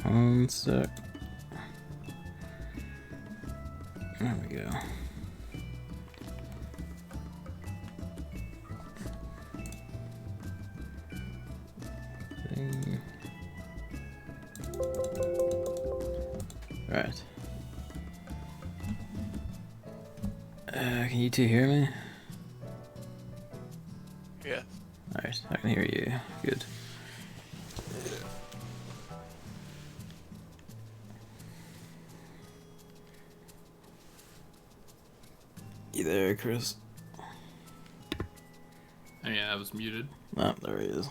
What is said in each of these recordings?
One sec. There we go. Right. Can you two hear me? Yeah. Alright, I can hear you. Good. You there, Chris? Oh yeah, I was muted. Oh, there he is.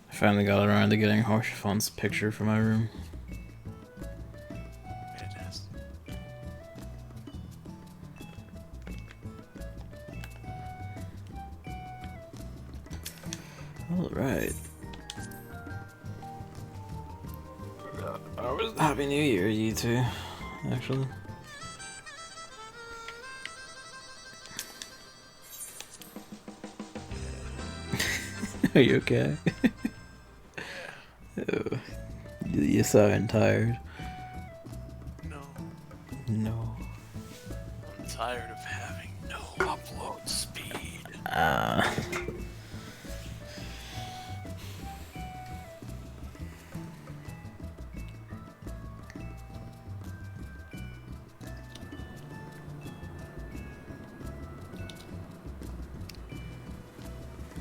I finally got around to getting Harshafon's picture for my room. Fantastic. Alright. Happy New Year, you two, actually. Are you okay? Oh, you sound tired. No. No. I'm tired of having no upload speed.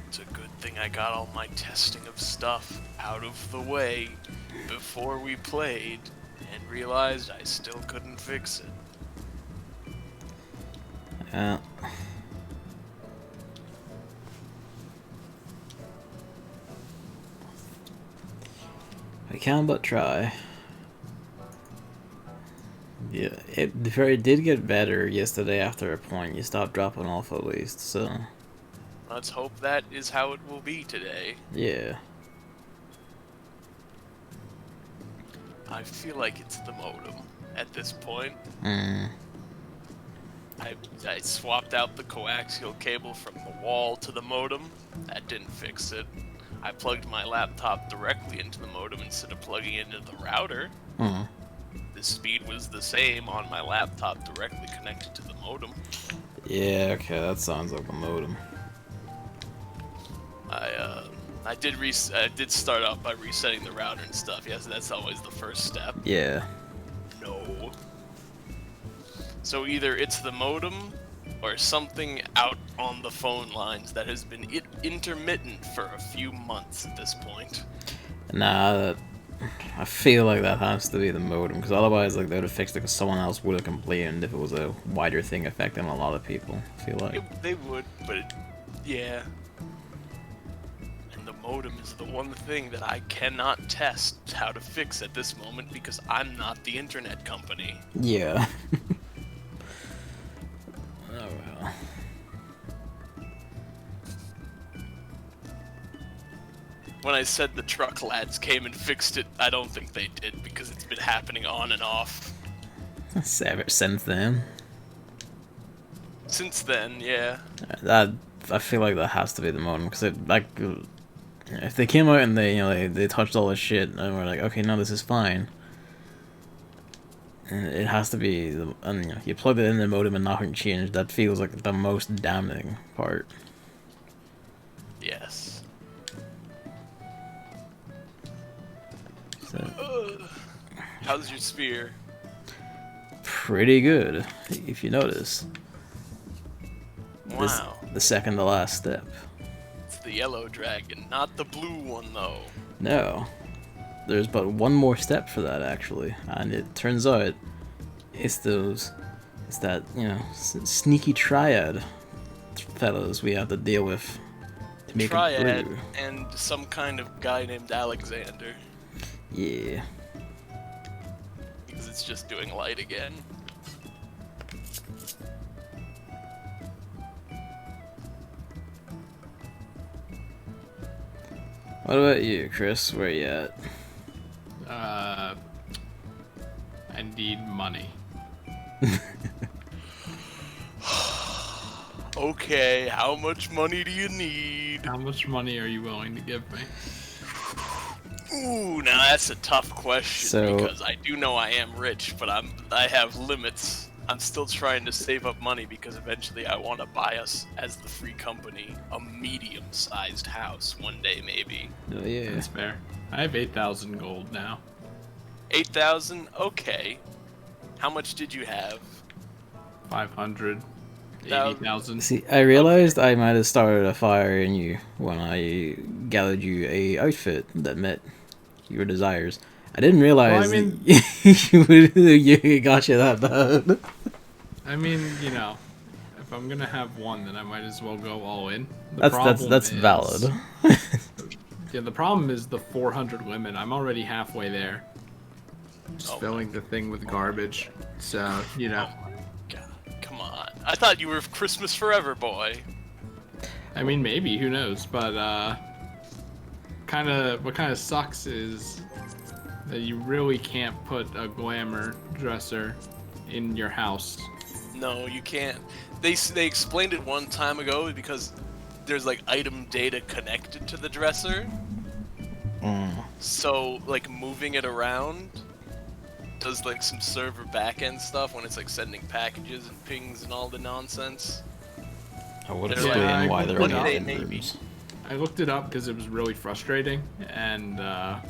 It's a good thing I got all my testing of stuff out of the way before we played and realized I still couldn't fix it. Yeah. I can but try. Yeah, it did get better yesterday after a point. You stopped dropping off at least, so... Let's hope that is how it will be today. Yeah. I feel like it's the modem at this point. I swapped out the coaxial cable from the wall to the modem. That didn't fix it. I plugged my laptop directly into the modem instead of plugging it into the router. The speed was the same on my laptop directly connected to the modem. Yeah, okay, that sounds like the modem. I did start off by resetting the router and stuff. Yes, that's always the first step. Yeah. No. So either it's the modem or something out on the phone lines that has been intermittent for a few months at this point. Nah, I feel like that has to be the modem, because otherwise, like, they would have fixed it because someone else would have complained if it was a wider thing affecting a lot of people, I feel like. They would, but yeah. And the modem is the one thing that I cannot test how to fix at this moment because I'm not the internet company. Yeah. Oh well. When I said the truck lads came and fixed it, I don't think they did because it's been happening on and off. Ever since then. Since then, yeah. I feel like that has to be the modem, because it, like, if they came out and they touched all this shit and we're like, okay, no, this is fine. And it has to be, and you plug it in the modem and nothing changed. That feels like the most damning part. Yes. So, How's your spear? pretty good, if you notice. Wow. The second to last step. It's the yellow dragon, not the blue one though. No. There's but one more step for that, actually. And it turns out it's that, sneaky triad fellows we have to deal with to make Triad it blue. and some kind of guy named Alexander. Yeah. Because it's just doing light again. What about you, Chris? Where you at? I need money. Okay, how much money do you need? How much money are you willing to give me? Ooh, now that's a tough question So- because I do know I am rich, but I have limits. I'm still trying to save up money because eventually I want to buy us, as the free company, a medium-sized house one day maybe. Oh, yeah. That's fair. I have 8,000 gold now. 8,000? Okay. How much did you have? 500. That- 80,000. See, I realized I might have started a fire in you when I gathered you a outfit that met your desires. I didn't realize Well, I mean- you got you that bad. I mean, you know, if I'm gonna have one, then I might as well go all in. The That's problem is- valid. Yeah, the problem is the 400 limit. I'm already halfway there. Just Oh my filling the thing with garbage. So, you know. Oh my god, come on. I thought you were Christmas Forever boy. I mean, maybe, who knows? But, what kind of sucks is that you really can't put a glamour dresser in your house. No, you can't. They explained it one time ago because there's like item data connected to the dresser. So like moving it around does like some server backend stuff when it's like sending packages and pings and all the nonsense. I would They're explain like, why they're what not do in they maybe? rooms. I looked it up because it was really frustrating, and a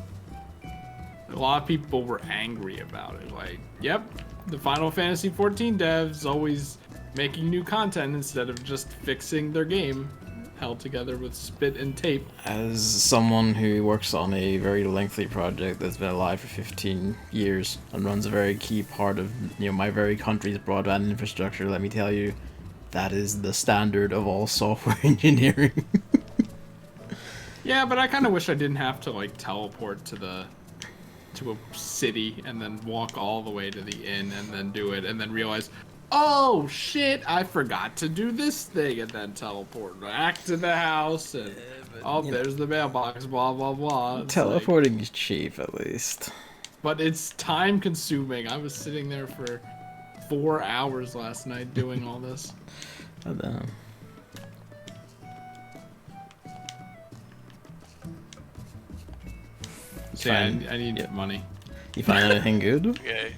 lot of people were angry about it. Like, yep, the Final Fantasy XIV devs always making new content instead of just fixing their game, held together with spit and tape. As someone who works on a very lengthy project that's been alive for 15 years and runs a very key part of my very country's broadband infrastructure, let me tell you, that is the standard of all software engineering. Yeah, but I kind of wish I didn't have to like teleport to a city and then walk all the way to the inn and then do it and then realize, oh shit, I forgot to do this thing, and then teleport back to the house and there's the mailbox, blah blah blah. It's Teleporting is cheap, at least. but it's time consuming. I was sitting there for 4 hours last night doing all this. I don't know. So yeah, Fine. I need Yep. money. You find anything good? Okay.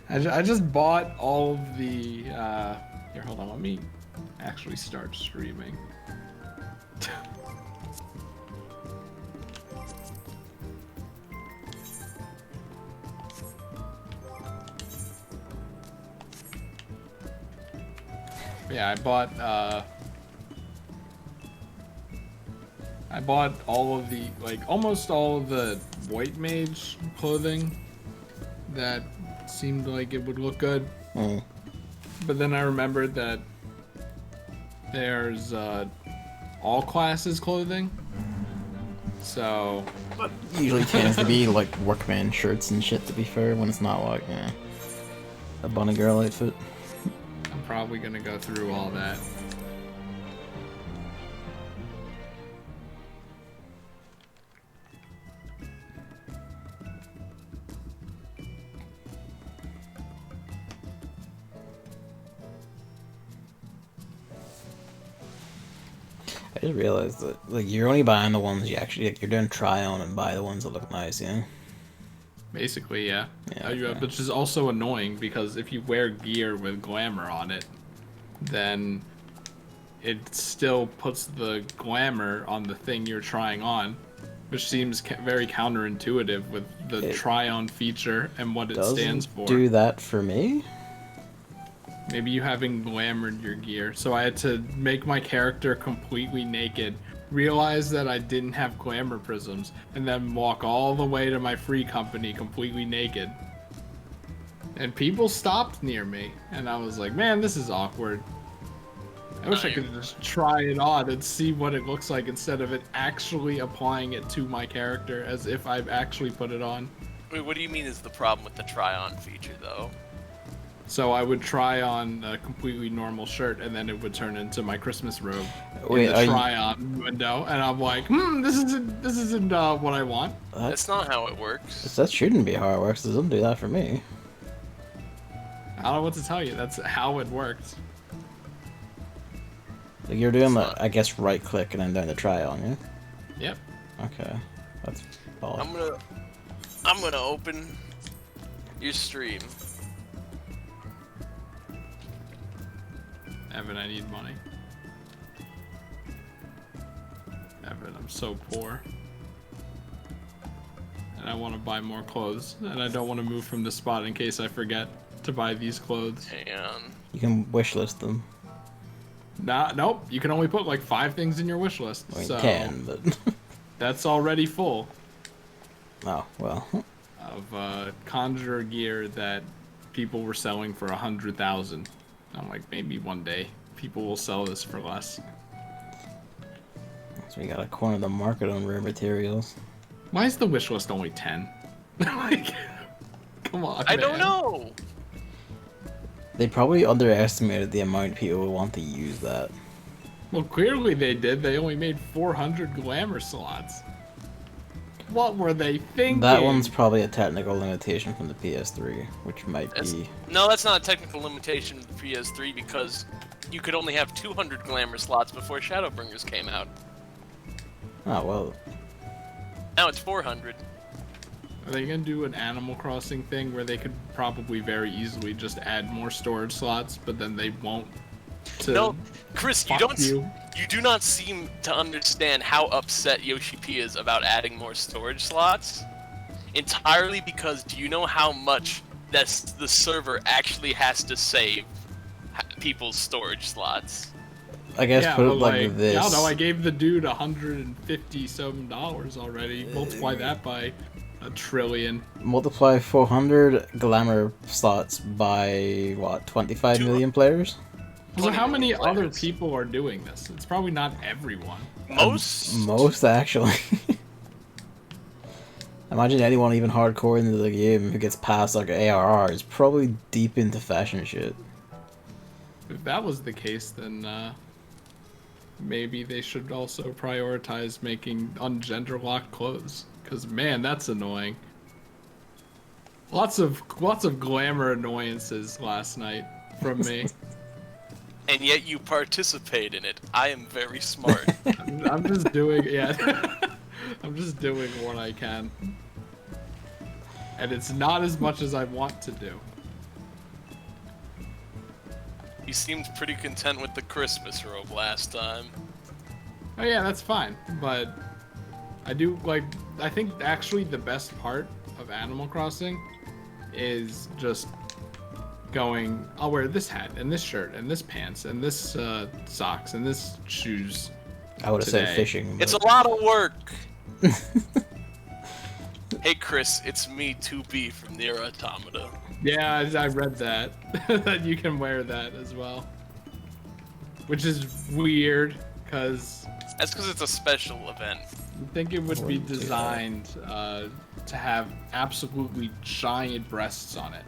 I just bought all of the here, hold on, let me actually start streaming. Yeah, I bought all of the, like, almost all of the white mage clothing that seemed like it would look good. Mm. But then I remembered that there's all classes clothing. So Usually tends to be like workman shirts and shit, to be fair, when it's not like, a bunny girl outfit. I'm probably gonna go through all that. I just realized that, like, you're only buying the ones you actually, like, you're doing try on and buy the ones that look nice, yeah? Basically, yeah. Yeah, Yeah, okay. which is also annoying because if you wear gear with glamour on it, then it still puts the glamour on the thing you're trying on, which seems very counterintuitive with the It try-on feature and what it stands for. Do that for me? Maybe you haven't glamored your gear. So I had to make my character completely naked, realize that I didn't have glamour prisms, and then walk all the way to my free company completely naked. And people stopped near me, and I was like, man, this is awkward. I wish I could just try it on and see what it looks like instead of it actually applying it to my character as if I've actually put it on. Wait, what do you mean is the problem with the try-on feature, though? So I would try on a completely normal shirt, and then it would turn into my Christmas robe Wait, in are the you- try-on window, and I'm like, this isn't what I want. That's not how it works. That shouldn't be how it works. It doesn't do that for me. I don't know what to tell you. That's how it worked. Like you're doing It's the, I guess, right click and then down the try on, yeah? Yep. Okay. That's odd. I'm gonna open your stream. Evan, I need money. Evan, I'm so poor. And I want to buy more clothes. And I don't want to move from this spot in case I forget to buy these clothes. And You can wishlist them. Nope. You can only put like 5 things in your wish list. Well, you So can, but... that's already full oh, well. of conjurer gear that people were selling for 100,000. I'm like, maybe one day people will sell this for less. So we gotta corner the market on rare materials. Why is the wish list only 10? Like, come on, I don't man. know. They probably underestimated the amount people would want to use that. Well, clearly they did. They only made 400 glamour slots. What were they thinking? That one's probably a technical limitation from the PS3, which might be... No, that's not a technical limitation of the PS3 because you could only have 200 glamour slots before Shadowbringers came out. Oh, well... Now it's 400. Are they gonna do an Animal Crossing thing where they could probably very easily just add more storage slots, but then they won't? No, Chris, you fuck don't. you. You do not seem to understand how upset Yoshi P is about adding more storage slots. Entirely because do you know how much the server actually has to save people's storage slots? I guess Yeah, put it but like this. I don't know, I gave the dude $150-some already. Multiply that by a trillion. Multiply 400 glamour slots by, what, 25 million players? So how many players. other people are doing this? It's probably not everyone. Most. Actually. Imagine anyone even hardcore into the game who gets past like ARR is probably deep into fashion shit. If that was the case, then maybe they should also prioritize making ungender-locked clothes. Because man, that's annoying. Lots of glamour annoyances last night from me. And yet you participate in it. I am very smart. I'm just doing, yeah. I'm just doing what I can. And it's not as much as I want to do. You seemed pretty content with the Christmas robe last time. Oh yeah, that's fine. But I do, like, I think actually the best part of Animal Crossing is just going, I'll wear this hat and this shirt and this pants and this socks and this shoes. I would have said Today. fishing. It's a lot of work. Hey Chris, it's me 2B from Nier Automata. Yeah, I read that. That you can wear that as well. Which is weird, because That's because it's a special event. you'd think it would be designed to have absolutely giant breasts on it.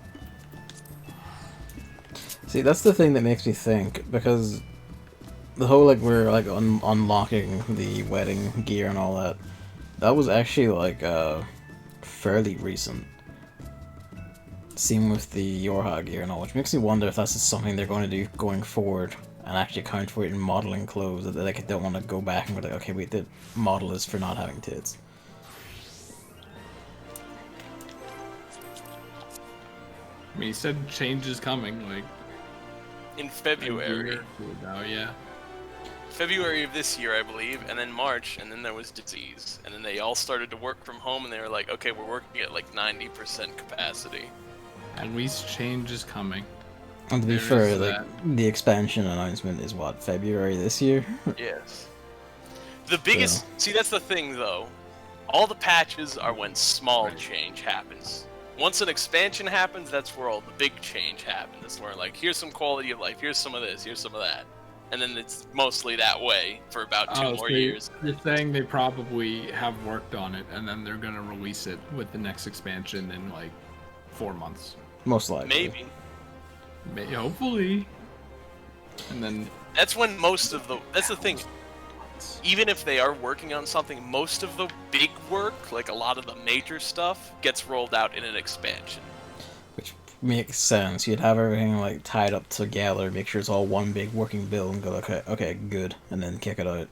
See, that's the thing that makes me think, because the whole, like, we're, like, unlocking the wedding gear and all that, that was actually, like, fairly recent. Same with the Yorha gear and all, which makes me wonder if that's just something they're going to do going forward, and actually account for it in modeling clothes, that they, like, don't want to go back and be like, okay, wait, the model is for not having tits. I mean, he said change is coming, like, In February. Oh, yeah. February of this year, I believe, and then March, and then there was disease. And then they all started to work from home, and they were like, okay, we're working at like 90% capacity. At least change is coming. And to be There fair, is like, the expansion announcement is what, February this year? Yes. The biggest... See, that's the thing, though. All the patches are when small change happens. Once an expansion happens, that's where all the big change happens. That's where, like, here's some quality of life, here's some of this, here's some of that. And then it's mostly that way for about two more years. You're saying they probably have worked on it, and then they're gonna release it with the next expansion in like 4 months. Most likely. Maybe. Hopefully. And then That's when most of the... That's the thing. Even if they are working on something, most of the big work, like a lot of the major stuff, gets rolled out in an expansion. Which Makes sense. You'd have everything like tied up together, make sure it's all one big working build, and go, okay, good, and then kick it out.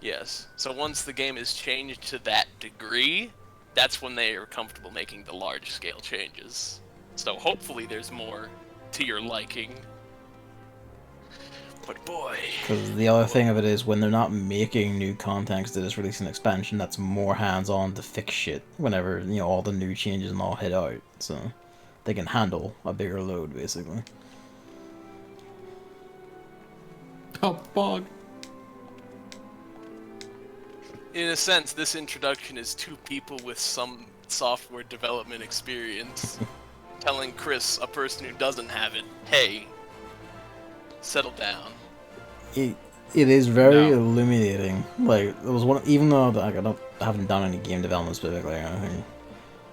Yes. So once the game is changed to that degree, that's when they are comfortable making the large-scale changes. So hopefully there's more to your liking. But boy... Because the other thing of it is, when they're not making new content, 'cause they just release an expansion, that's more hands-on to fix shit whenever, you know, all the new changes and all hit out. So they can handle a bigger load, basically. Oh, fuck. In a sense, this introduction is two people with some software development experience telling Chris, a person who doesn't have it, hey, settle down. It is very No. illuminating. Like, it was one, even though like, I haven't done any game development specifically or anything,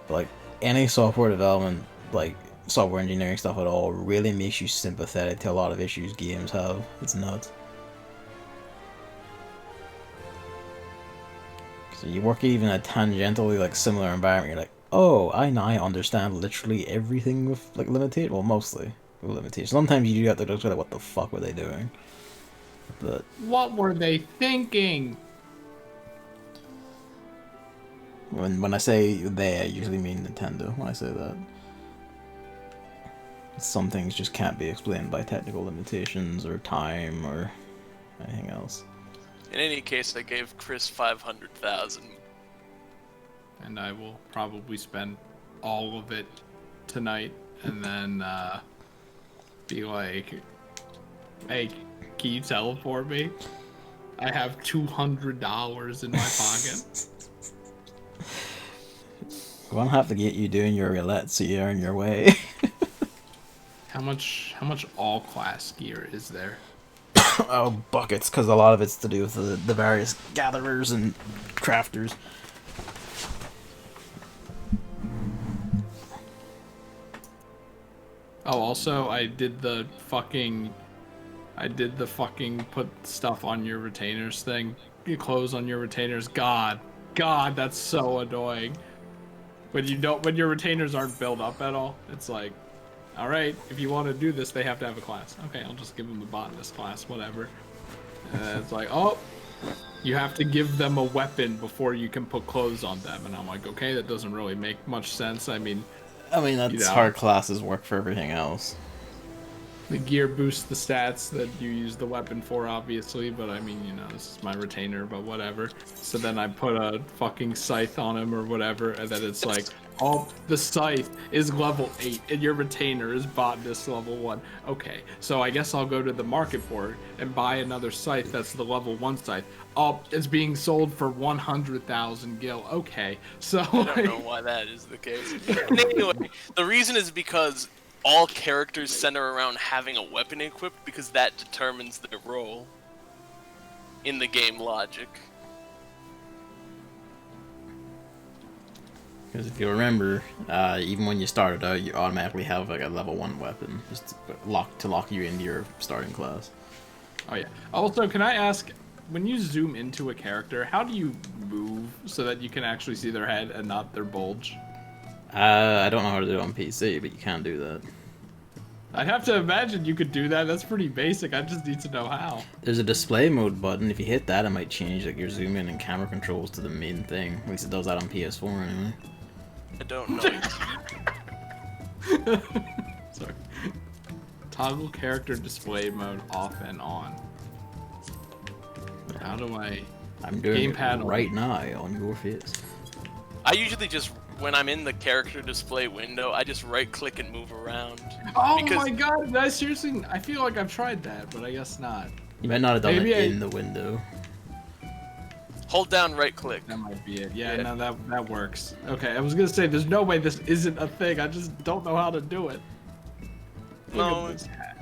but like any software development, like software engineering stuff at all, really makes you sympathetic to a lot of issues games have. It's nuts. So you work even a tangentially like similar environment, you're like, oh, I now understand literally everything with like limitation. Well, mostly with limitation. Sometimes you do have to look at what the fuck were they doing. But What were they thinking? when I say they, I usually mean Nintendo. When I say that, some things just can't be explained by technical limitations or time or anything else. In any case, I gave Chris 500,000. And I will probably spend all of it tonight and then be like, hey, can you teleport me? I have $200 in my pocket. I'm gonna have to get you doing your roulette so you earn your way. How much all class gear is there? Oh, buckets, because a lot of it's to do with the various gatherers and crafters. Oh, also, I did the fucking put stuff on your retainers thing. You close on your retainers. God, that's so annoying. When your retainers aren't built up at all, it's like, all right, if you want to do this, they have to have a class. Okay, I'll just give them the botanist class, whatever. And it's like, oh, you have to give them a weapon before you can put clothes on them. And I'm like, okay, that doesn't really make much sense. I mean, That's how classes work for everything else. the gear boosts the stats that you use the weapon for, obviously, but I mean, this is my retainer, but whatever. So then I put a fucking scythe on him or whatever, and then it's like, oh, the scythe is level 8, and your retainer is botanist level 1. Okay, so I guess I'll go to the market for it and buy another scythe that's the level 1 scythe. Oh, it's being sold for 100,000 gil. Okay, so... I don't know why that is the case. And anyway, the reason is because all characters center around having a weapon equipped because that determines their role in the game logic. Because if you remember, even when you started out, you automatically have like a level 1 weapon, just to lock you into your starting class. Oh yeah. Also, can I ask, when you zoom into a character, how do you move so that you can actually see their head and not their bulge? I don't know how to do it on PC, but you can do that. I'd have to imagine you could do that. That's pretty basic. I just need to know how. There's a display mode button. If you hit that, it might change like your zoom in and camera controls to the main thing. At least it does that on PS4 anyway. I don't know. Sorry. Toggle character display mode off and on. How do I... I'm doing Gamepad it right now on your face. I usually just, when I'm in the character display window, I just right click and move around. Oh Because- my god, I feel like I've tried that, but I guess not. You might not have done Maybe it in the window. Hold down right click. That might be it. Yeah, Yeah. no, that works. Okay, I was gonna say, there's no way this isn't a thing. I just don't know how to do it. Look No, at this hat.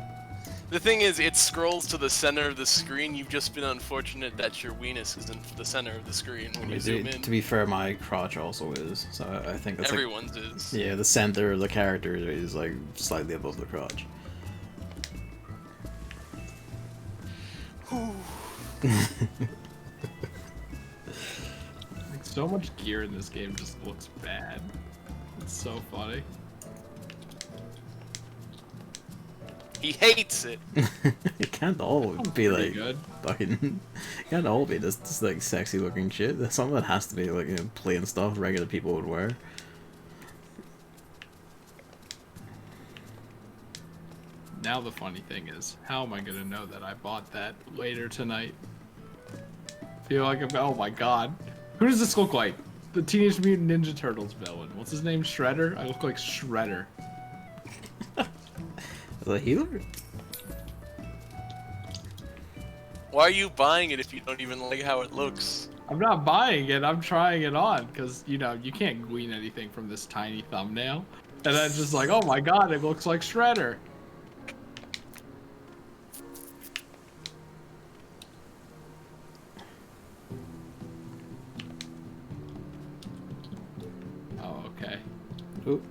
the thing is, it scrolls to the center of the screen. You've just been unfortunate that your weenus isn't the center of the screen when you zoom in. To be fair, my crotch also is, so I think that's Everyone's is. like... Yeah, the center of the character is like slightly above the crotch. Like, so much gear in this game just looks bad. It's so funny. He hates it. It can't all be Pretty like good. fucking. It can't all be just like sexy looking shit. Some of it has to be like, you know, plain stuff regular people would wear. Now the funny thing is, how am I gonna know that I bought that later tonight? Feel like oh my god, who does this look like? The Teenage Mutant Ninja Turtles villain. What's his name? Shredder? I look like Shredder. The healer? Why are you buying it if you don't even like how it looks? I'm not buying it. I'm trying it on because you know you can't glean anything from this tiny thumbnail. And I'm just like, oh my god, it looks like Shredder. Oh, okay. Oop.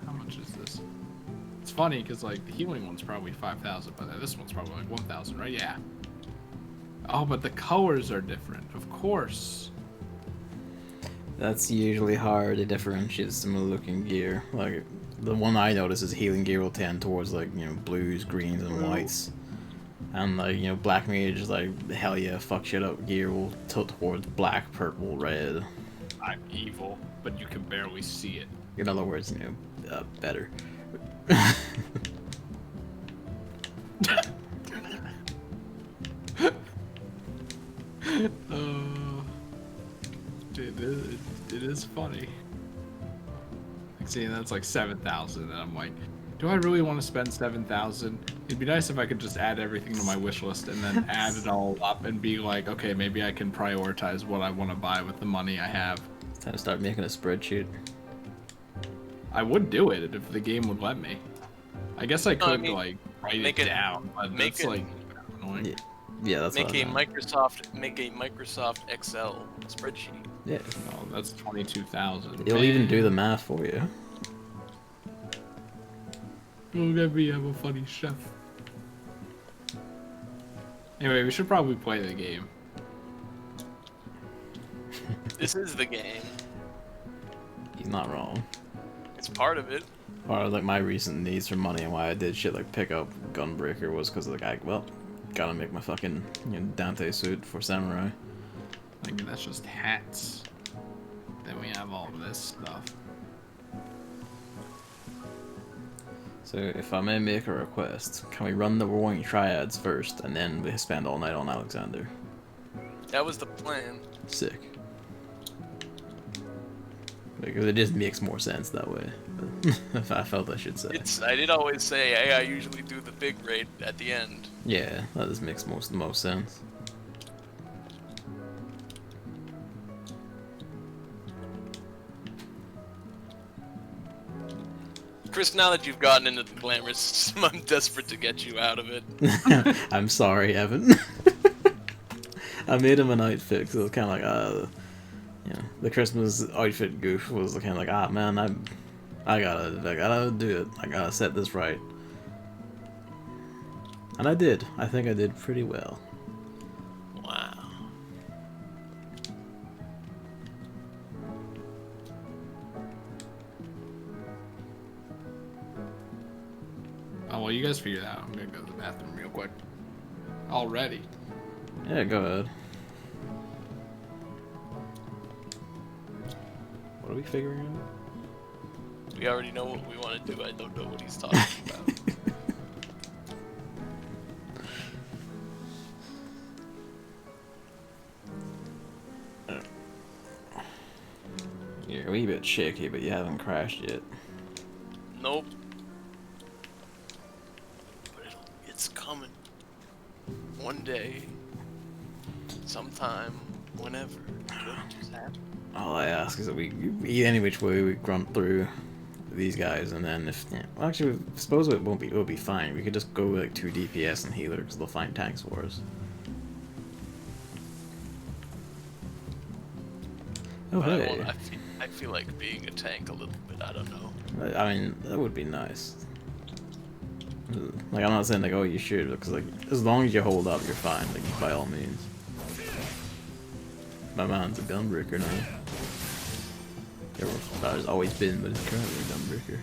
How much is this? It's funny because like the healing one's probably 5,000, but this one's probably like 1,000, right? Yeah. Oh, but the colors are different, of course. That's usually hard to differentiate similar looking gear. Like the one I notice is healing gear will tend towards like, you know, blues, greens, and whites. And like, you know, black mage like hell yeah, fuck shit up gear will tilt towards black, purple, red. I'm evil, but you can barely see it. In other words, you know, better. It is funny. Like seeing that's like 7,000, and I'm like, do I really want to spend 7,000? It'd be nice if I could just add everything to my wish list and then add it all up and be like, okay, maybe I can prioritize what I want to buy with the money I have. It's time to start making a spreadsheet. I would do it if the game would let me. I guess I could like write it down, but that's like annoying. Yeah, that's make what a Microsoft Excel spreadsheet. Yeah. Oh, that's 22,000. It'll even do the math for you. Look at me, I'm a funny chef. Anyway, we should probably play the game. This is the game. He's not wrong. It's part of it. Part of like my recent needs for money and why I did shit like pick up Gunbreaker was because like well, gotta make my fucking, you know, Dante suit for samurai. Like that's just hats. Then we have all of this stuff. So if I may make a request, can we run the Roaring Triads first and then we spend all night on Alexander? That was the plan. Sick. Because it just makes more sense that way. If I felt I should say. I did always say, hey, I usually do the big raid at the end. Yeah, that just makes the most sense. Chris, now that you've gotten into the glamorous, I'm desperate to get you out of it. I'm sorry, Evan. I made him an outfit because it was kind of like, you know, the Christmas outfit goof was kind of like, ah, man, I gotta do it. I gotta set this right. And I did. I think I did pretty well. Wow. Oh, well, you guys figure that out. I'm gonna go to the bathroom real quick. Already. Yeah, go ahead. What are we figuring out? We already know what we want to do. I don't know what he's talking about. You're a wee bit shaky, but you haven't crashed yet. Nope. But it's coming. One day. Sometime. Whenever. It'll just happen. All I ask is that we any which way we grunt through these guys, and then if well, actually, I suppose it'll be fine. We could just go with like 2 DPS and healer because they'll find tanks for us. Oh But hey! I feel like being a tank a little bit. I don't know. I mean, that would be nice. Like I'm not saying like oh you should, because like as long as you hold up, you're fine. Like by all means. My man's a gunbreaker now. There's always been, but it's currently a gunbreaker.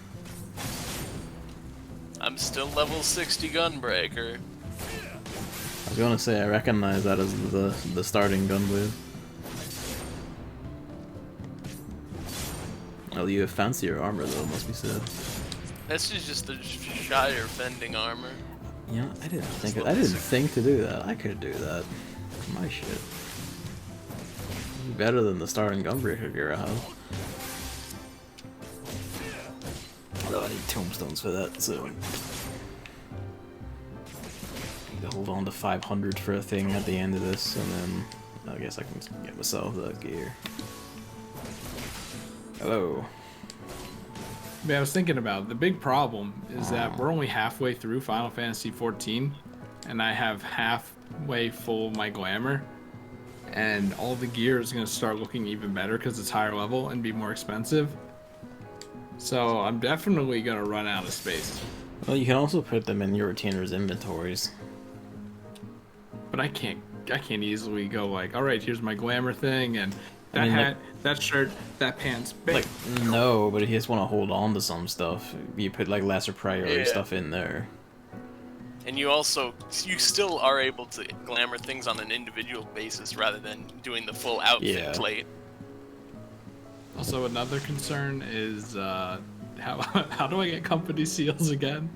I'm still level 60 Gunbreaker. I was gonna say, I recognize that as the starting gunblade. Well, you have fancier armor though, must be said. This is just the Shire fending armor. You know, I didn't think to do that. I could do that. My shit. Better than the starting gunbreaker gear I have. Although I need tombstones for that, so I need to hold on to 500 for a thing at the end of this, and then I guess I can get myself that gear. Hello. Yeah, I was thinking about it. The big problem is that we're only halfway through Final Fantasy XIV, and I have halfway full my glamour, and all the gear is going to start looking even better because it's higher level and be more expensive. So I'm definitely going to run out of space. Well, you can also put them in your retainer's inventories. But I can't easily go like, all right, here's my glamour thing, and that hat, that shirt, that pants. Bang. Like, no, but if you just want to hold on to some stuff, you put like lesser priority stuff in there. And you still are able to glamour things on an individual basis rather than doing the full outfit plate. Also, another concern is how do I get company seals again?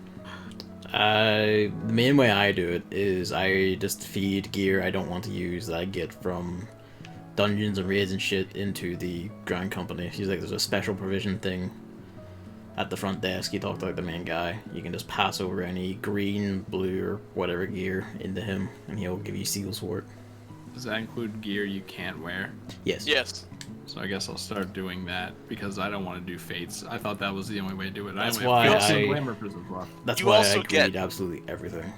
The main way I do it is I just feed gear I don't want to use that I get from dungeons and raids and shit into the ground company. He's like, there's a special provision thing at the front desk. You talk to like the main guy. You can just pass over any green, blue, or whatever gear into him, and he'll give you seals for it. Does that include gear you can't wear? Yes. Yes. So I guess I'll start doing that because I don't want to do fates. I thought that was the only way to do it. That's why I agreed absolutely everything.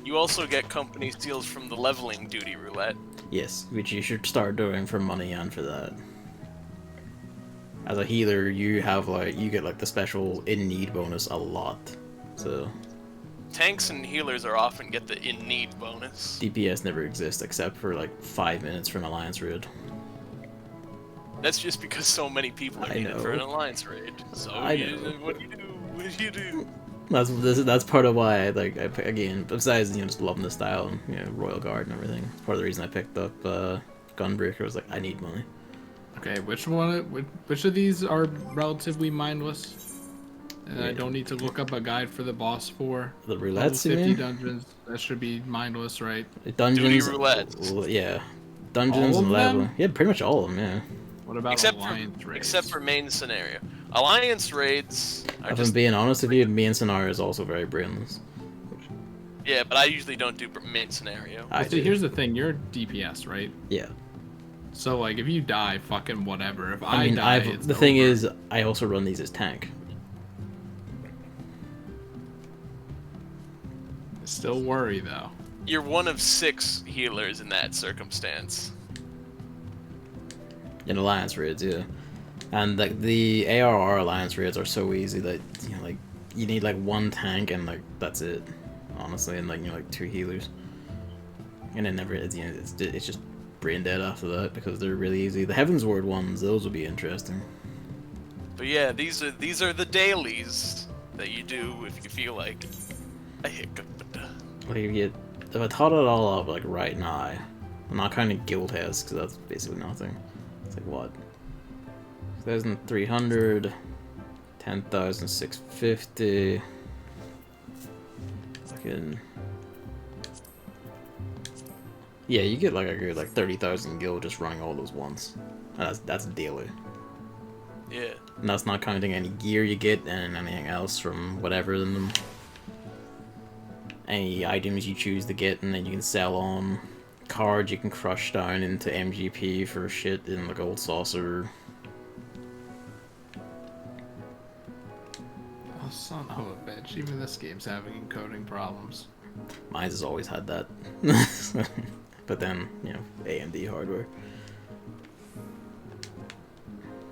You also get company steals from the leveling duty roulette. Yes, which you should start doing for money and for that. As a healer, you get like the special in need bonus a lot. So tanks and healers are often get the in need bonus. DPS never exists except for like 5 minutes from Alliance raid. That's just because so many people are needed for an Alliance raid. So what do you do? What do you do? That's part of why again, besides just loving the style and Royal Guard and everything. Part of the reason I picked up Gunbreaker was like, I need money. Okay, which of these are relatively mindless? And I don't need to look up a guide for the boss for the roulettes. 50 dungeons. That should be mindless, right? Dungeons. Duty roulettes. Yeah, dungeons and leveling. Yeah, pretty much all of them. Yeah. What about Alliance raids? Except for main scenario. Alliance raids are if I'm being honest with you, main scenario is also very brainless. Yeah, but I usually don't do main scenario. Here's the thing, you're DPS, right? Yeah. So like, if you die, fucking whatever. If I die, it's the thing is, I also run these as tank. I still worry though. You're one of 6 healers in that circumstance. In Alliance raids, yeah. And like the ARR Alliance raids are so easy that you need like 1 tank and like that's it, honestly, and like 2 healers. And it never it's just brain dead after that because they're really easy. The Heavensward ones, those will be interesting. But yeah, these are the dailies that you do if you feel like a hiccup. Well, if I tot it all up like right now, I'm not counting guild heads because that's basically nothing. It's like what? 1,300, 10,650. Fucking. Yeah, you get like a good 30,000 gil just running all those ones. And that's daily. Yeah. And that's not counting any gear you get and anything else from whatever in them. Any items you choose to get, and then you can sell on cards you can crush down into MGP for shit in the gold saucer. Oh, son of a bitch. Even this game's having encoding problems. Mine's has always had that. But then, AMD hardware.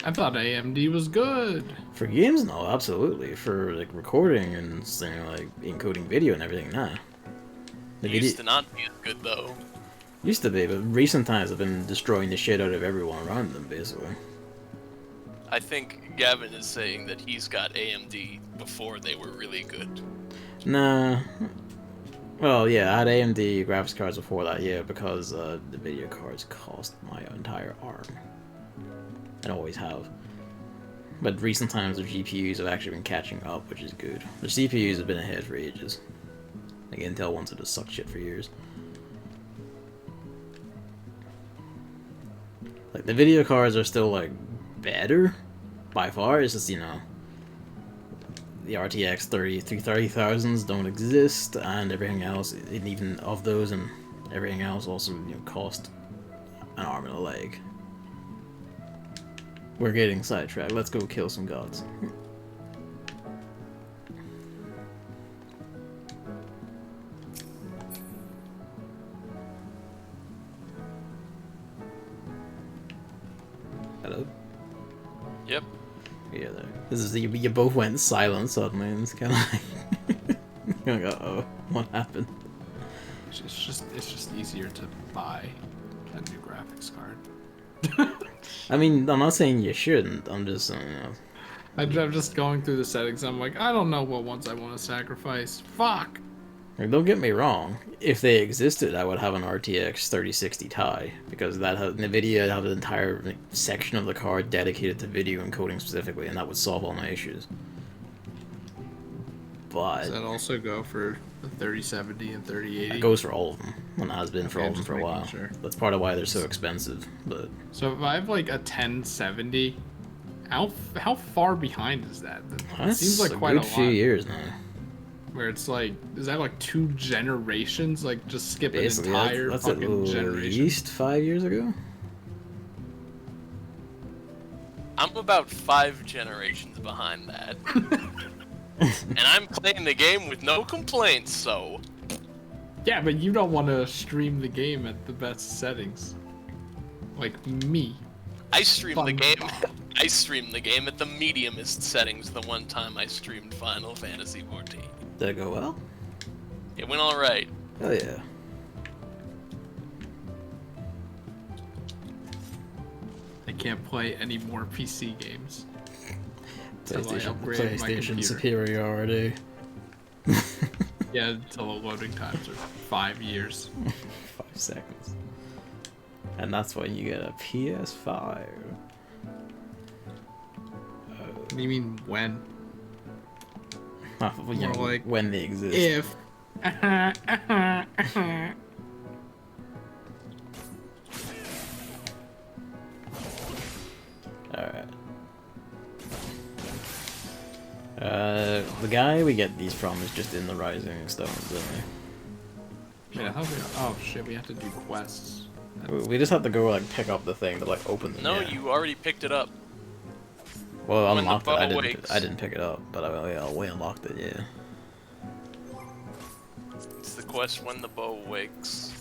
I thought AMD was good. For games, no, absolutely. For recording and encoding video and everything, nah. It used to not be as good though. Used to be, but recent times have been destroying the shit out of everyone around them, basically. I think Gavin is saying that he's got AMD before they were really good. Nah. Well, yeah, I had AMD graphics cards before that, yeah, because the video cards cost my entire arm. And always have. But recent times the GPUs have actually been catching up, which is good. The CPUs have been ahead for ages. Like Intel wanted to suck shit for years. Like the video cards are still like better by far. It's just, you know, the RTX 30,000s don't exist, and everything else, and even of those and everything else also, you know, cost an arm and a leg. We're getting sidetracked. Let's go kill some gods. Hello? Yep. Yeah, there. This is you both went silent suddenly, and it's kind of like, uh-oh, what happened? It's just easier to buy a new graphics card. I mean, I'm not saying you shouldn't. I'm just saying, you know. I'm just going through the settings. I'm like, I don't know what ones I want to sacrifice. Fuck. Like, don't get me wrong. If they existed, I would have an RTX 3060 Ti, because that NVIDIA have an entire section of the card dedicated to video encoding specifically, and that would solve all my issues. But Does that also go for the 3070 and 3080? it goes for all of them, and it has been for Okay, all of them just for a making while. sure. That's part of why they're so expensive. But So if I have like a 1070, how far behind is that? It that's seems like a quite good a few lot. years now. Where it's like, is that like 2 generations? Like just skip an Basically, entire that's at fucking generation. least 5 years ago. I'm about 5 generations behind that. And I'm playing the game with no complaints, so... Yeah, but you don't want to stream the game at the best settings. Like me. I streamed the game. SpongeBob. I streamed the game at the mediumest settings the one time I streamed Final Fantasy XIV. Did it go well? It went alright. Oh yeah. I can't play any more PC games. Till I upgrade my PlayStation computer. superiority. Yeah, until the loading times are 5 years. 5 seconds. And that's when you get a PS5. What do you mean when? You know, More like when they exist. If. Alright. The guy we get these from is just in the Rising Stones, isn't he? Wait, I thought oh shit, we have to do quests. We just have to go like pick up the thing to like open them. No, yeah. you already picked it up. Well, I when the unlocked it. bow wakes. I didn't pick it up, but we unlocked it. Yeah. It's the quest when the bow wakes.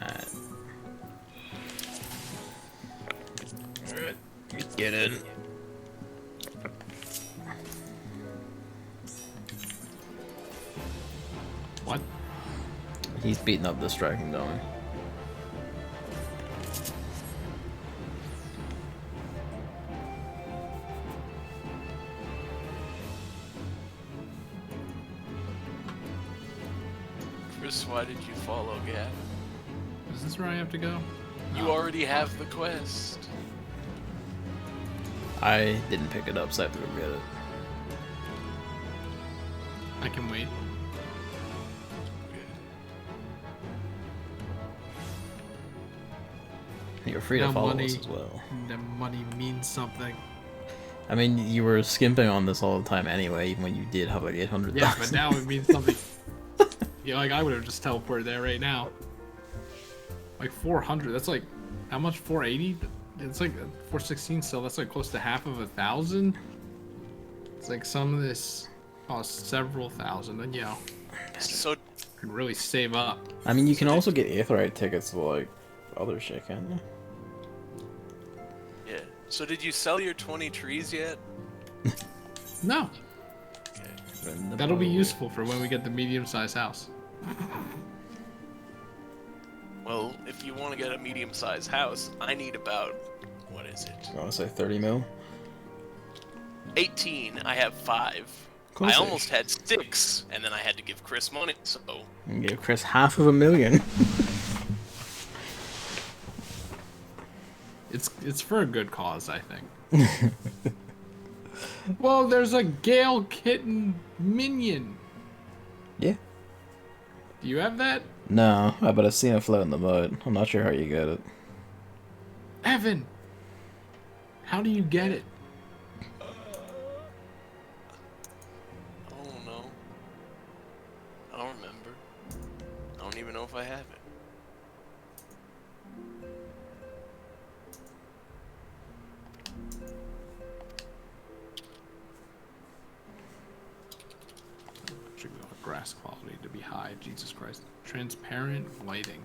Alright. Alright. Get in. What? He's beating up the striking dog. Chris, why did you follow Gavin? Is this where I have to go? You already have the quest. I didn't pick it up, so I have to go get it. I can wait. You're free to Now follow money- us as well. The money means something. I mean, you were skimping on this all the time anyway, even when you did have like 800,000. Yeah, but now it means something. Yeah, like I would have just teleported there right now. Like 400. That's like how much? 480. It's like 416 still. That's like close to half of 1,000. It's like some of this costs several thousand, and yeah, So, could really save up. I mean, you can also get Aetherite tickets to like other shit, can't you? yeah. So did you sell your 20 trees yet? No, When the that'll be bow- useful for when we get the medium-sized house. Well, if you want to get a medium-sized house, I need about, what is it? I want to say 30 mil. 18. I have 5. I almost had 6, and then I had to give Chris money, so... And give Chris $500,000. It's for a good cause, I think. Well, there's a Gale Kitten minion. Yeah. Do you have that? No, but I've seen it float in the mud. I'm not sure how you get it. Evan! How do you get it? I don't know. I don't remember. I don't even know if I have it. Should go with grass quality to be high. Jesus Christ. Transparent lighting.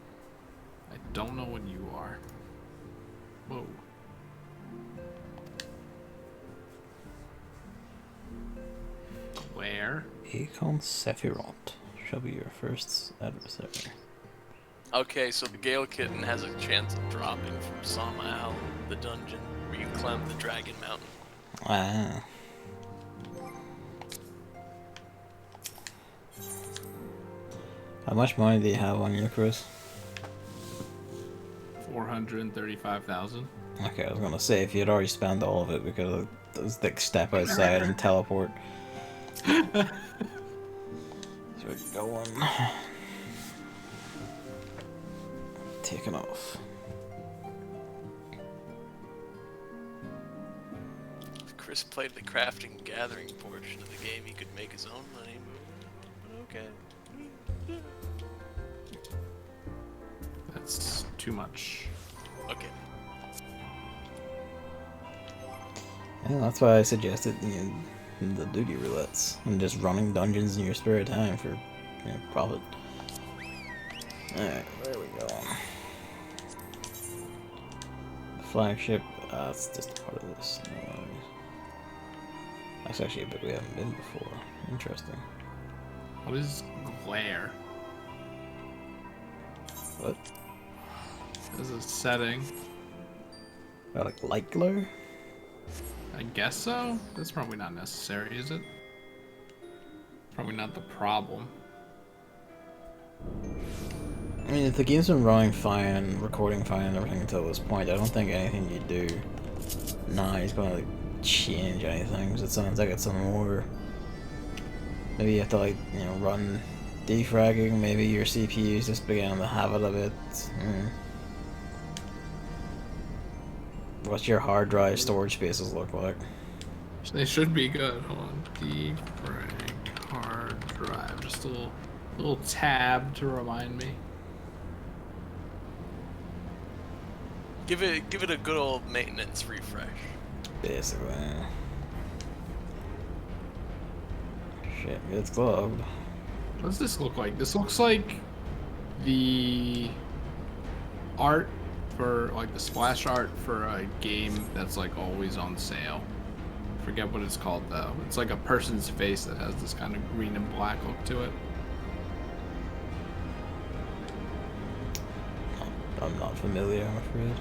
I don't know what you are. Whoa. Where? Akon Sephiroth shall be your first adversary. Okay, so the Gale Kitten has a chance of dropping from Samael, the dungeon, where you climb the Dragon Mountain. Ah. How much money do you have on you, Chris? 435,000. Okay, I was gonna say if you'd already spent all of it because of those like step outside and teleport. So we're going. Taking off. If Chris played the crafting and gathering portion of the game, he could make his own money, but okay. That's too much. Okay. Yeah, that's why I suggested the duty roulettes and just running dungeons in your spare time for profit. Alright, there we go. The flagship, it's just a part of this. No worries. That's actually a bit we haven't been before. Interesting. What is glare? What? There's a setting. Like light glare? I guess so? That's probably not necessary, is it? Probably not the problem. I mean, if the game's been running fine and recording fine and everything until this point, I don't think anything you do now is gonna like, change anything, because it sounds like it's some more. Maybe you have to like, run defragging, maybe your CPU's just beginning to have it a bit. What's your hard drive storage spaces look like? They should be good. Hold on. Defrag hard drive. Just a little tab to remind me. Give it a good old maintenance refresh. Basically. Shit, it's gloved. What does this look like? This looks like the art for, like, the splash art for a game that's, like, always on sale. Forget what it's called, though. It's like a person's face that has this kind of green and black look to it. I'm not familiar, I'm afraid.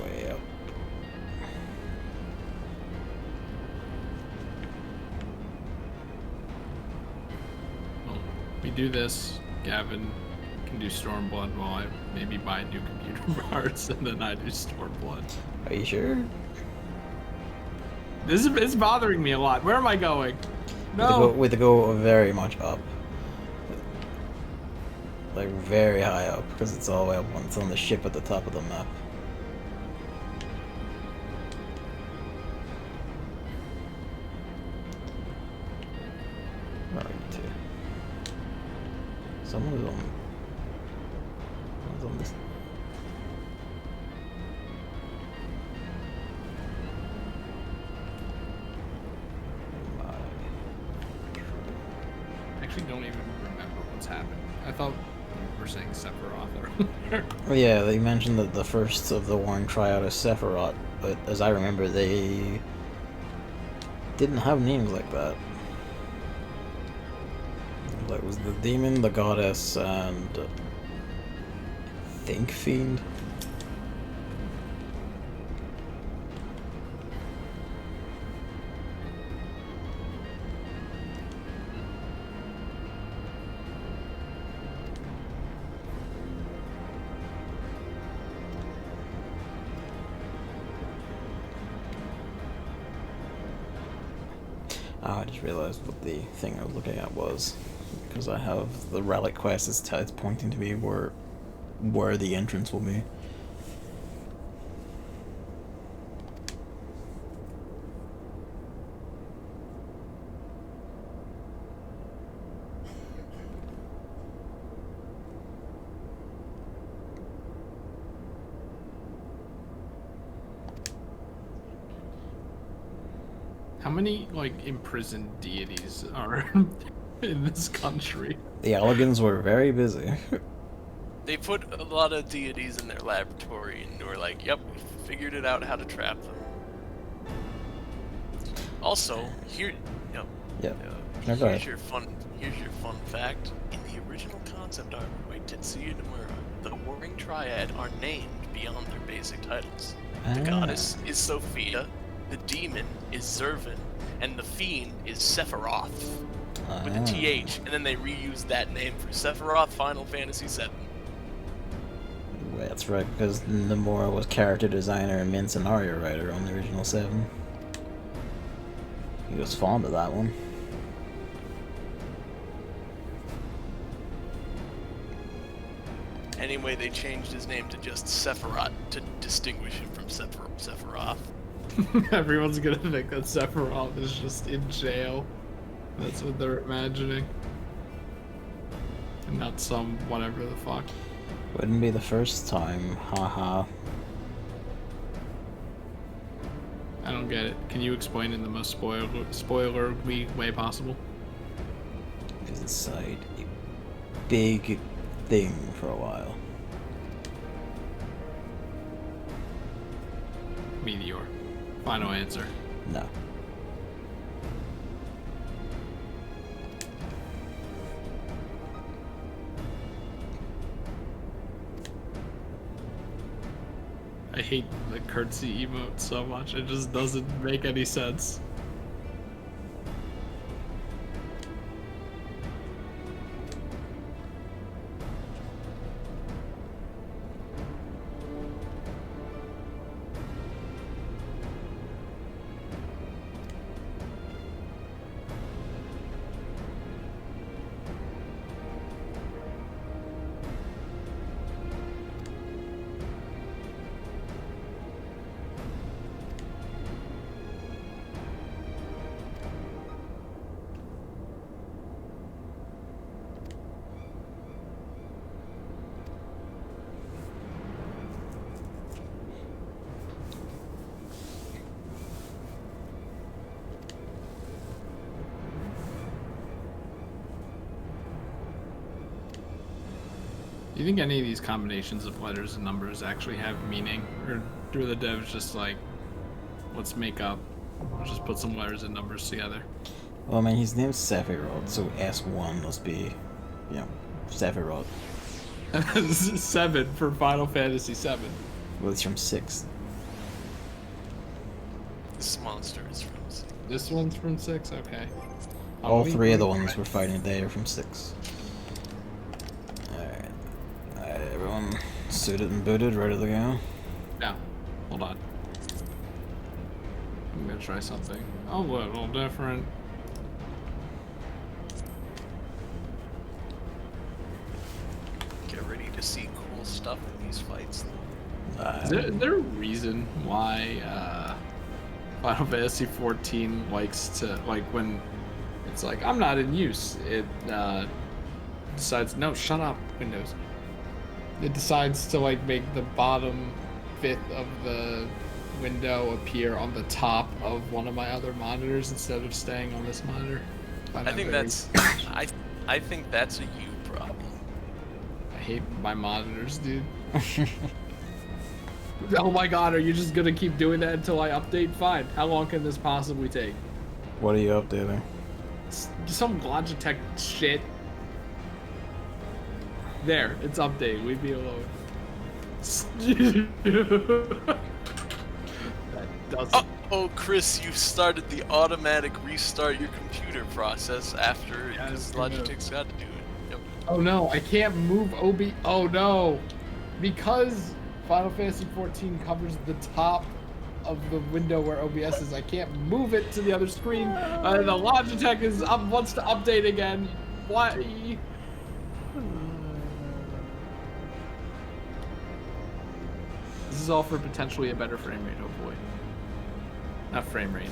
Way up. Well, we do this. Gavin can do Stormblood while I maybe buy new computer parts, and then I do Stormblood. Are you sure? It's bothering me a lot. Where am I going? No. We have to go very much up. Like very high up, because it's all the way up on, it's on the ship at the top of the map. Where are you two? Someone's on this. I actually don't even remember what's happened. I thought we were saying Sephiroth earlier. Yeah, they mentioned that the first of the Warring Triad is Sephiroth, but as I remember, they didn't have names like that. That was the demon, the goddess, and I think fiend. Oh, I just realized what the thing I was looking at was, because I have the relic quest. It's pointing to me where the entrance will be. How many, like, imprisoned deities are in this country? The Elegans were very busy. They put a lot of deities in their laboratory and were like, yep, we figured it out how to trap them. Also, here, Yeah. No, go ahead. here's your fun fact. In the original concept art by Tetsuya Nomura, the Warring Triad are named beyond their basic titles. The goddess is Sophia, the demon is Zervin, and the fiend is Sephiroth with a TH, and then they reused that name for Sephiroth Final Fantasy VII. That's right, because Nomura was character designer and main scenario writer on the original 7. He was fond of that one. Anyway, they changed his name to just Sephiroth to distinguish him from Sephiroth. Everyone's gonna think that Sephiroth is just in jail. That's what they're imagining. And not some whatever the fuck. Wouldn't be the first time, haha. I don't get it. Can you explain in the most spoilerly way possible? Inside a big thing for a while. Meteor. Final answer. No. I hate the curtsy emote so much. It just doesn't make any sense. Do you think any of these combinations of letters and numbers actually have meaning? Or do the devs just like, let's just put some letters and numbers together? Well, I mean, his name's Sephiroth, so S1 must be, Sephiroth. 7 for Final Fantasy 7. Well, it's from 6. This monster is from 6. This one's from 6? Okay. All 3 of the ones we're fighting today are from 6. Alright, everyone suited and booted, ready to go? Yeah. Hold on. I'm gonna try something a little different. Get ready to see cool stuff in these fights. Is there a reason why Final Fantasy 14 likes to, like, when it's like, I'm not in use, it decides, no, shut up, Windows. It decides to, like, make the bottom fifth of the window appear on the top of one of my other monitors instead of staying on this monitor? I think that's I think that's a you problem. I hate my monitors, dude. Oh my god, are you just gonna keep doing that until I update? Fine. How long can this possibly take? What are you updating? Some Logitech shit. There, it's updated. Leave me alone. That doesn't. Oh, Chris, you started the automatic restart your computer process after Yes, Logitech's got to do it. Yep. Oh no, I can't move OB. Oh no, because Final Fantasy 14 covers the top of the window where OBS is. I can't move it to the other screen. The Logitech wants to update again. Why? This is all for potentially a better frame rate, hopefully. Not frame rate.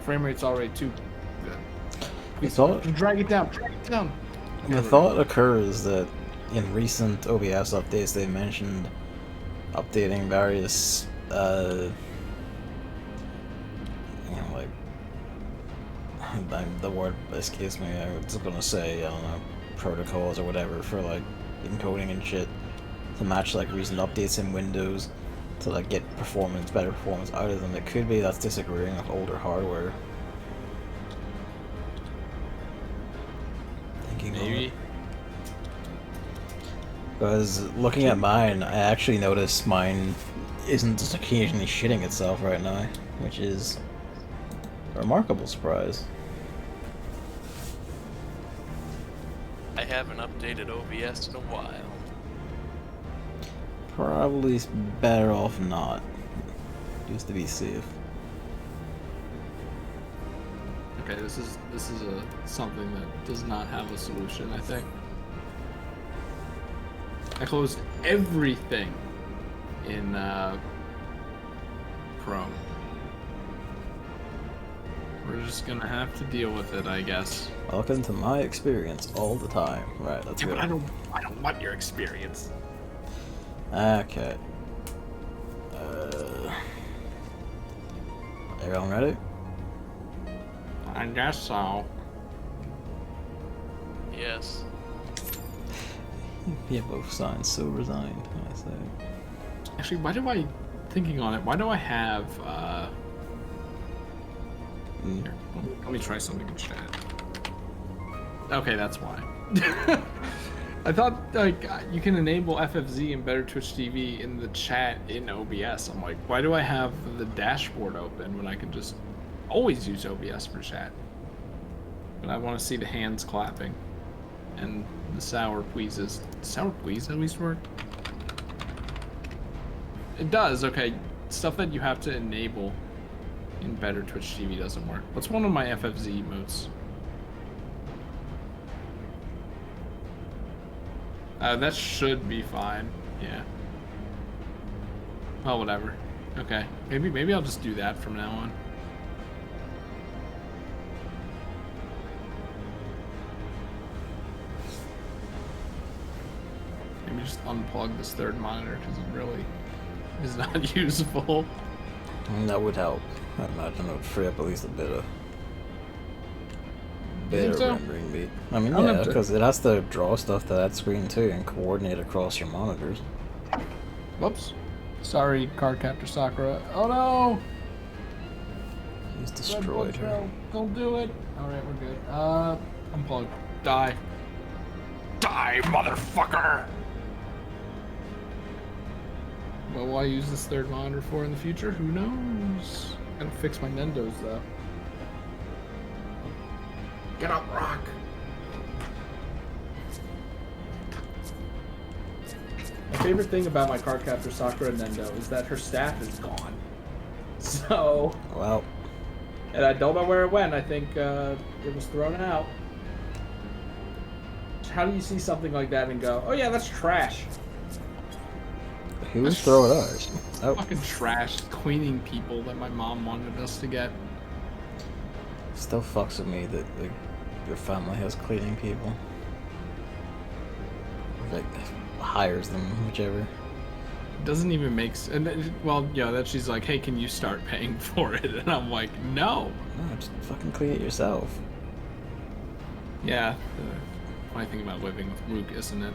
Frame rate's already too good. Drag it down. Drag it down. The thought occurs that in recent OBS updates they mentioned updating various, the word escapes me. I was gonna say, I don't know, protocols or whatever for like encoding and shit to match like recent updates in Windows to like get better performance out of them. It could be that's disagreeing with older hardware. Maybe. Because looking at mine, I actually noticed mine isn't just occasionally shitting itself right now, which is a remarkable surprise. I haven't updated OBS in a while. Probably better off not, just to be safe. Okay, this is something that does not have a solution, I think. I closed everything in Chrome. We're just gonna have to deal with it, I guess. Welcome to my experience all the time. Right, let's Yeah, go. but I don't want your experience. Okay. Everyone ready? I guess so. Yes. Yeah, both sides so resigned, I say. Actually, thinking on it, why do I have, Here, let me try something in chat. Okay, that's why. I thought, like, you can enable FFZ and Better Twitch TV in the chat in OBS. I'm like, why do I have the dashboard open when I can just always use OBS for chat? But I want to see the hands clapping. And the sour pleases. Sour please at least work? It does, okay. Stuff that you have to enable in Better Twitch TV doesn't work. What's one of my FFZ emotes? That should be fine. Yeah. Well, whatever. Okay. Maybe I'll just do that from now on. Maybe just unplug this third monitor because it really is not usable. That would help. I imagine it would free up at least a bit of so? rendering beat. I mean, I'll yeah, have to- because it has to draw stuff to that screen too and coordinate across your monitors. Whoops. Sorry, Cardcaptor Sakura. Oh no! He's destroyed her. Don't do it. Alright, we're good. Unplug. Die. Die, motherfucker! What will I use this third monitor for in the future? Who knows? Gotta fix my Nendos though. Get up, Rock! My favorite thing about my Cardcaptor Sakura Nendo is that her staff is gone. So... Well, And I don't know where it went. I think it was thrown out. How do you see something like that and go, oh yeah, that's trash? who was throwing ours? Oh, Fucking trash cleaning people that my mom wanted us to get. still fucks with me that like, your family has cleaning people. Like, hires them, whichever. It doesn't even make sense. Well, yeah, that she's like, hey, can you start paying for it? And I'm like, no. No, just fucking clean it yourself. Yeah. The funny thing about living with Luke, isn't it?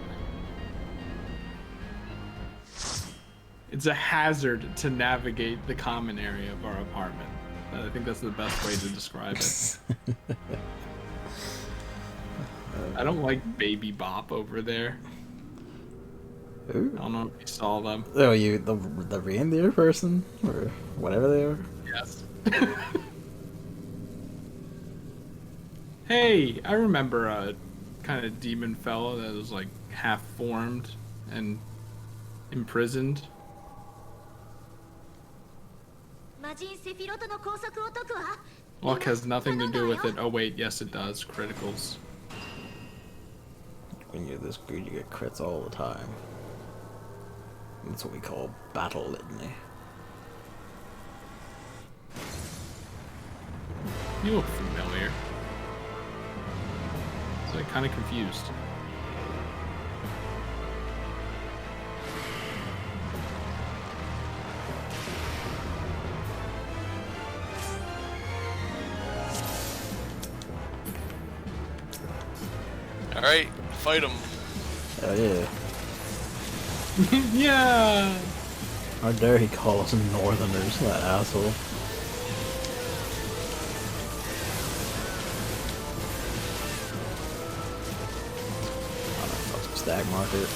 It's a hazard to navigate the common area of our apartment. I think that's the best way to describe it. I don't like Baby Bop over there. Ooh. I don't know if you saw them. Oh, you the reindeer person or whatever they are. Yes. Hey, I remember a kind of demon fellow that was like half formed and imprisoned. Luck has nothing to do with it. Oh wait, yes it does. Criticals. When you're this good, you get crits all the time. That's what we call battle litany. You look familiar. So I'm kind of confused. Alright, fight him. Oh yeah. Yeah! How dare he call us northerners, that asshole. Oh no, fuck some stag market.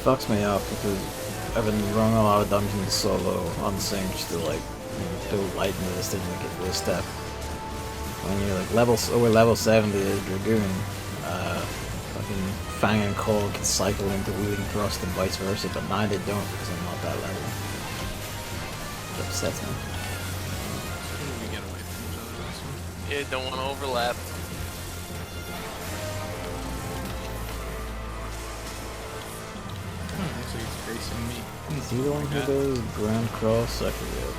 Fucks me up because I've been running a lot of dungeons solo on sync just to like build light into this thing and get to this step. When you're like over level 70 as Dragoon, fucking Fang and Cole can cycle into Wheeling Thrust and vice versa, but now they don't because I'm not that level. It upsets me. We get away from each other this one. Yeah, don't want to overlap. Oh, looks like he's facing me. Is he the one who does ground cross? I forget.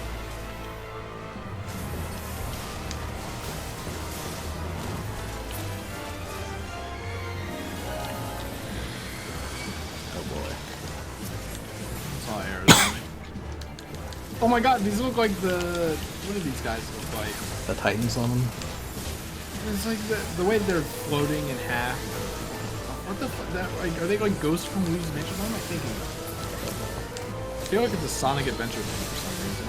Oh boy. It's all arrows on me. Oh my god, these look like the... What do these guys look like? The Titan summon? It's like the way they're floating in half. What the fuck? Like, are they like ghosts from Luigi's Mansion? What am I thinking of? I feel like it's a Sonic Adventure thing for some reason.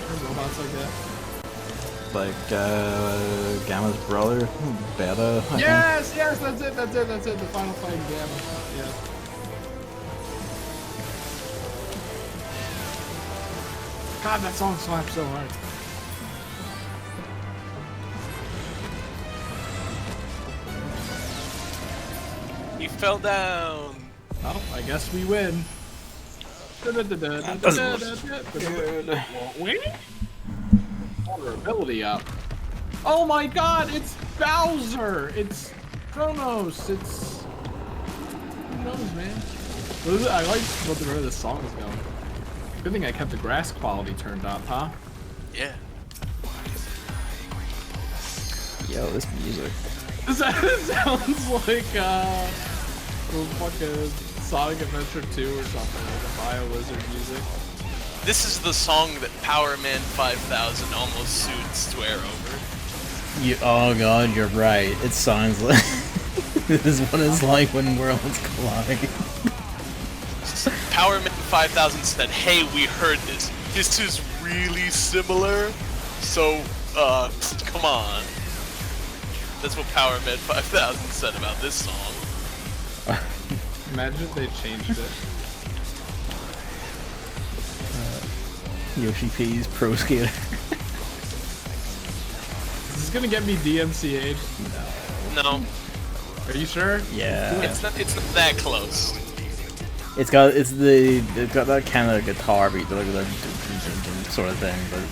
Are robots like that? Like, Gamma's brother? Beta, I Yes! Yes! That's it! That's it! That's it! The final fight in Gamma. Yeah. God, that song slaps so hard. He fell down. Oh, I guess we win. Vulnerability up. Oh my god, it's Bowser! It's Kronos! It's... Who knows, man? I like what the way this song is going. Good thing I kept the grass quality turned up, huh? Yeah. Yo, this music. It sounds like, fucking Sonic Adventure 2 or something, like the BioWizard music. This is the song that Power Man 5000 almost sued Square over. Oh god, you're right. It sounds like... This is what it's like when worlds collide. Power Man 5000 said, hey, we heard this. This is really similar, so, come on. That's what Power Man 5000 said about this song. Imagine if they changed it. Yoshi P's Pro Skater. Is this gonna get me DMCA'd? No, Are you sure? Yeah. it's not that close. It's got that kind of guitar beat, like that sort of thing, but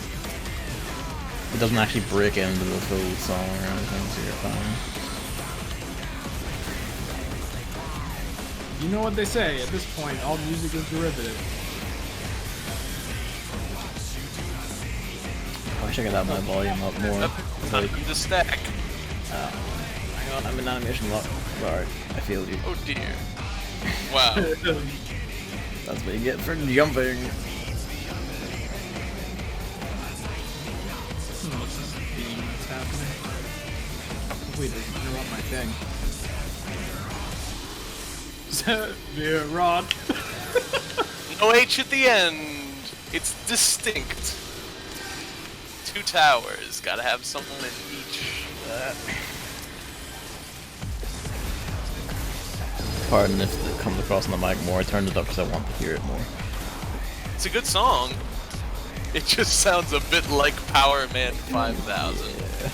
it doesn't actually break into the full song or anything, so you're fine. You know what they say, at this point, all music is derivative. I wish I could have my volume up more. Time to stack. Hang on, I'm in animation lock. Sorry, I failed you. Oh dear. Wow. That's what you get for jumping. What's this theme that's happening? Wait, they interrupt my thing. Sephiroth. No H at the end. It's distinct. 2 towers. Gotta have someone in each. Pardon if it comes across on the mic more. I turned it up because I want to hear it more. It's a good song. It just sounds a bit like Power Man 5000. Yeah.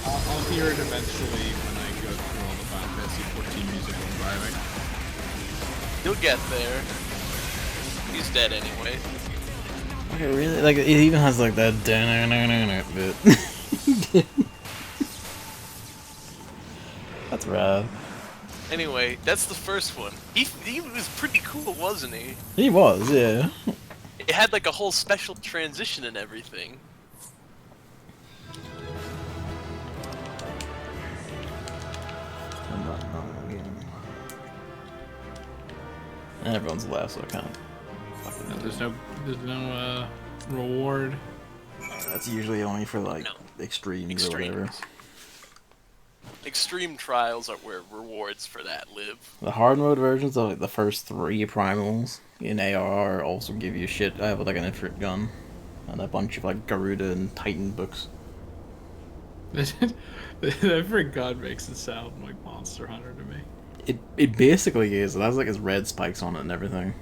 I'll hear it eventually when I go through all the Final Fantasy 14 music while driving. He'll get there. He's dead anyway. Okay, really? Like, it even has like that bit. That's rad. Anyway, that's the first one. He was pretty cool, wasn't he? He was, yeah. It had like a whole special transition and everything. And everyone's left, so I can't. There's no reward. That's usually only for like No. extremes or whatever. Extremes. Extreme trials are where rewards for that live. The hard mode versions of like the first 3 primals in ARR also give you shit. I have like an infrared gun and a bunch of like Garuda and Titan books. Every gun makes it sound like Monster Hunter to me. It basically is. It has like his red spikes on it and everything.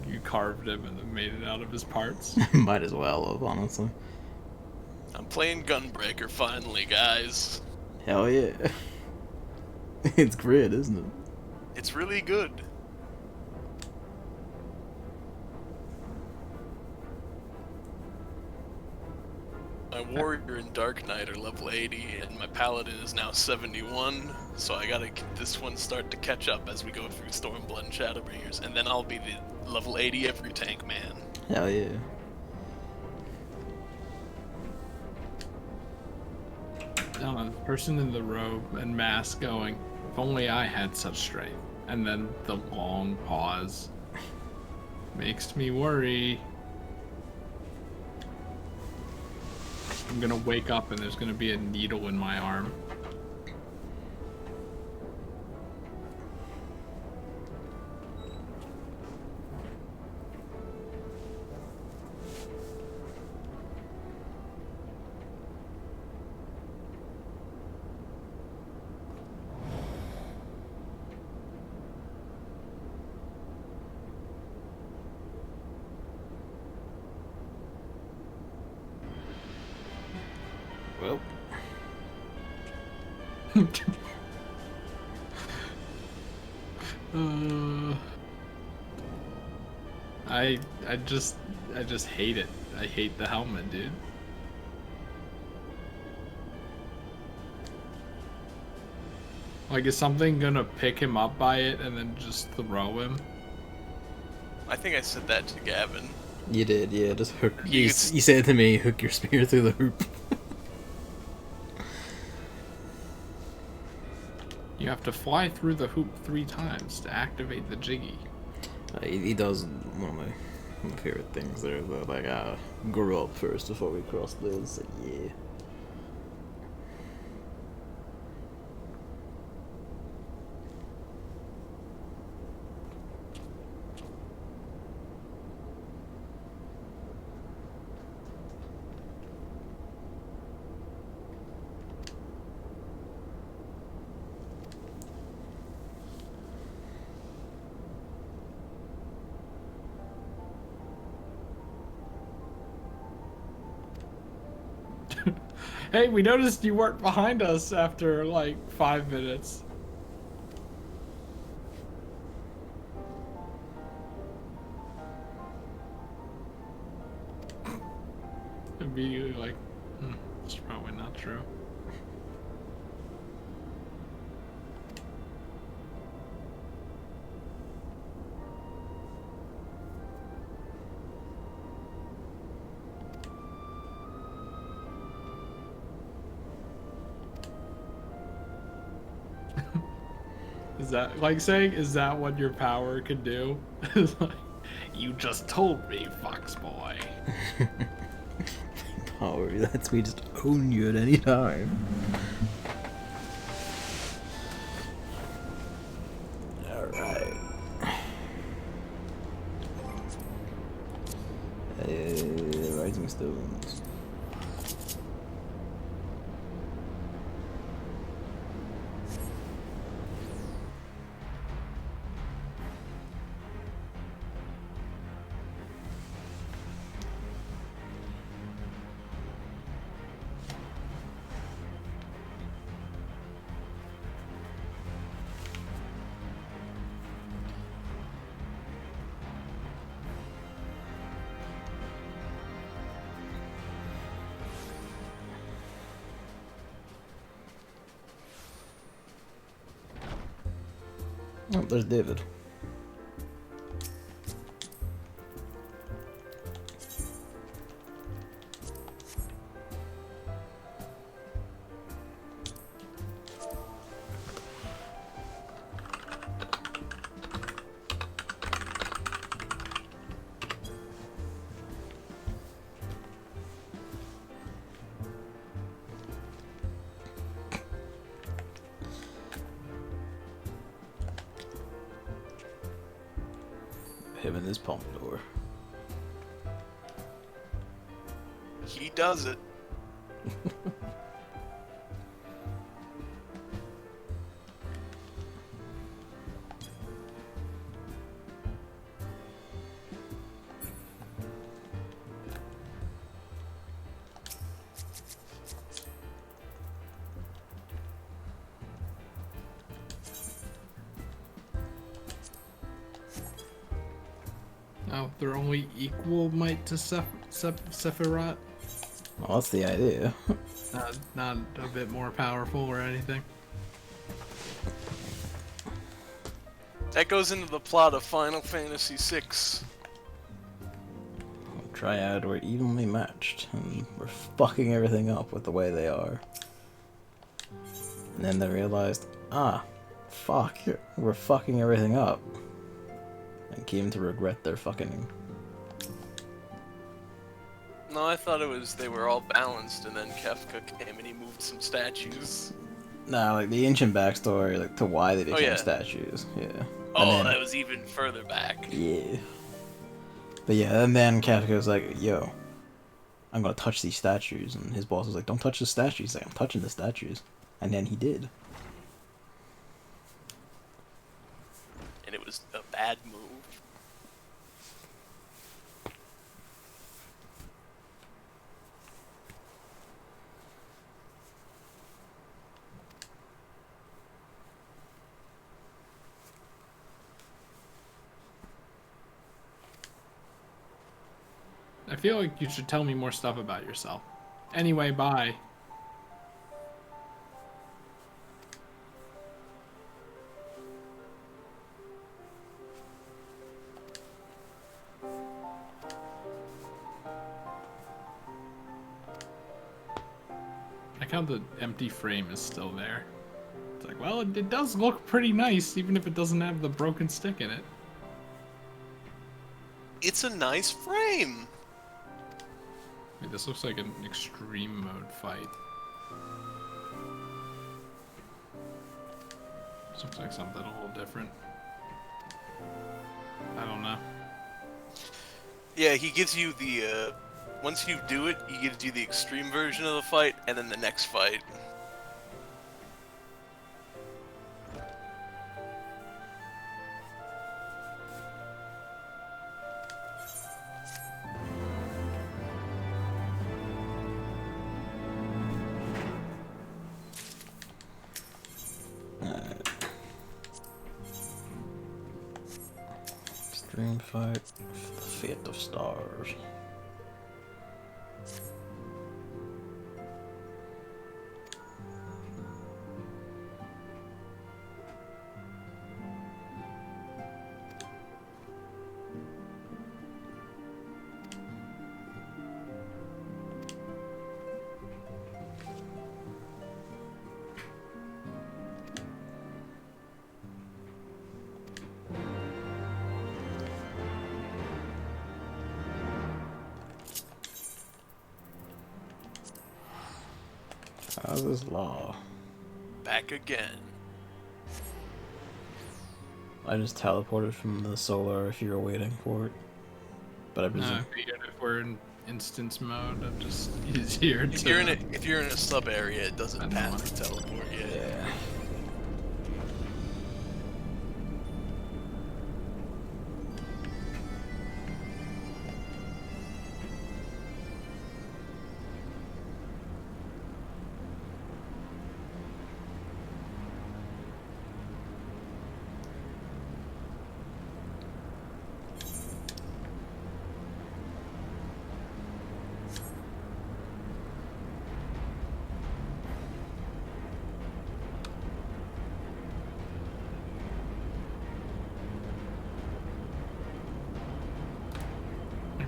You carved him and then made it out of his parts. Might as well have, honestly. I'm playing Gunbreaker finally, guys. Hell yeah. It's great, isn't it? It's really good. My warrior and Dark Knight are level 80, and my paladin is now 71. So I gotta get this one start to catch up as we go through Stormblood and Shadowbringers, and then I'll be the level 80 every tank man. Hell yeah. The person in the robe and mask going, if only I had such strength. And then the long pause makes me worry. I'm gonna wake up and there's gonna be a needle in my arm. Well. I just hate it. I hate the helmet, dude. Like, is something gonna pick him up by it and then just throw him? I think I said that to Gavin. You did, yeah. Just hook. You You, could s- you said to me, hook your spear through the hoop. You have to fly through the hoop 3 times to activate the jiggy. He does one of my favorite things there, but like, grew up first before we crossed those. So yeah. Hey, we noticed you weren't behind us after like 5 minutes. Immediately like, it's probably not true. Is that like saying, is that what your power could do? It's like, you just told me, Fox Boy. Power lets me just own you at any time. Alright. Rising stones. Oh, there's David. Him and his pompadour. He does it. Oh, they're only equal might to Sephiroth? Well, that's the idea. Not a bit more powerful or anything. That goes into the plot of Final Fantasy VI. Triad were evenly matched, and we're fucking everything up with the way they are. And then they realized, ah, fuck, we're fucking everything up. And came to regret their fucking... No, I thought it was they were all balanced, and then Kefka came and he moved some statues. Nah, like the ancient backstory, like to why they became yeah. statues, yeah. Oh, And then, that was even further back. yeah. But yeah, and then Kafka was like, yo, I'm gonna touch these statues. And his boss was like, don't touch the statues. He's like, I'm touching the statues. And then he did. And it was a bad move. I feel like you should tell me more stuff about yourself. Anyway, bye. I like how the empty frame is still there. It's like, well, it does look pretty nice, even if it doesn't have the broken stick in it. It's a nice frame. Wait, this looks like an extreme mode fight. This looks like something a little different. I don't know. Yeah, he gives you the, once you do it, he gives you the extreme version of the fight, and then the next fight. Extreme fight, the fate of stars. How's this law? Back again. I just teleported from the solar if you were waiting for it. But I presume... If we're in instance mode of just easier If to... you're in a sub area, it doesn't I know. pass the teleport yet. Yeah.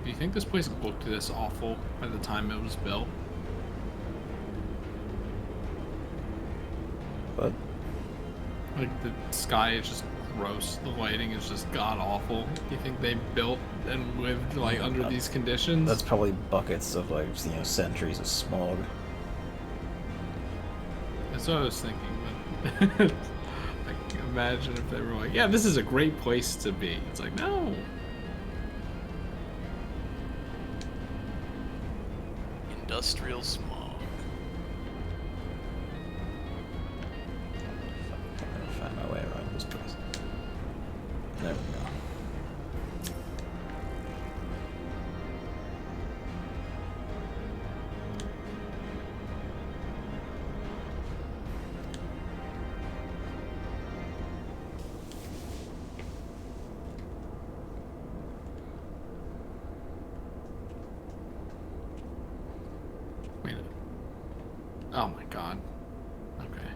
Do you think this place looked this awful by the time it was built? But Like, the sky is just gross. The lighting is just god-awful. Do you think they built and lived, like, under these conditions? that's probably buckets of, like, centuries of smog. That's what I was thinking, but... like, imagine if they were like, yeah, this is a great place to be. It's like, no. Industrial smog. I'm gonna find my way around this place. There we go. Wait. Oh my god. Okay.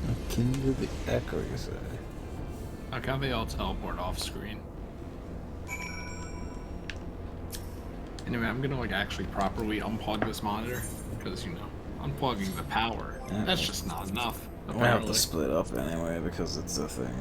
Akin to the echo, you say? Like how they all teleport off screen. Anyway, I'm gonna like actually properly unplug this monitor because unplugging the power, Yeah. that's just not enough. We have Apparently. to split up anyway because it's a thing.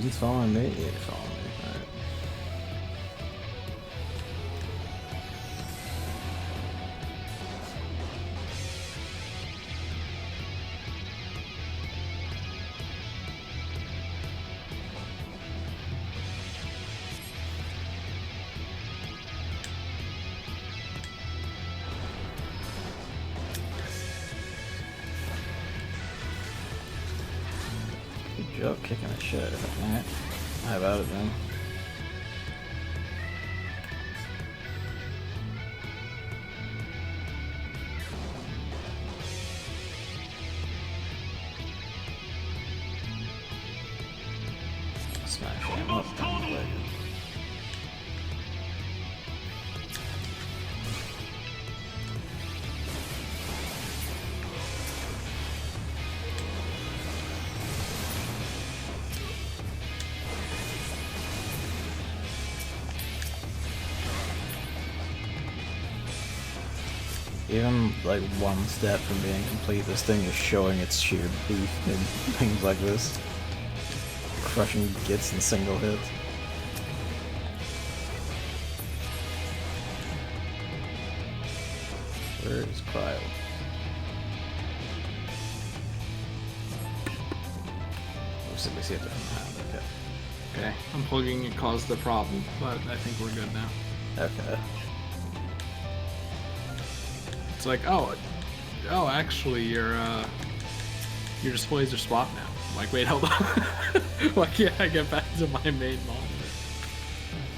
He's following me. Yeah, he's following me. Alright. Oh, kicking the shit. Alright. How about it then? Smash him up. Even like one step from being complete, this thing is showing its sheer beef in things like this. Crushing gits in single hits. Where is Cryo? Looks like we see a different hand, okay. Okay, unplugging it caused the problem, but I think we're good now. Okay. It's like, oh, actually, your displays are swapped now. I'm like, wait, hold on. Why can't I get back to my main monitor?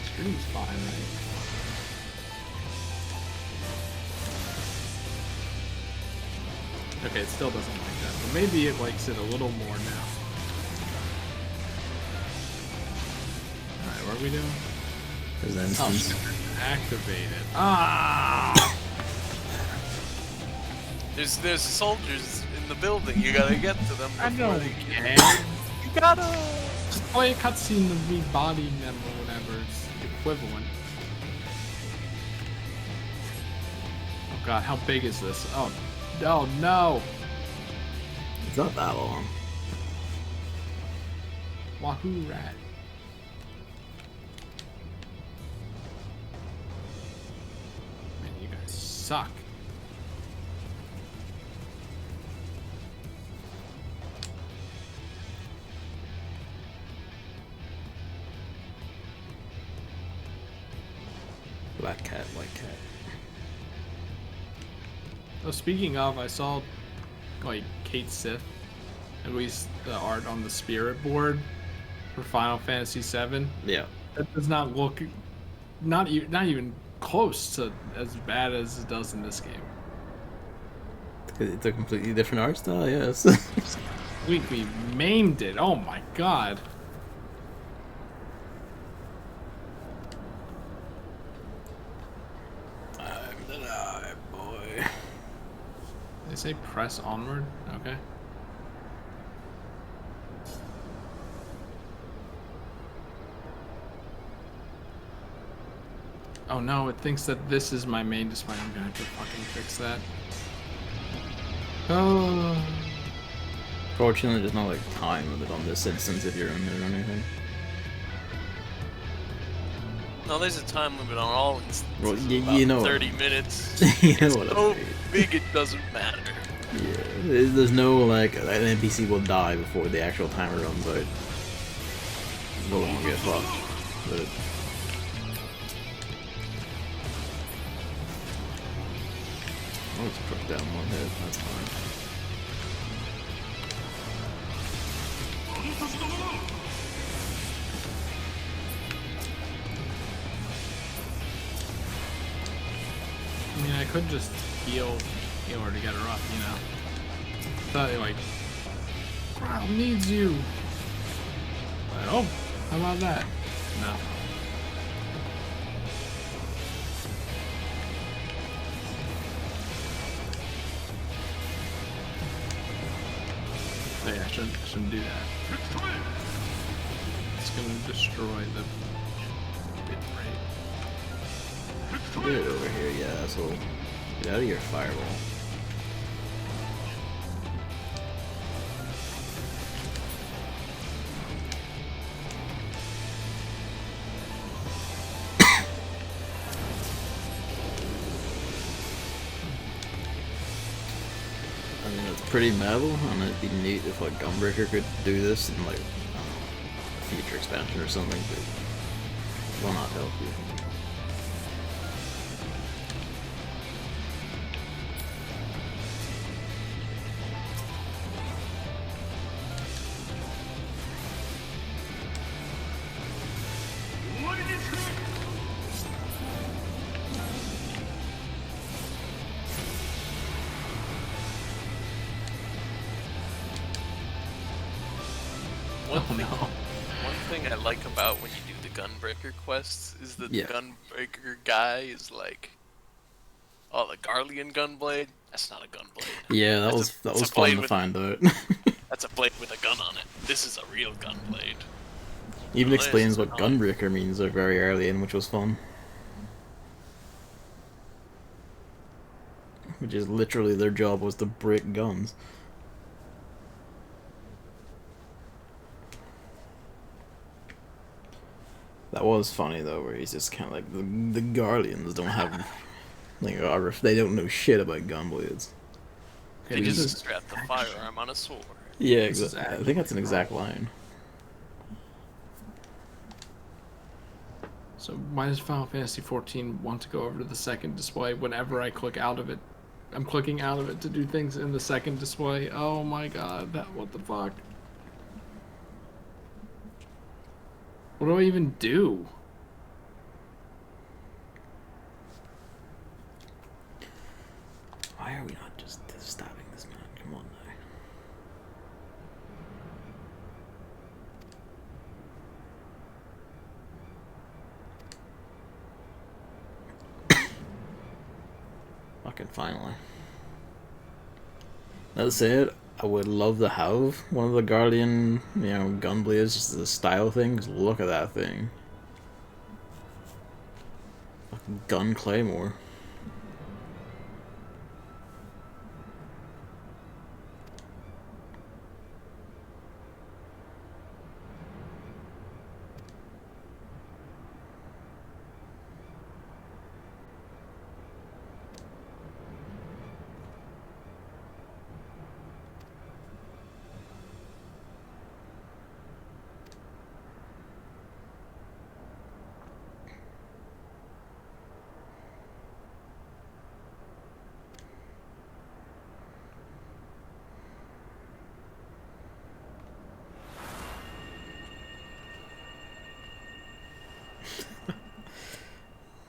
Stream's fine, right? Okay, it still doesn't like that, but maybe it likes it a little more now. Alright, what are we doing? There's an Oh, instance. activated. Ah! There's soldiers in the building. You gotta get to them. I before don't they care. You gotta. Just play a cutscene to rebody them or whatever. It's equivalent. Oh god, how big is this? Oh no! It's not that long. Wahoo rat. Man, you guys suck. Black cat, white cat. Oh, speaking of, I saw like Kate Sith, at least the art on the spirit board for Final Fantasy VII. Yeah. That does not look not even close to as bad as it does in this game. It's a completely different art style, yes. We maimed it. Oh my god. I'm the eye, boy. They say press onward. Okay. Oh no, it thinks that this is my main display. I'm gonna have to fucking fix that. Oh. Fortunately, there's no like time limit on this instance if you're in it or anything. No, there's a time limit on all instances. Well, about you know 30 minutes. You know It's what I so mean. big it doesn't matter. Yeah, there's no like an NPC will die before the actual timer runs out. No one will get fucked. But I'll just push down one hit, that's fine. I mean, I could just heal her to get her up, you know. Thought like, crowd needs you. But, oh, how about that? No. Hey, I shouldn't do that. It's gonna destroy the bit rate. Get it over here, you asshole. Get out of your fireball. I mean, it's pretty metal, and it'd be neat if like Gunbreaker could do this in like, I don't know, a future expansion or something, but it will not help you. Oh no. One thing I like about when you do the Gunbreaker quests is that Yeah. the Gunbreaker guy is like, oh, the Garlean Gunblade? That's not a gunblade. Yeah, that That's was a fun blade to with find out. That's a blade with a gun on it. This is a real gunblade. Even Unless explains it's what annoying. Gunbreaker means very early in, which was fun. Which is literally their job was to break guns. That was funny though, where he's just kind of like the Guardians don't have like they don't know shit about gunblades. They Okay, this just is strap the action. firearm on a sword. Yeah, This is I think that's an exact line. So why does Final Fantasy 14 want to go over to the second display whenever I click out of it? I'm clicking out of it to do things in the second display. Oh my god, what the fuck? What do I even do? Why are we not just stabbing this man? Come on now. Fucking finally. That said, I would love to have one of the Guardian, Gunblades, just as a style thing, 'cause look at that thing. Fucking gun claymore.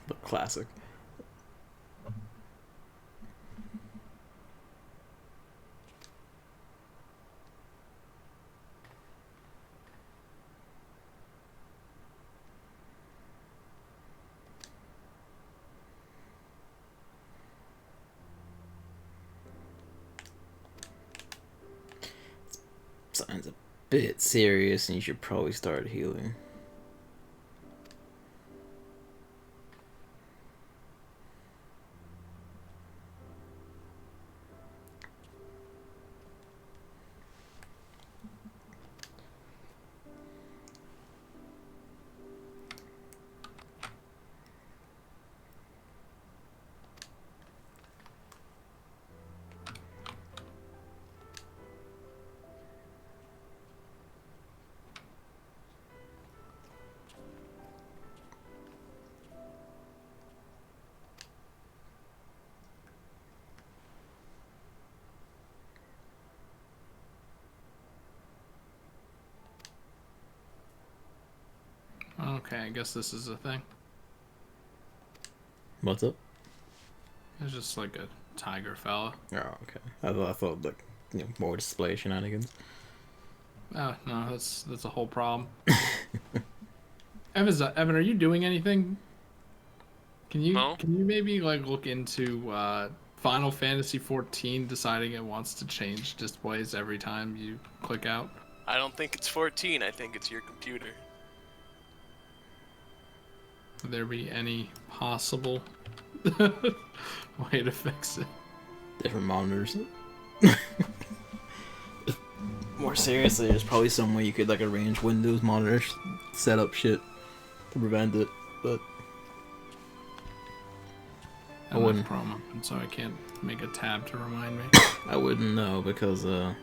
But classic. Sounds a bit serious, and you should probably start healing. Okay, I guess this is a thing. What's up? It's just like a tiger fella. Oh, okay. I thought like more display shenanigans. Oh no, that's a whole problem. Evan, are you doing anything? No? Can you maybe like look into Final Fantasy 14 deciding it wants to change displays every time you click out? I don't think it's 14. I think it's your computer. Would there be any possible way to fix it? Different monitors. More seriously, there's probably some way you could like arrange Windows monitors, set up shit to prevent it, but I have wouldn't. Chrome open, so I can't make a tab to remind me. I wouldn't know because I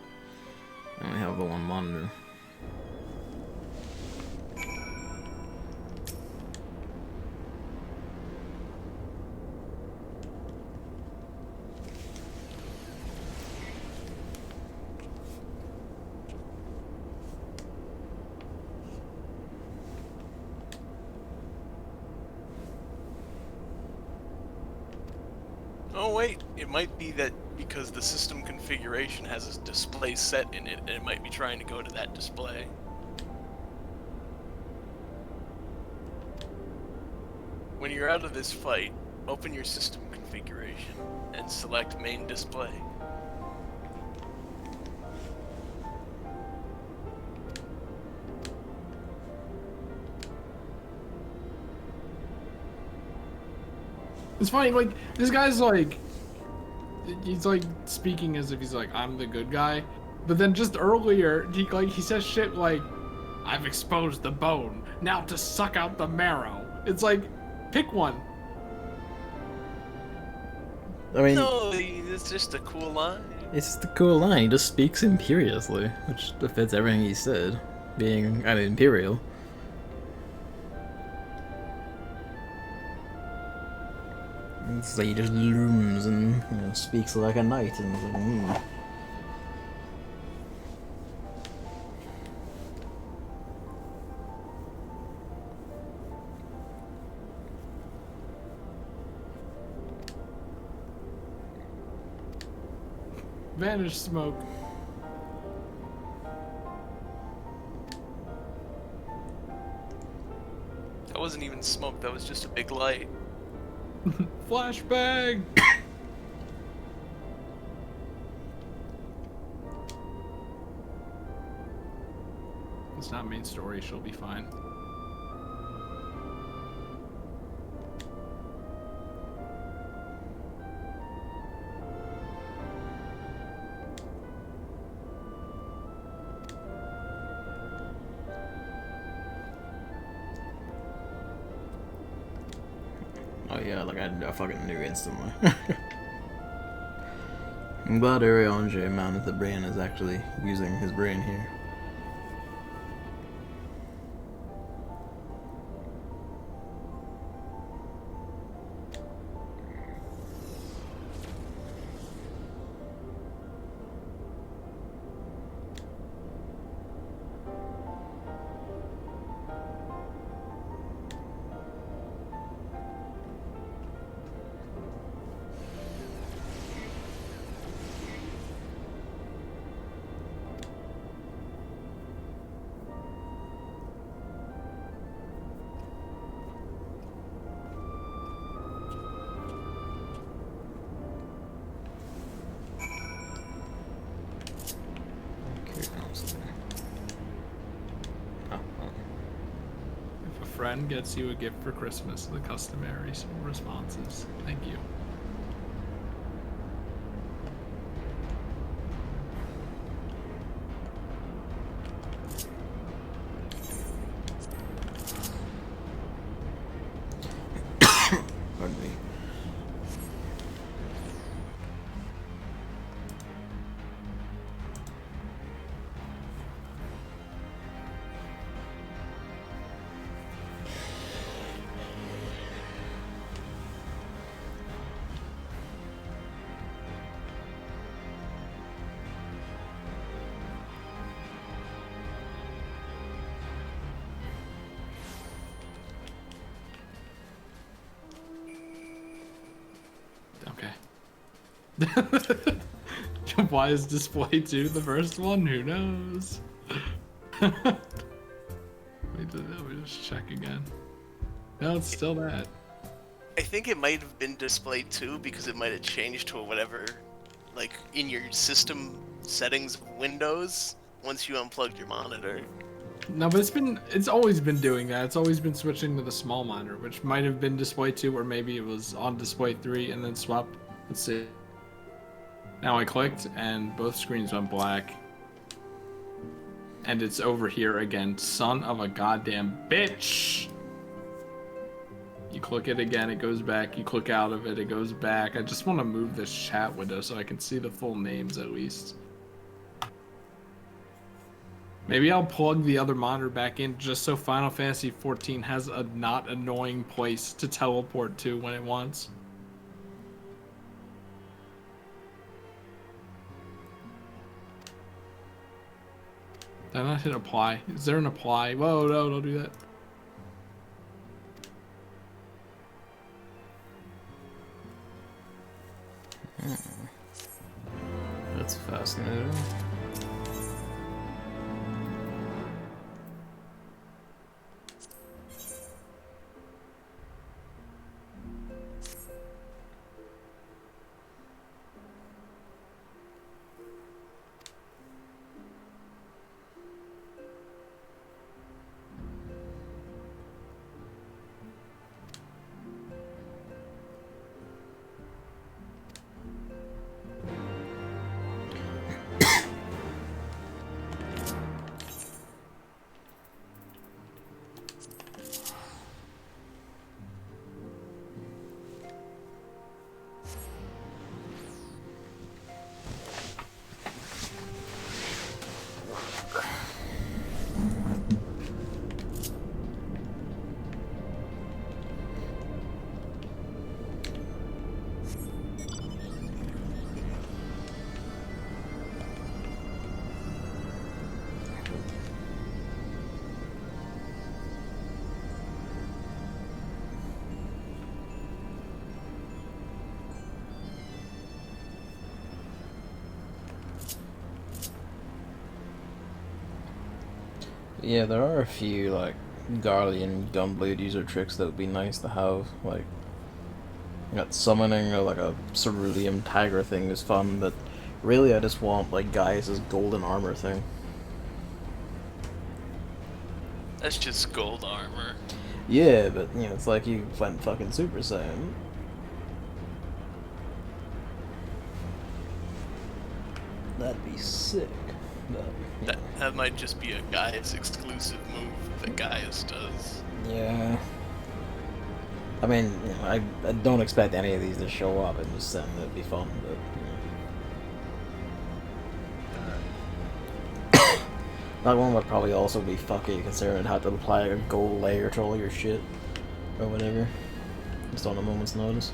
only have the one monitor. Oh wait, it might be that because the system configuration has a display set in it, and it might be trying to go to that display. When you're out of this fight, open your system configuration and select main display. It's funny, like, this guy's like, he's like speaking as if he's like, I'm the good guy. But then just earlier, he says shit like, I've exposed the bone, now to suck out the marrow. It's like, pick one. I mean, No, it's just a cool line. it's just a cool line. He just speaks imperiously, which fits everything he said, being an imperial. It's like he just looms and speaks like a knight, and it's like, Vanish smoke. That wasn't even smoke, that was just a big light. Flashbang! It's not main story, she'll be fine. oh yeah, like I fucking knew instantly. I'm glad Ariange mounted the brain is actually using his brain here. If a friend gets you a gift for Christmas, the customary responses. Thank you. Pardon me. Why is display 2 the first one? Who knows? Wait, let me just check again. No, it's still that. I think it might have been display 2 because it might have changed to whatever, like, in your system settings Windows once you unplugged your monitor. No, but it's always been doing that. It's always been switching to the small monitor, which might have been display 2, or maybe it was on display 3 and then swapped. Let's see. Now I clicked and both screens went black. And it's over here again. Son of a goddamn bitch! You click it again, it goes back. You click out of it, it goes back. I just want to move this chat window so I can see the full names at least. Maybe I'll plug the other monitor back in just so Final Fantasy XIV has a not annoying place to teleport to when it wants. Did I not hit apply? Is there an apply? Whoa, no, don't do that. That's fascinating. Yeah, there are a few, like, Guardian Gunblade user tricks that would be nice to have. Like, summoning or, like, a Cerulean Tiger thing is fun, but really I just want, like, Gaius' golden armor thing. That's just gold armor. Yeah, but, it's like you went fucking Super Saiyan. That'd be sick. But, That might just be a Gaius exclusive move that Gaius does. yeah. I mean, I don't expect any of these to show up. I'm just saying that'd be fun, but. That one would probably also be fucky, considering I'd have to apply a gold layer to all your shit. Or whatever. Just on a moment's notice.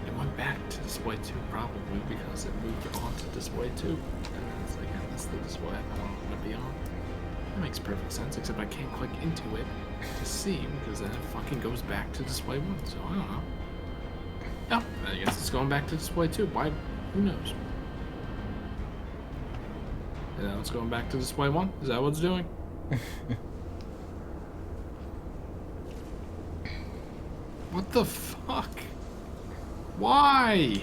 It went back to display 2 probably because it moved on to display 2. And it's like, yeah, that's the display I want it to be on. That makes perfect sense, except I can't click into it to see because then it fucking goes back to display 1, so I don't know. Yeah, I guess it's going back to display 2. Why? Who knows? And now it's going back to display 1? Is that what it's doing? What the fuck? Why?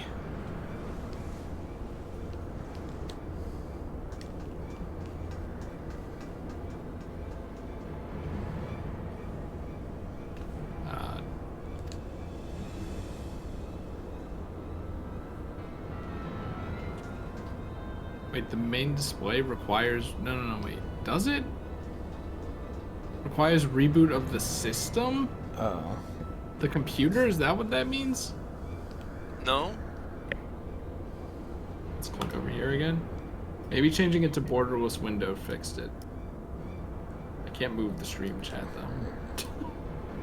Wait, the main display requires... No, wait. Does it? Requires reboot of the system? Oh. The computer? Is that what that means? No? Let's click over here again. Maybe changing it to borderless window fixed it. I can't move the stream chat though.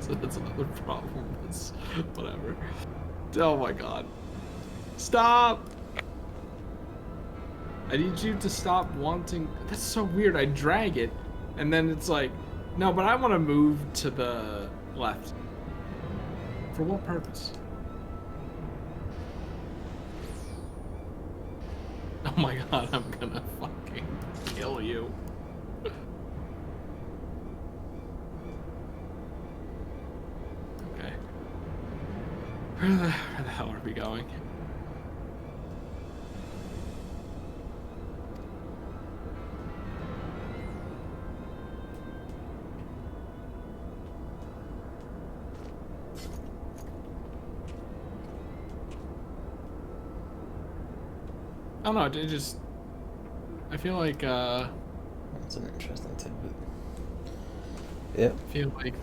So that's another problem. It's whatever. Oh my god. Stop! I need you to stop wanting... That's so weird. I drag it, and then it's like, no, but I want to move to the left. For what purpose? Oh my god, I'm gonna fucking kill you. Okay. Where the hell are we going? I don't know, it just... I feel like, That's an interesting tidbit. Yep. I feel like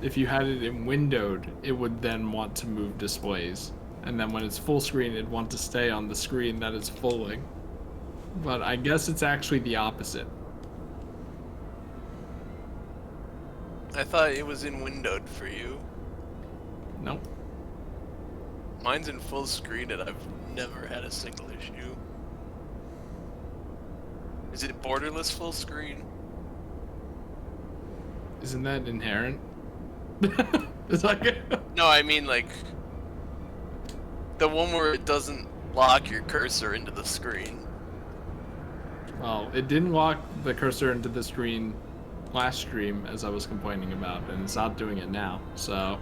if you had it in windowed, it would then want to move displays. And then when it's full screen, it'd want to stay on the screen that it's fulling. But I guess it's actually the opposite. I thought it was in windowed for you. Nope. Mine's in full screen and I've never had a single issue. Is it borderless full screen? Isn't that inherent? It's like... No, I mean like the one where it doesn't lock your cursor into the screen. Well, it didn't lock the cursor into the screen last stream, as I was complaining about, and it's not doing it now, so...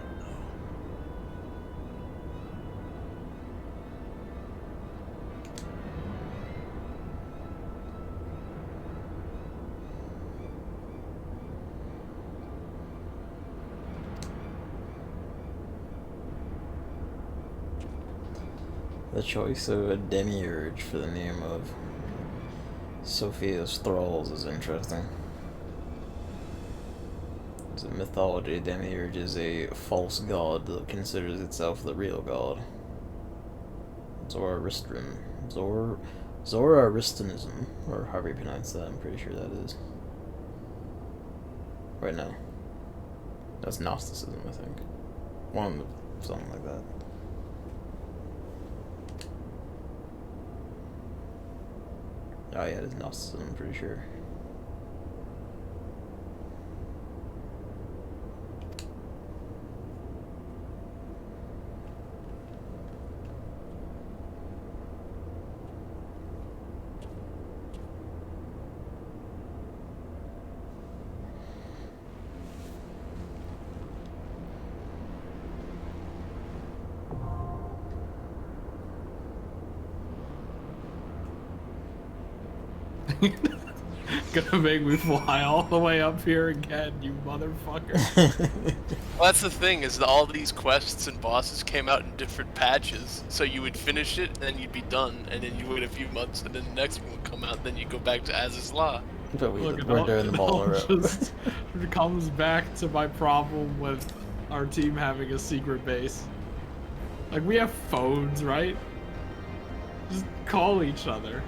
The choice of a demiurge for the name of Sophia's thralls is interesting. It's a mythology. Demiurge is a false god that considers itself the real god. Zoroastrianism, or however you pronounce that, I'm pretty sure that is. Right now. That's Gnosticism, I think. Something like that. Oh yeah, there's Gnosticism, I'm pretty sure. Gonna make me fly all the way up here again, you motherfucker. Well, that's the thing, is that all these quests and bosses came out in different patches. So you would finish it, and then you'd be done, and then you wait a few months, and then the next one would come out, and then you go back to As Is Law. But Look, we're doing them all in a row. just comes back to my problem with our team having a secret base. Like, we have phones, right? Just call each other.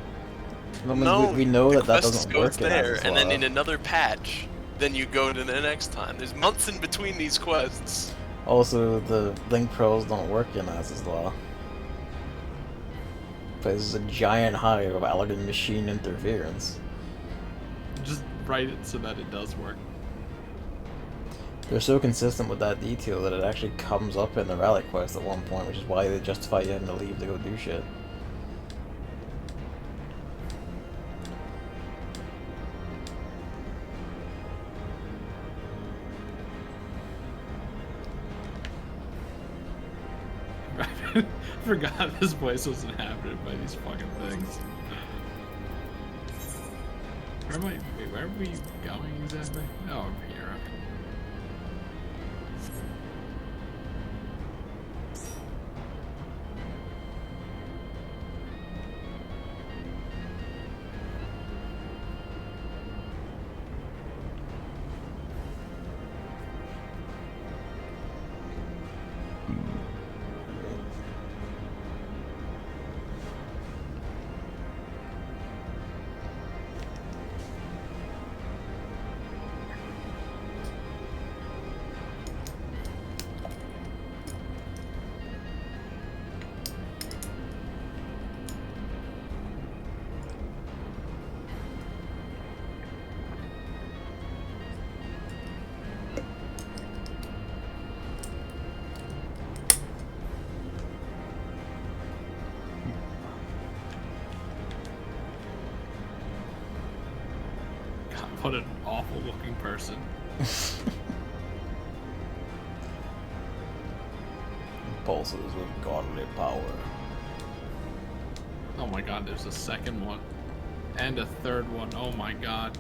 No, we know the that that quest doesn't goes work in there, As Is and then Law. in another patch, then you go to the next time. There's months in between these quests. Also, the link pros don't work in As Is Law. There's a giant hive of elegant machine interference. Just write it so that it does work. They're so consistent with that detail that it actually comes up in the rally quest at one point, which is why they justify you having to leave to go do shit. I forgot this place was inhabited by these fucking things. Where am I? Wait, where are we going exactly? Oh, over here. Okay. God, what an awful looking person. Pulses with godly power. Oh my god, there's a second one. And a third one. Oh my god.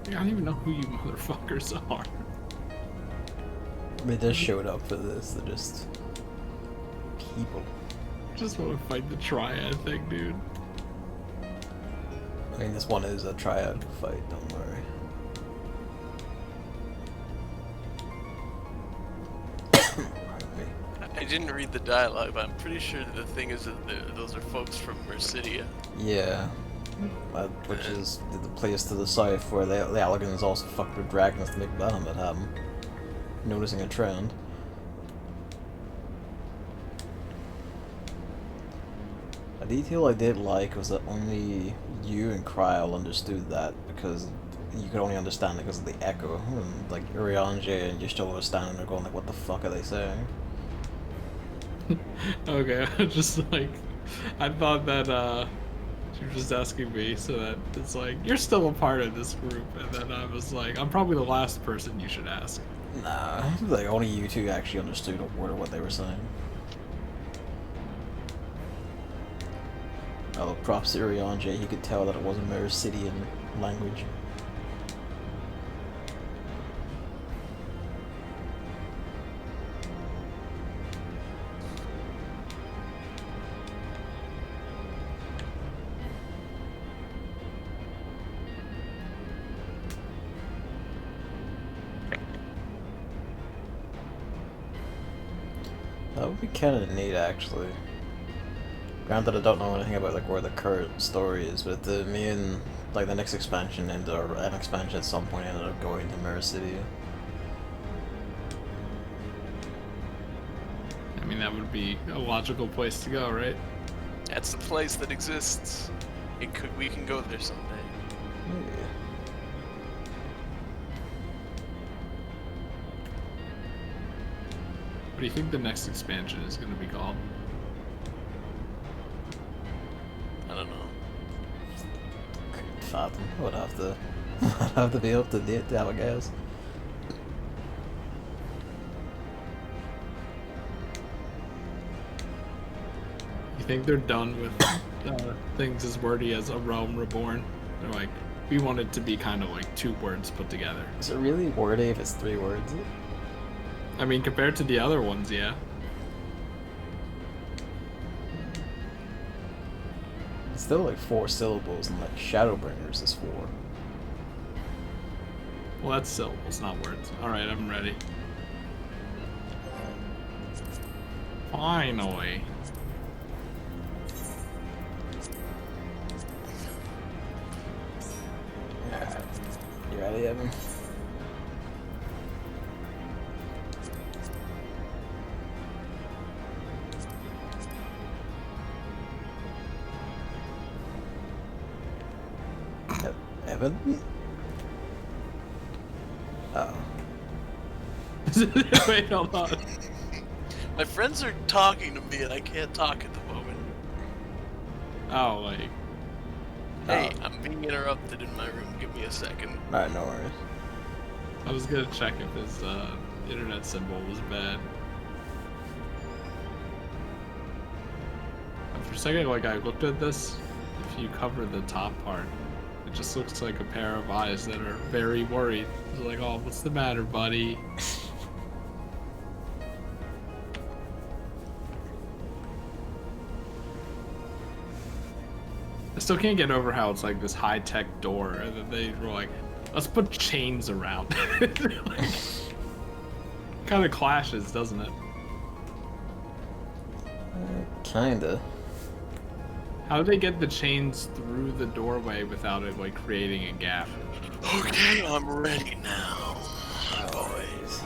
I don't even know who you motherfuckers are. They just showed up for this, they're just people. I just want to fight the triad thing, dude. I mean, this one is a triad fight, don't worry. Pardon me. I didn't read the dialogue, but I'm pretty sure that the thing is that those are folks from Mercidia. Yeah. Which is the place to the south where the Allegans also fucked with dragons to make Bahamut happen. Noticing a trend. A detail I did like was that only you and Kryl understood that, because you could only understand it because of the echo. And like Urianger and Y'shtola were standing there going like, what the fuck are they saying? Okay, I just like, I thought that she was just asking me so that it's like, you're still a part of this group, and then I was like, I'm probably the last person you should ask. Nah, like only you two actually understood a word of what they were saying. Oh, props to Urianger, he could tell that it was a Mercidian language. That would be kind of neat, actually. Granted, I don't know anything about like where the current story is, but me and like the next expansion or an expansion at some point ended up going to Mirror City. I mean, that would be a logical place to go, right? That's the place that exists. We can go there someday. Maybe. What do you think the next expansion is going to be called? I don't know. Couldn't fathom. I would have to, I'd have to be up to date to have a guess. You think they're done with things as wordy as A Realm Reborn? They're like, we want it to be kind of like 2 words put together. Is it really wordy if it's 3 words? I mean, compared to the other ones, yeah. It's still like 4 syllables, and like Shadowbringers is 4. Well, that's syllables, not words. Alright, I'm ready. Finally. Alright. You ready, Evan? Evan? Oh. Wait, hold on. My friends are talking to me and I can't talk at the moment. Oh, like... Hey, I'm being interrupted in my room. Give me a second. Alright, no worries. I was gonna check if his internet symbol was bad. And for a second, like, I looked at this. If you cover the top part, it just looks like a pair of eyes that are very worried. It's like, oh, what's the matter, buddy? I still can't get over how it's like this high-tech door, and then they were like, let's put chains around. Like, kind of clashes, doesn't it? Kinda. How do they get the chains through the doorway without it like creating a gap? Okay, I'm ready now, boys.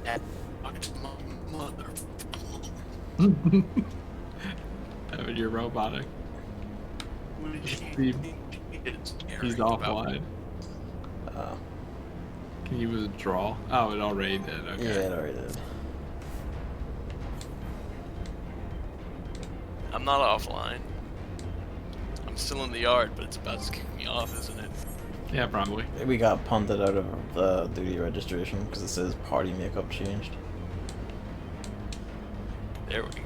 I talked to my mother. Oh, you're robotic. He's offline. Oh. Can you withdraw? Oh, it already did. Okay. Yeah, it already did. I'm not offline. I'm still in the yard, but it's about to kick me off, isn't it? Yeah, probably. We got punted out of the duty registration because it says party makeup changed. There we go.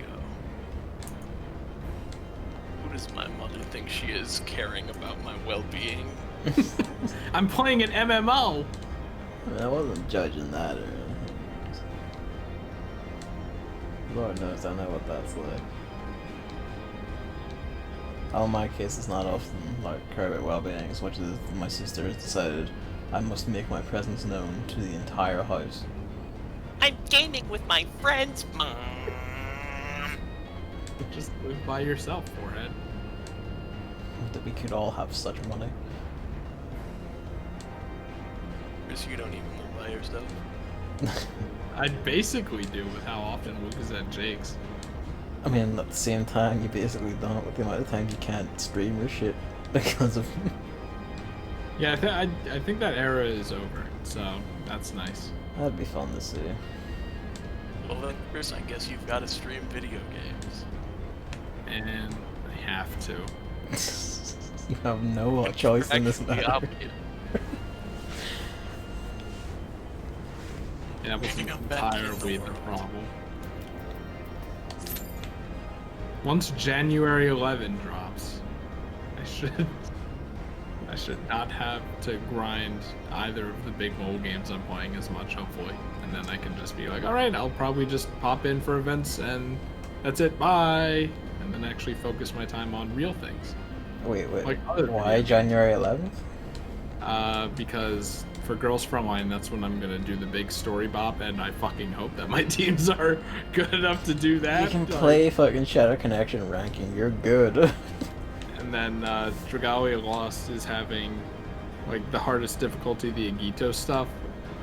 Who does my mother think she is, caring about my well-being? I'm playing an MMO. I mean, I wasn't judging that or anything. Lord knows I know what that's like. Oh, in my case, it's not often like care about well-being as much as my sister has decided I must make my presence known to the entire house. I'm gaming with my friends, Mom. Just live by yourself, forehead. That we could all have such money. Because you don't even live by yourself. I basically do with how often Luke is at Jake's. I mean, at the same time, you basically done it with the amount of times you can't stream your shit because of. Yeah, I think that era is over, so that's nice. That'd be fun to see. Well then, Chris, I guess you've got to stream video games. And I have to. You have no choice in this Practically matter. obligated. Yeah, that wasn't entirely the problem. Once January 11 drops, I should not have to grind either of the big mobile games I'm playing as much, hopefully. And then I can just be like, alright, I'll probably just pop in for events and that's it, bye! And then actually focus my time on real things. Wait, Like other why videos. January 11th? because for Girls Frontline, that's when I'm gonna do the big story bop, and I fucking hope that my teams are good enough to do that. You can play fucking Shadow Connection ranking. You're good. And then Dragalia Lost is having like the hardest difficulty, the Agito stuff,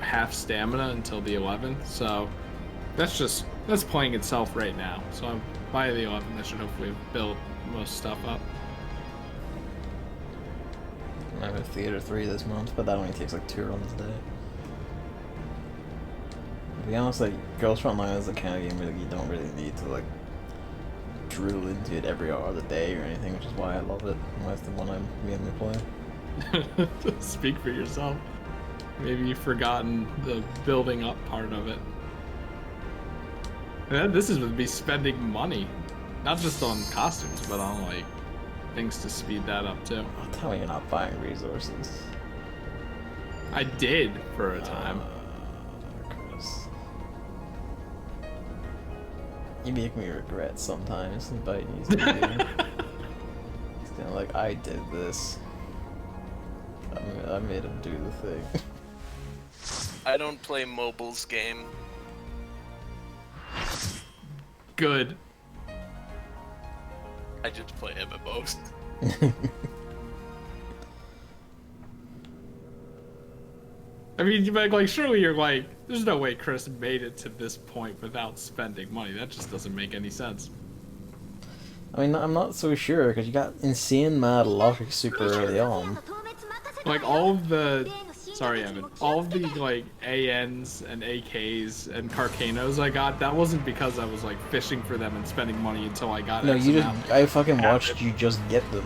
half stamina until the 11th. So that's playing itself right now. So by the 11th, I should hopefully build most stuff up. I have Theater 3 this month, but that only takes like 2 runs a day. To be honest, like, Girls Frontline is the kind of game where like, you don't really need to like drill into it every hour of the day or anything, which is why I love it. And that's the one I mainly play. Speak for yourself. Maybe you've forgotten the building up part of it. And this is with me spending money, not just on costumes, but on like things to speed that up too. Oh, tell me you're not buying resources. I did for a time. Chris. You make me regret sometimes inviting you to the game. It's kind of like, I did this. I made him do the thing. I don't play mobiles game. Good. I just play MMOs. I mean, like, surely you're like, there's no way Chris made it to this point without spending money. That just doesn't make any sense. I mean, I'm not so sure, because you got insane mad luck super early on. Like, all of the... Sorry, Evan. All of the, like, ANs and AKs and Carcanos I got, that wasn't because I was, like, fishing for them and spending money until I got No, X you amount. just... I fucking watched you just get them.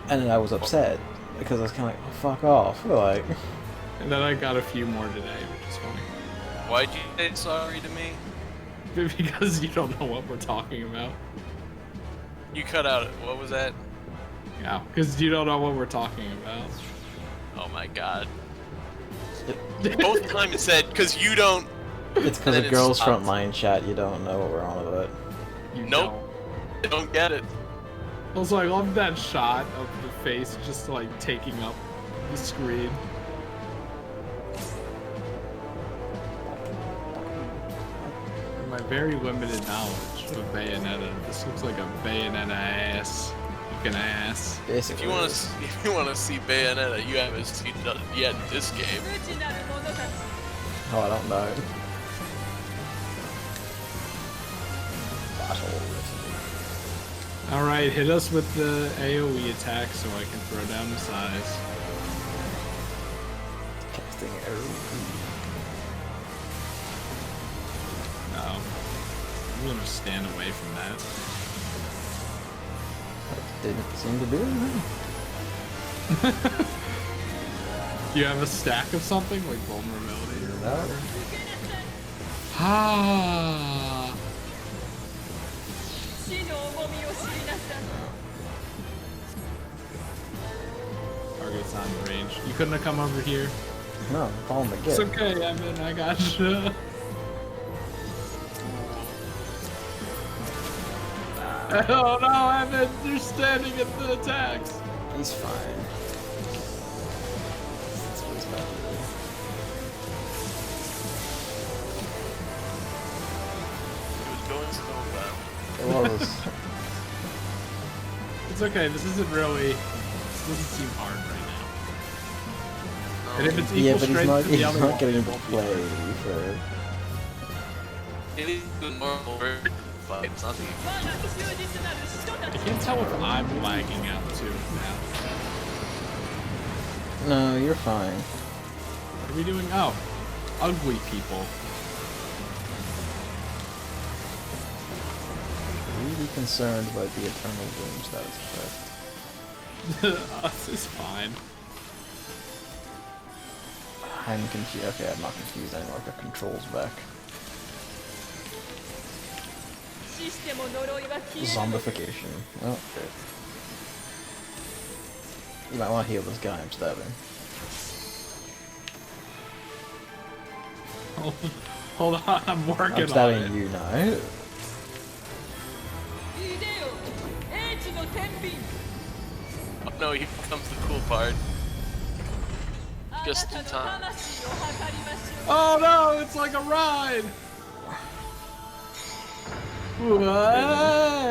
And then I was upset, because I was kind of like, oh, fuck off. Like... And then I got a few more today, which is funny. Why'd you say sorry to me? Because you don't know what we're talking about. You cut out. What was that? Yeah, because you don't know what we're talking about. Oh my god. Both times it said, because you don't... It's because And of then it Girls stopped. Frontline chat, you don't know what we're on about. You Nope. I don't get it. Also, I love that shot of the face just like taking up the screen. From my very limited knowledge of Bayonetta, this looks like a Bayonetta ass. Looking ass. If Basically. you want to see Bayonetta, you haven't seen it yet in this game. Oh, I don't know. Battle. Alright, hit us with the AoE attack so I can throw down the size. Casting arrow. No. I'm gonna just stand away from that. Didn't seem to do anything. Do you have a stack of something like vulnerability or No. whatever? Ah. Target's on range. You couldn't have come over here. No, I'm following the It's gift. okay, Evan. I got you. Oh no, Evan! You're standing at the attacks. He's fine. That's what he's about to do. It was going so well. It was. It's okay. This isn't really. This doesn't seem hard right now. And if it's equal Yeah, but he's strength not, to he's the other not one, getting it to won't be play hard. for... It is the normal version of the fight. It's not the... I can't tell if I'm lagging out too now. No, you're fine. What are we doing? Oh, ugly people. Really concerned about the eternal doom status effect. Us is fine. I'm confused. Okay, I'm not confused anymore. The controls back. Zombification. Oh, great. You might want to heal this guy I'm stabbing. Hold on, I'm working I'm on stabbing it. you now. no, here comes the cool part. Just in time. Oh no, it's like a ride! Whoa!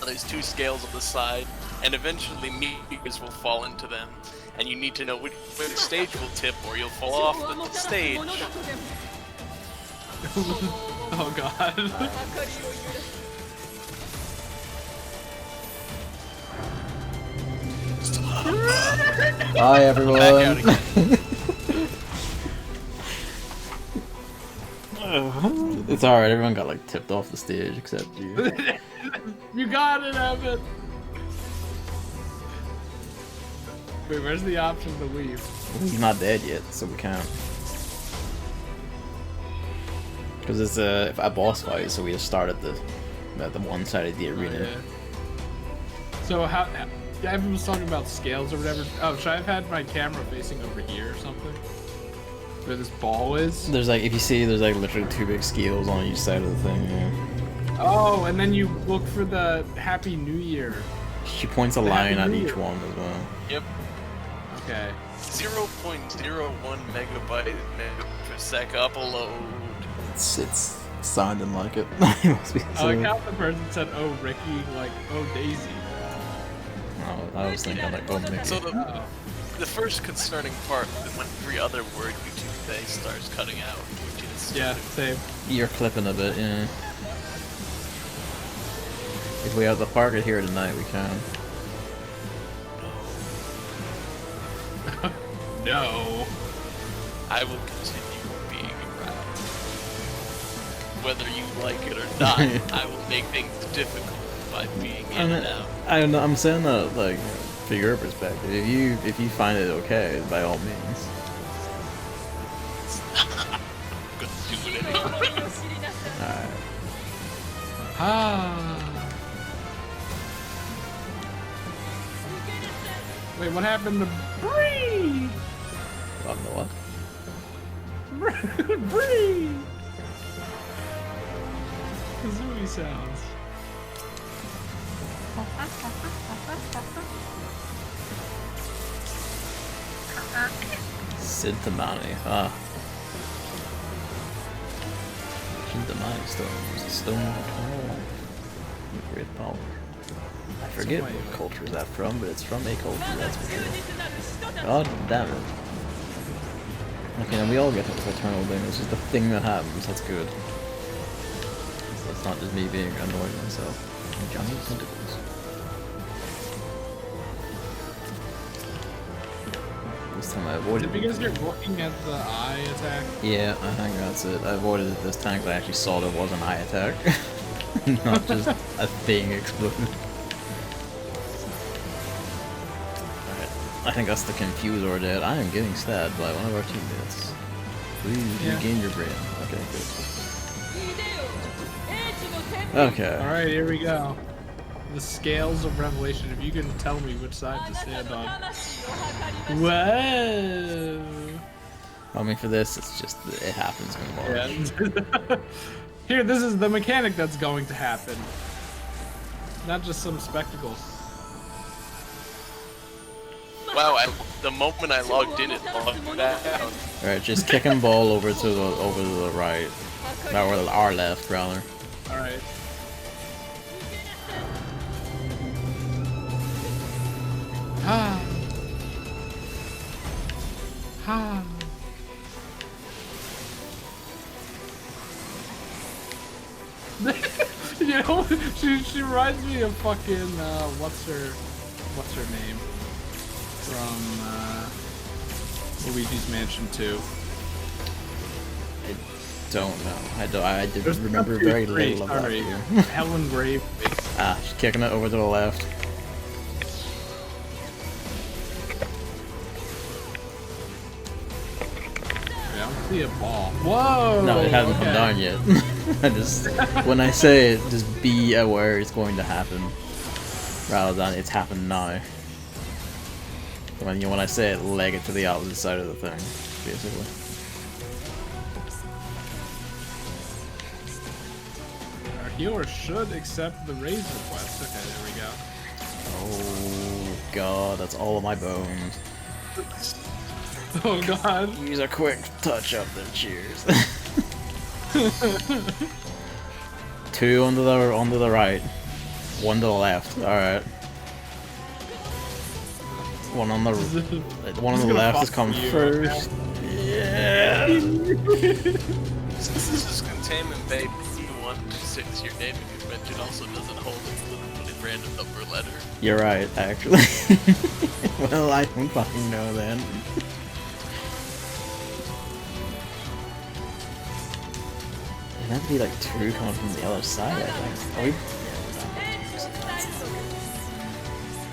There's 2 scales on the side, and eventually meteors will fall into them, and you need to know which stage will tip or you'll fall off the stage. Oh god. Hi everyone. It's alright, everyone got like tipped off the stage except you. You got it, Evan! Wait, where's the option to leave? He's not dead yet, so we can't. Because it's a boss fight, so we just start at the one side of the arena. Oh, yeah. So how Evan was talking about scales or whatever. Oh, should I have had my camera facing over here or something? Where this ball is? There's like, if you see, there's like literally 2 big scales on each side of the thing. Yeah. Oh, and then you look for the Happy New Year. She points a line at each one as well. Yep. Okay. 0.01 megabyte per sec upload. It's sounding like it. It must be. I like how the person said, "Oh, Ricky," like, "Oh, Daisy." Oh, I was thinking like, oh, Mickey. So the first concerning part is when every other word YouTube say starts cutting out, which is Yeah, same. You're clipping a bit, yeah. If we have the park it here tonight, we can. No. I will continue being around. Whether you like it or not, I will make things difficult by being in and out. I don't know. I'm saying that like for your perspective. If you find it okay, by all means. I'm gonna do it anyway. Alright. Ah. Wait, what happened to Bree? On the what? Bree. Kazooie sounds. Sintamani, Sintamani stones. Stone eternal. Great power. I forget what culture is that from, but it's from a culture, that's for sure. God damn it. Okay, now we all get this eternal thing. It's just a thing that happens. That's good. So it's not just me being annoyed myself. Giant tentacles. This time I avoided Is it because you're looking at the eye attack? Yeah, I think that's it. I avoided it this time because I actually saw there was an eye attack. Not just a thing exploding. I think that's the confuser dead. I am getting stabbed by one of our teammates. Please regain your brain. Okay, good. Okay. Alright, here we go. The scales of revelation. If you can tell me which side to stand on. Whoa! I mean, for this, it's just, it happens when large. Yeah. Here, this is the mechanic that's going to happen. Not just some spectacle. Wow, the moment I logged in, it logged back out. Alright, just kicking ball over to the right. Or our left, rather. Alright. Ha! Ha! You know, she reminds me of fucking what's her name from Luigi's Mansion 2. I don't know. I did remember very little about Sorry. you. Helen Grave. Ah, she's kicking it over to the left. I don't see a ball. Whoa! No, it hasn't okay. come down yet. I just, when I say it, just be aware it's going to happen, rather than it's happened now. When I say it, leg it to the opposite side of the thing, basically. Our healer should accept the raise request. Okay, there we go. Oh, god, that's all of my bones. Oh god. Use a quick touch up there, cheers. 2 onto the right. 1 to the left. Alright. One on the left is coming first. Yeah. Since this is Containment Bay P126, your naming convention also doesn't hold a random number letter. You're right, actually. Well, I don't fucking know then. It'd have to be like 2 coming from the other side, I think. Are we?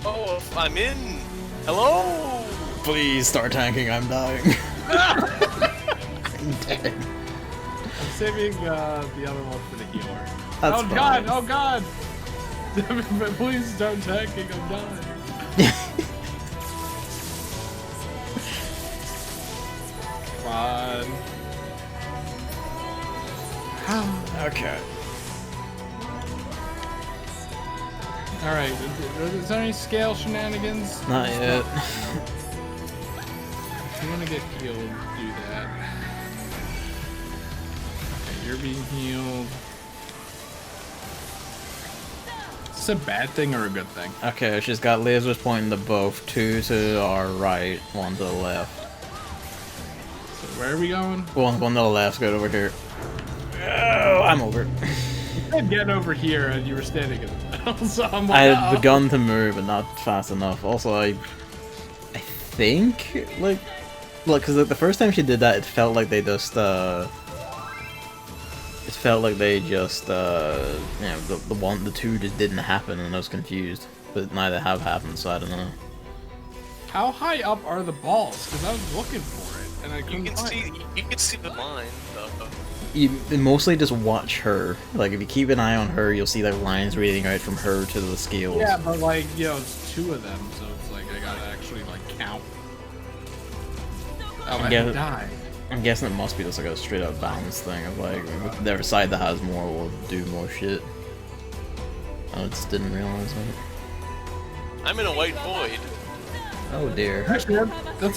Oh, I'm in! Hello! Please start tanking, I'm dying. I'm dead. I'm saving the other one for the healer. That's oh fine. god! Oh god! Please start tanking, I'm dying. Fine. Okay. Alright, is there any scale shenanigans? Not yet. If you want to get healed, do that. Okay, you're being healed. Is this a bad thing or a good thing? Okay, she's got lasers pointing to both. 2 to our right, 1 to the left. So where are we going? One to the left, go over here. Oh, I'm over. You said get over here and you were standing in the middle, so I'm I like, had begun to move, but not fast enough. Also, I think, like, look, because the first time she did that, it felt like they just, you know, the 2 just didn't happen, and I was confused. But neither have happened, so I don't know. How high up are the balls? Because I was looking for it and I couldn't find it. You can see the line, though. You mostly just watch her. Like, if you keep an eye on her, you'll see like lines reading out from her to the scales. Yeah, but like, you know, it's 2 of them, so it's like I gotta actually like count. Oh, I guess- died. I'm guessing it must be just like a straight up balance thing of like, their side that has more will do more shit. I just didn't realize that. I'm in a white void. Oh dear. Actually, that's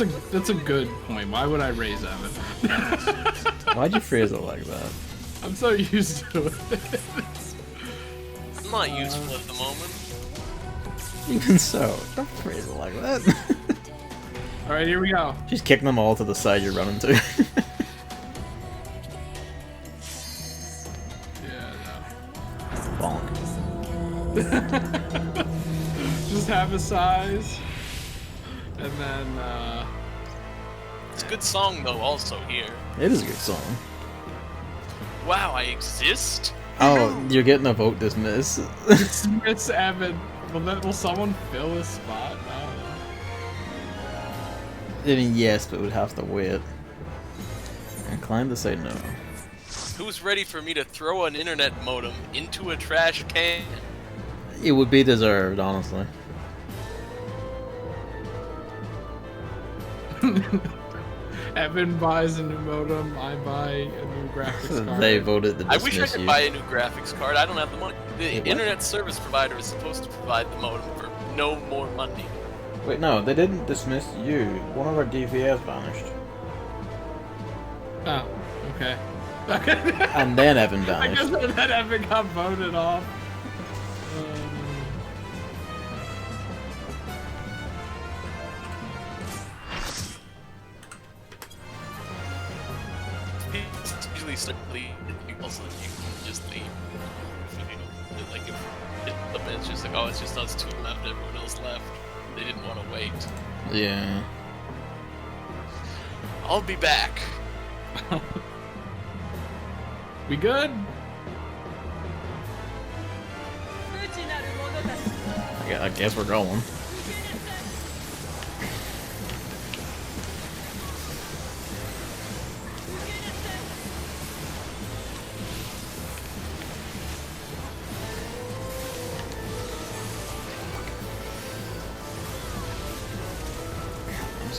a good point. Why would I raise Evan? Why'd you phrase it like that? I'm so used to it. I'm not useful at the moment. Even so, don't phrase it like that. Alright, here we go. Just kick them all to the side you're running to. Yeah, Bonk. no. Just have a size. And then, It's a good song, though, also here. It is a good song. Wow, I exist? Oh, you're getting a vote dismiss. Dismiss Evan. Will someone fill his spot? I mean, yes, but we'd have to wait. I'm inclined to say no. Who's ready for me to throw an internet modem into a trash can? It would be deserved, honestly. Evan buys a new modem, I buy a new graphics card. They voted to I dismiss wish I could you. buy a new graphics card. I don't have the money. The Wait, what? internet service provider is supposed to provide the modem for no more money. Wait, no, they didn't dismiss you. One of our DVS vanished. Oh, okay. And then Evan I guess vanished. that Evan got voted off. It's usually simply also you can just leave. Like if it's just like, oh, it's just us 2 left, everyone else left. They didn't want to wait. Yeah. I'll be back. We good? I guess we're going.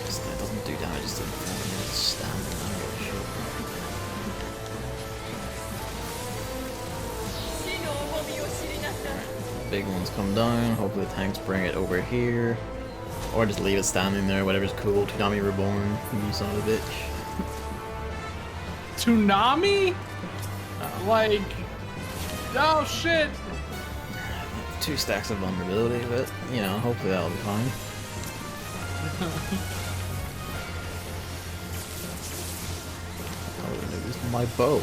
That doesn't do damage, it's standing. I don't give a shit. Big ones come down, hopefully the tanks bring it over here. Or just leave it standing there, whatever's cool. Toonami Reborn, you son of a bitch. Toonami? Like, oh shit! 2 stacks of vulnerability, but, you know, hopefully that'll be fine. Oh, it was my bow.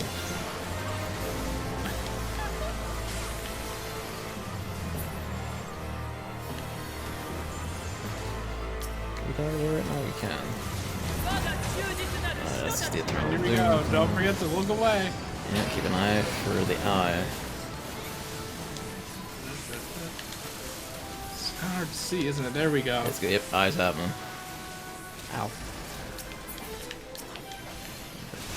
Can we go over it? No, we can. That's just the eternal Here we doom. go. Don't forget to look away. Yeah, keep an eye for the eye. It's kind of hard to see, isn't it? There we go. Let's go. Yep, eyes happening. Ow.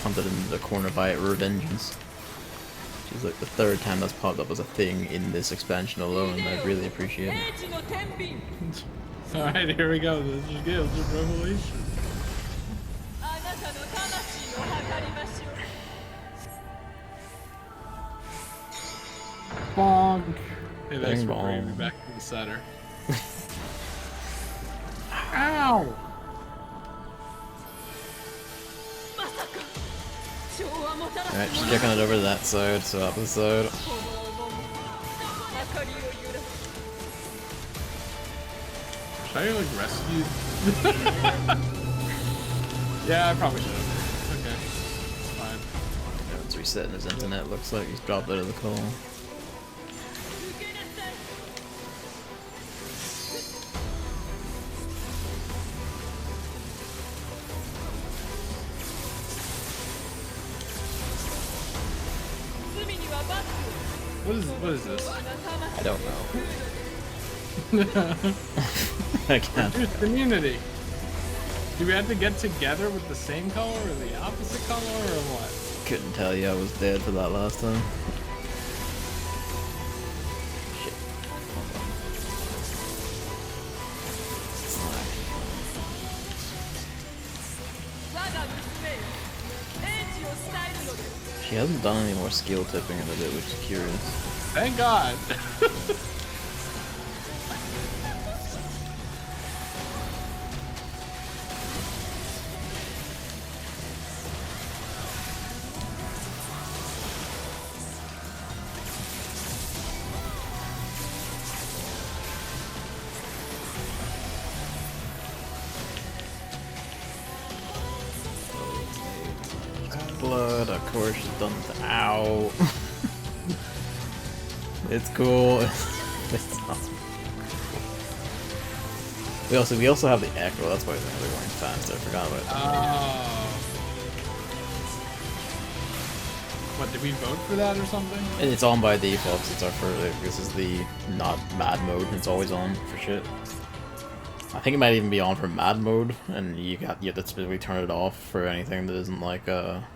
Hunted into the corner by Revengeance. Which is like the 3rd time that's popped up as a thing in this expansion alone. I really appreciate it. Alright, here we go. This is good. This is Revelation. Bonk. Hey, thanks for bringing me back to the center. Ow! Alright, just checking it over to that side, so up the side. Should I like rescue? Yeah, I probably should have. Okay. It's fine. Yeah, it's resetting his internet, looks like he's dropped out of the call. What is this? I don't know. I can't. Here's community. Do we have to get together with the same color or the opposite color or what? Couldn't tell you, I was dead for that last time. Shit. She hasn't done any more skill tipping in a bit, which is curious. Thank God. Blood, of course, she's done. Ow. It's cool. It's awesome. We also have the echo. That's why they're going faster. I forgot about that. Oh. What, did we vote for that or something? And it's on by default. 'Cause it's our first. This is the not mad mode. It's always on for shit. I think it might even be on for mad mode, and you have to specifically turn it off for anything that isn't like a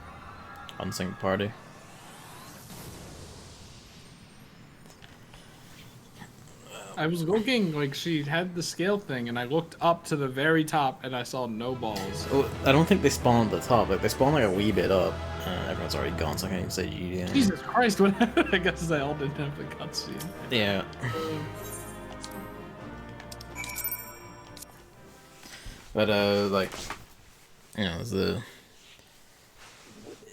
unsynced party. I was looking, like, she had the scale thing, and I looked up to the very top, and I saw no balls. Oh, I don't think they spawn at the top. Like they spawn like a wee bit up. Everyone's already gone, so I can't even say GG. Jesus Christ, what happened? I guess they all didn't have the cutscene. Yeah. But like, you know,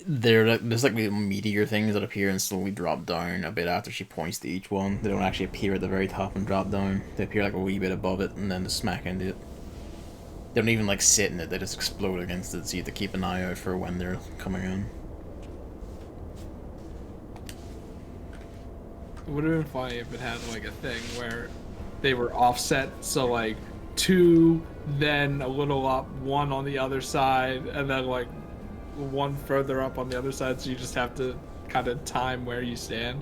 there's like little meteor things that appear and slowly drop down a bit after she points to each one. They don't actually appear at the very top and drop down. They appear like a wee bit above it and then just smack into it. They don't even like sit in it, they just explode against it, so you have to keep an eye out for when they're coming in. It would have been funny if it had like a thing where they were offset, so like 2, then a little up, 1 on the other side, and then like 1 further up on the other side, so you just have to kind of time where you stand.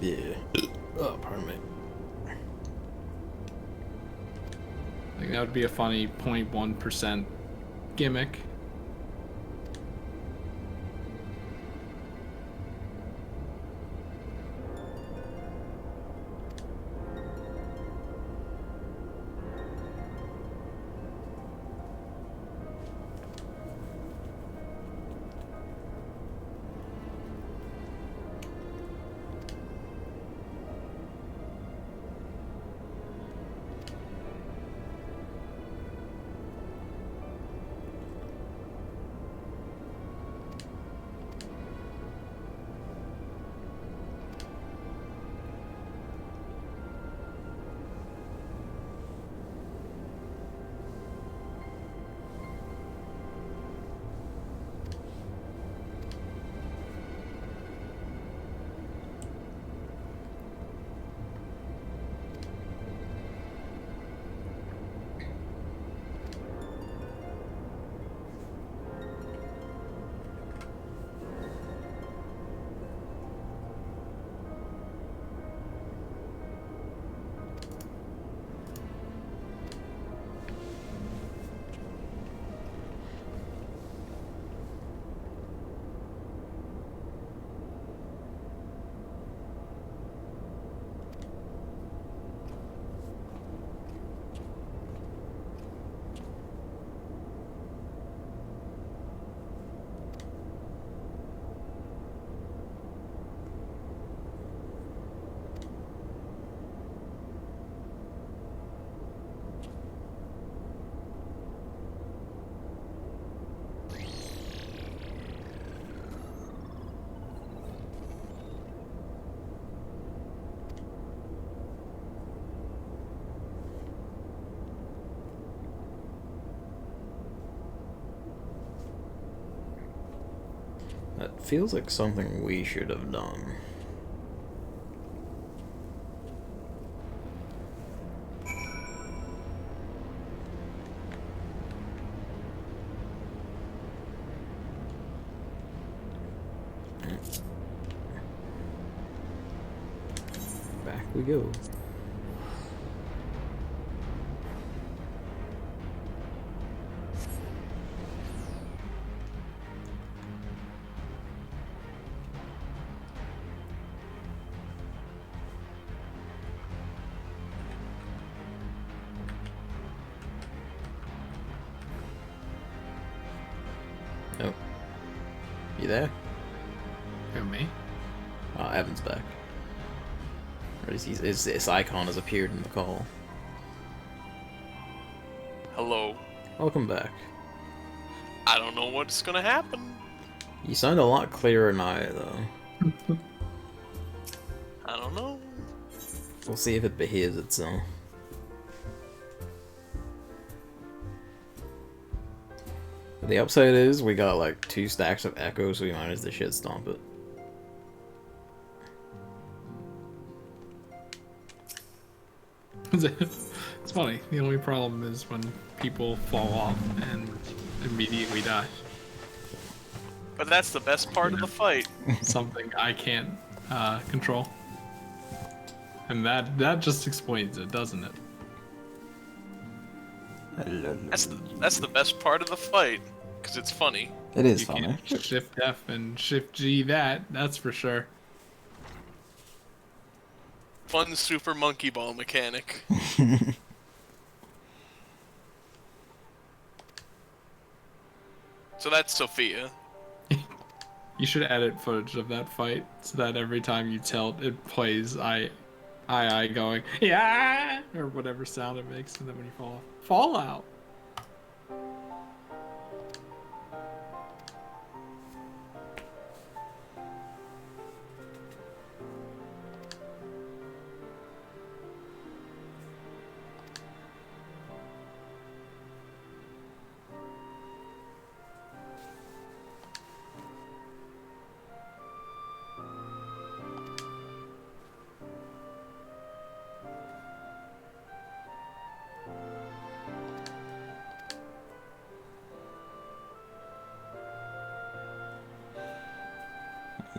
Yeah. Oh, pardon me. I think that would be a funny 0.1% gimmick. feels like something we should have done. Back we go. Oh. You there? Who, me? Oh, Evan's back. Or his icon has appeared in the call. Hello. Welcome back. I don't know what's gonna happen. You sound a lot clearer now, though. I don't know. We'll see if it behaves itself. The upside is we got like 2 stacks of echo, so we managed to shit stomp it. It's funny. The only problem is when people fall off and immediately die. But that's the best part of the fight. Something I can't control. And that just explains it, doesn't it? That's the best part of the fight, because it's funny. It is You funny. can Shift F and Shift G that's for sure. Fun super monkey ball mechanic. So that's Sophia. You should edit footage of that fight so that every time you tilt, it plays I going, yeah, or whatever sound it makes, and then when you fall out.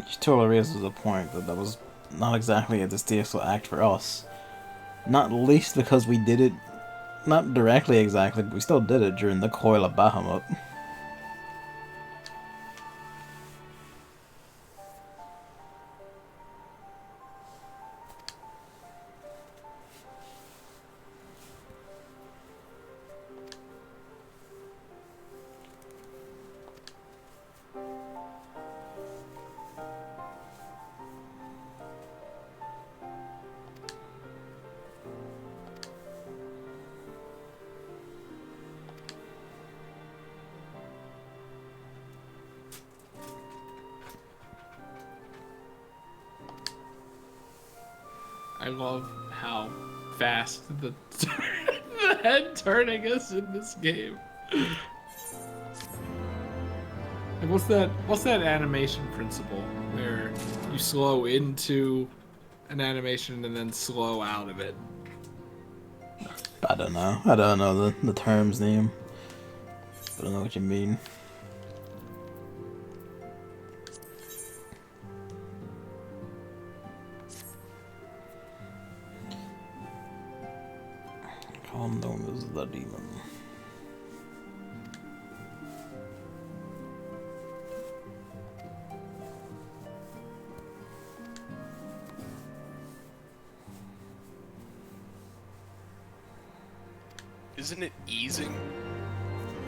She totally raises the point that was not exactly a distasteful act for us. Not least because we did it, not directly exactly, but we still did it during the Coil of Bahamut. I love how fast the head turning is in this game. And what's that animation principle where you slow into an animation and then slow out of it? I don't know the term's name. I don't know what you mean. Condom is the demon. Isn't it easing?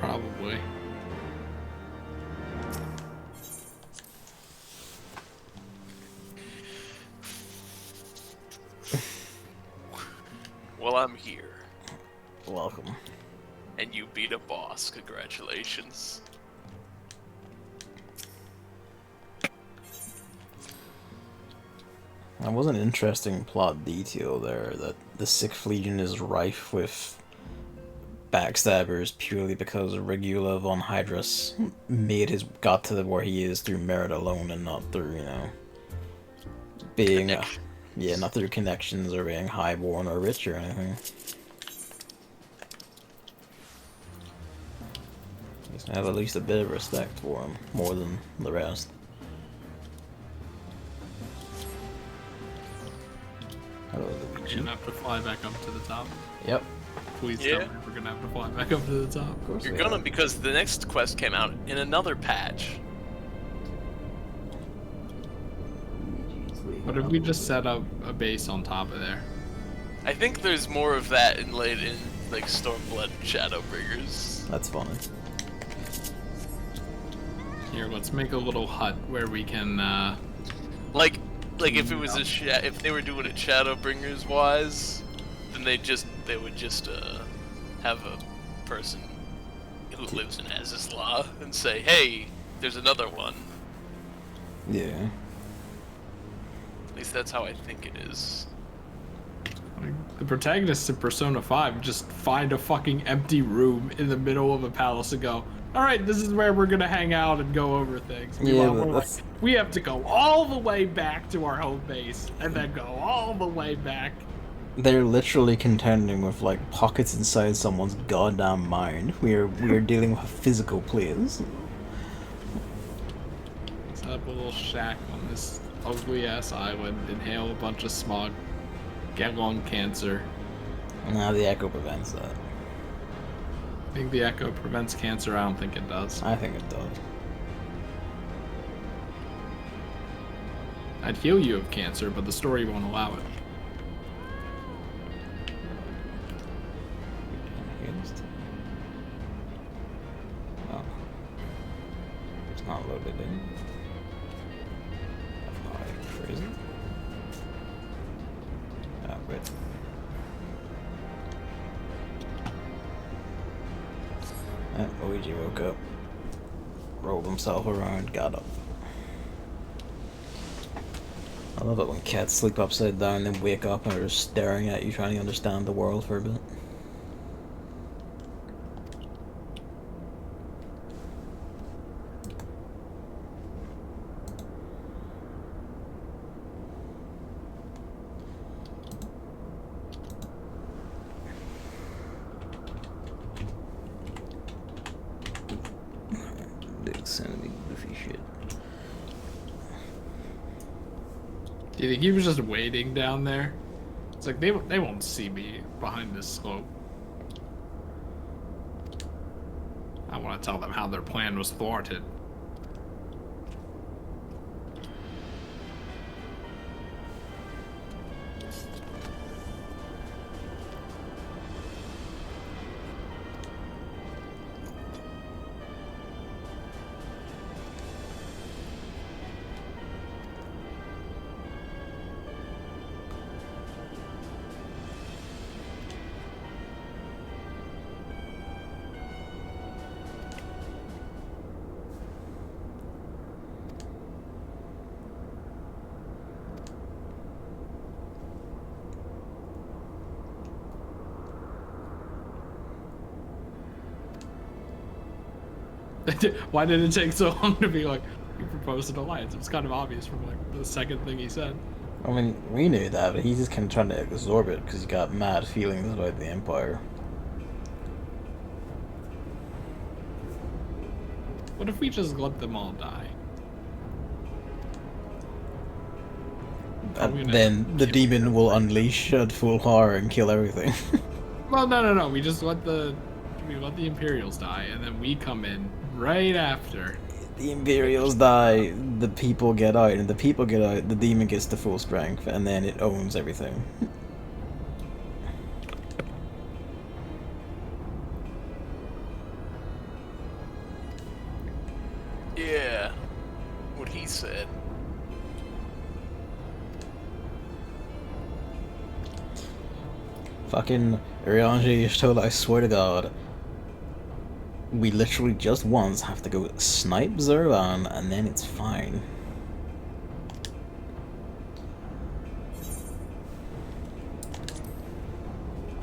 Probably. Well, I'm here. Welcome. And you beat a boss. Congratulations. That was an interesting plot detail there, that the Sixth Legion is rife with backstabbers purely because Regula von Hydrus got to where he is through merit alone and not through, you know, being, yeah, not through connections or being highborn or rich or anything. I have at least a bit of respect for him, more than the rest. Hello, We're Luigi. gonna have to fly back up to the top. Yep. Please Yeah. tell me we're gonna have to fly back up to the top. Of course You're we gonna are. because the next quest came out in another patch. What if we just set up a base on top of there? I think there's more of that inlaid in like Stormblood and Shadowbringers. That's funny. Here, let's make a little hut where we can, Like if it was if they were doing it Shadowbringers wise, then they would just have a person who lives in Azizla and say, hey, there's another one. Yeah. At least that's how I think it is. the protagonists in Persona 5 just find a fucking empty room in the middle of a palace and go, alright, this is where we're gonna hang out and go over things. Yeah, Meanwhile, but we're that's- like, we have to go all the way back to our home base and then go all the way back. They're literally contending with like pockets inside someone's goddamn mind. We're dealing with a physical place. Set up a little shack on this ugly ass island, inhale a bunch of smog, get lung cancer. Nah, the echo prevents that. I think the echo prevents cancer. I don't think it does. I think it does. I'd heal you of cancer, but the story won't allow it. Oh. It's not loaded in. Where is it? Oh, wait. Luigi woke up, rolled himself around, got up. I love it when cats sleep upside down and wake up and are just staring at you trying to understand the world for a bit. Big sanity goofy shit. Do you think he was just waiting down there? It's like they won't see me behind this slope. I want to tell them how their plan was thwarted. Why did it take so long to be like, we proposed an alliance? It was kind of obvious from like the second thing he said. I mean, we knew that, but he's just kind of trying to absorb it because he got mad feelings about the Empire. What if we just let them all die? And then the demon will unleash at full power and kill everything. Well, no. We just let the Imperials die, and then we come in right after. The Imperials die, the people get out, and the people get out, the demon gets to full strength, and then it owns everything. Yeah, what he said. Fucking Urianji told, I swear to God, we literally just once have to go snipe Zervan, and then it's fine.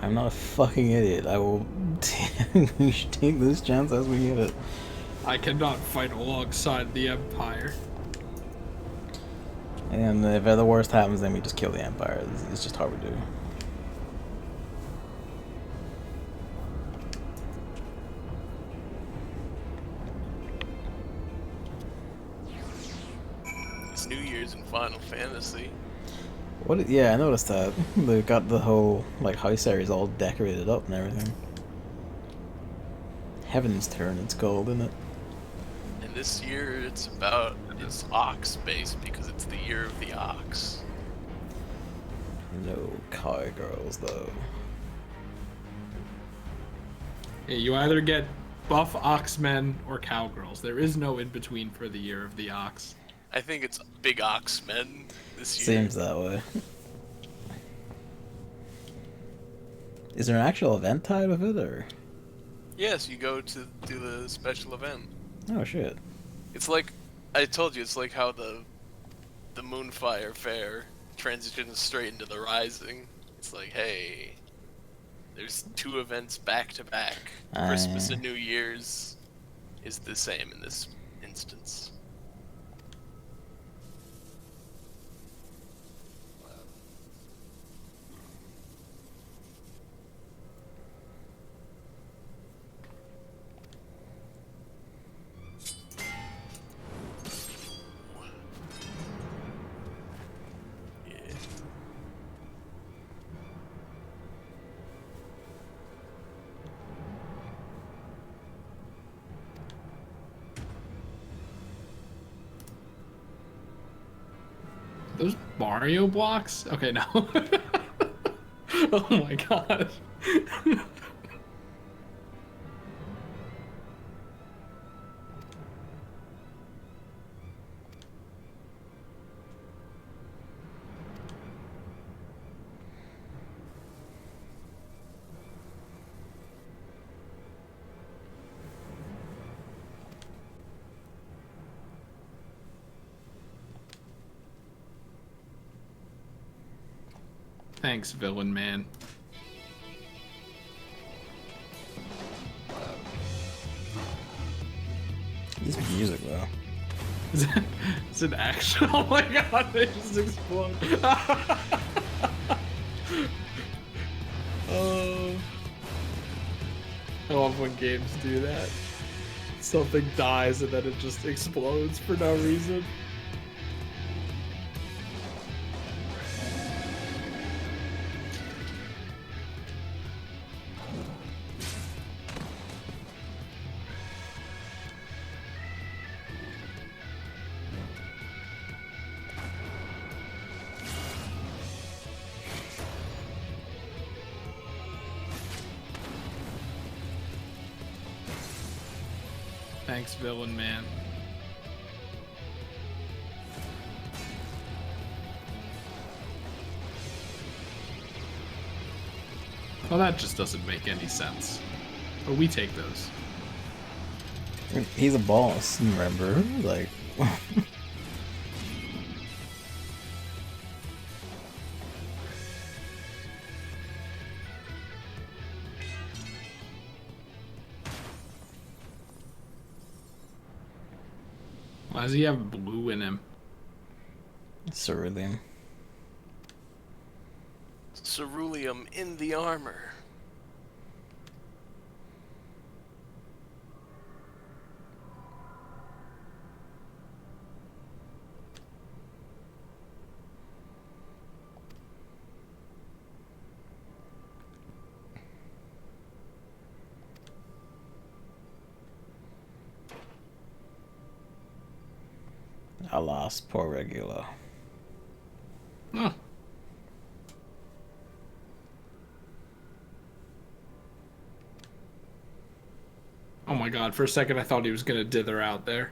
I'm not a fucking idiot. I will. We should take this chance as we get it. I cannot fight alongside the Empire. And if the worst happens, then we just kill the Empire. It's just hard to do. It's New Year's in Final Fantasy. What? Yeah, I noticed that. They got the whole like house areas all decorated up and everything. Heaven's Turn, it's called, isn't it? And this year it's ox based because it's the year of the ox. No cowgirls though. Yeah, you either get buff oxmen or cowgirls. There is no in between for the year of the ox. I think it's big ox men this year. Seems that way. Is there an actual event tied with it, or? Yes, you go to do the special event. Oh shit. It's like I told you. It's like how the Moonfire Fair transitions straight into the Rising. It's like, hey, there's 2 events back to back. Christmas and New Year's is the same in this instance. Those Mario blocks? Okay, no. Oh my god. Thanks, villain man. This music though. Is it action? Oh my god, they just explode. Oh. I love when games do that. Something dies and then it just explodes for no reason. Thanks, villain man. Well, that just doesn't make any sense. But we take those. He's a boss, remember? Like. Why does he have blue in him? Cerulean. Ceruleum in the armor. Alas, poor Regula. Oh. Oh my god, for a second I thought he was gonna dither out there.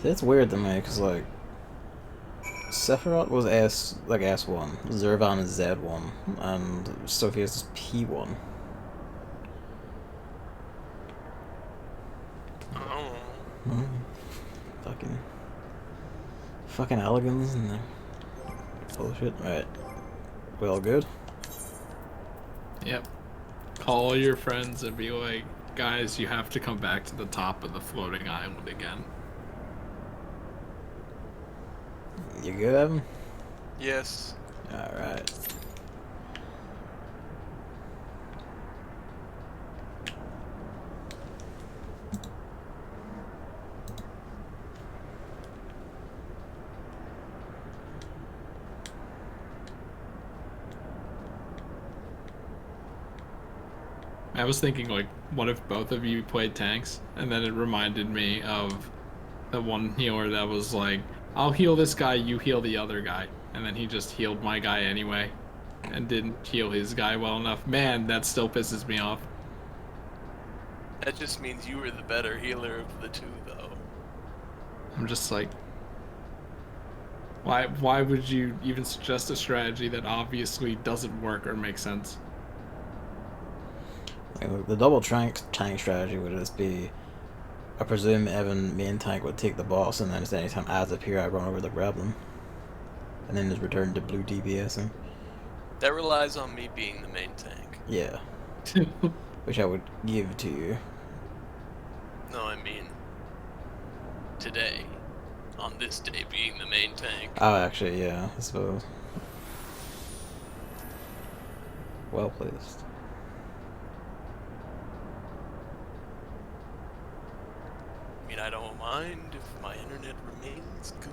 It's weird to me, because, like, Sephiroth was S1, Zervan is Z1, and Sophia's is P1. Oh. Fucking elegance and the bullshit. Right. We all good? Yep. Call all your friends and be like, guys, you have to come back to the top of the floating island again. You good, Evan? Yes. Alright. I was thinking, like, what if both of you played tanks? And then it reminded me of the one healer that was like, I'll heal this guy, you heal the other guy. And then he just healed my guy anyway and didn't heal his guy well enough. Man, that still pisses me off. That just means you were the better healer of the two, though. I'm just like, why would you even suggest a strategy that obviously doesn't work or make sense? Like, the double tank strategy would just be, I presume Evan main tank would take the boss, and then just anytime ads appear, I run over to grab them, and then just return to blue DPSing. That relies on me being the main tank. Yeah. Which I would give to you. No, I mean today, on this day, being the main tank. Oh, actually, yeah, I suppose. Well placed. I mean, I don't mind if my internet remains good.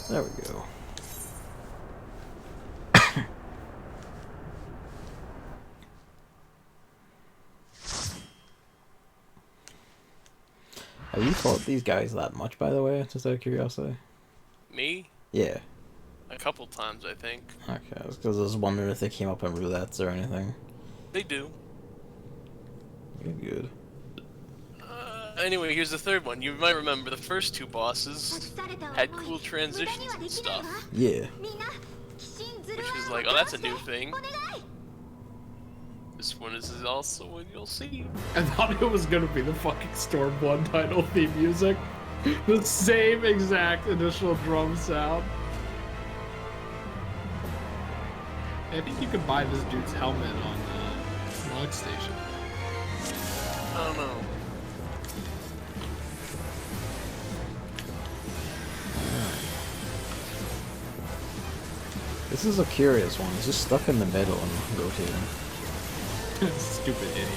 There we go. Have you fought these guys that much, by the way, just out of curiosity? Me? Yeah. A couple times, I think. Okay, because I was wondering if they came up in roulettes or anything. They do. Good. Anyway, here's the third one. You might remember the first two bosses had cool transitions and stuff. Yeah. Which is like, oh, that's a new thing. This one is also what you'll see. I thought it was gonna be the fucking Stormblood title theme music. The same exact initial drum sound. I think you could buy this dude's helmet on Log Station. I don't know. This is a curious one. It's just stuck in the middle and rotating. Stupid idiot.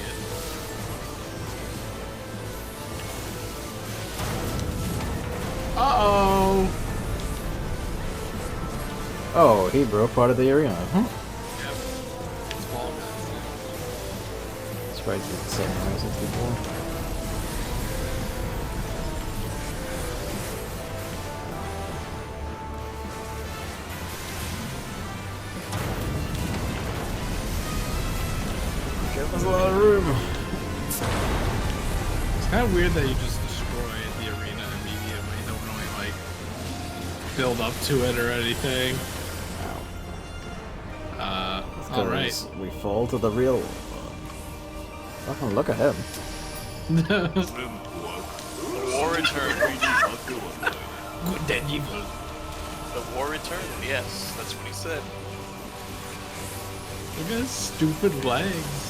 Uh-oh! Oh, he broke part of the arena, huh? Yep. It's Fall Guys. Sprites did the same as 64. There's a lot of room. It's kind of weird that you just destroy the arena immediately. Don't really, like, build up to it or anything. Alright. We fall to the real. Fucking look at him. The war returned. Good and evil. The war returned, yes, that's what he said. Look at his stupid legs.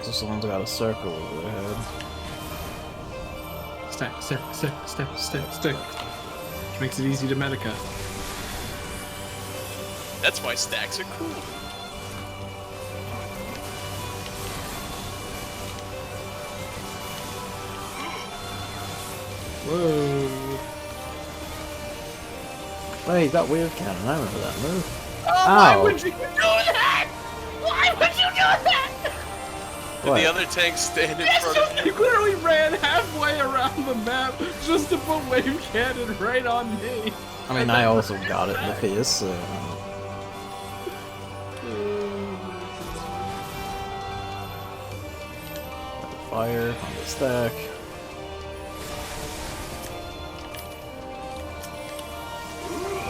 So someone's got a circle over their head. Stack, stack, stack, stack, stack, stack. Which makes it easy to medica. That's why stacks are cool. Whoa. Wait, that wave cannon, I remember that move. Oh, Ow. why would you do that? Why would you do that? Did What? the other tank stand in front of You you? literally ran halfway around the map just to put wave cannon right on me. I mean, I also got it in the face, so... Fire on the stack.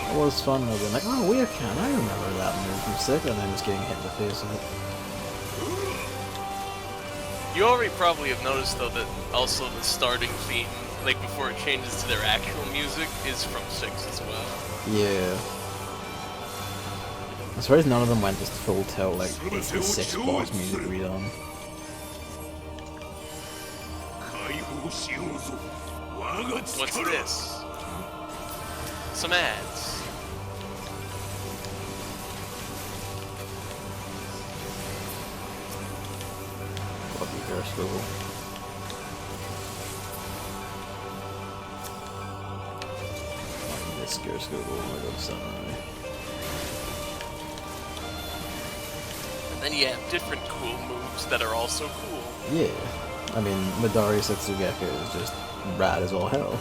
It was fun though, being like, oh, wave cannon, I remember that move from Sick, and then just getting hit in the face with it. You already probably have noticed though that also the starting theme, like before it changes to their actual music, is from 6 as well. Yeah. I'm surprised none of them went just full tilt, like the 6 boss music redone. What's this? Some ads. Fuck you, Bear Scribble. This Gear Scribble, oh my god, Samurai. And then you have different cool moves that are also cool. Yeah. I mean, Midori Setsugeki is just rad as all hell.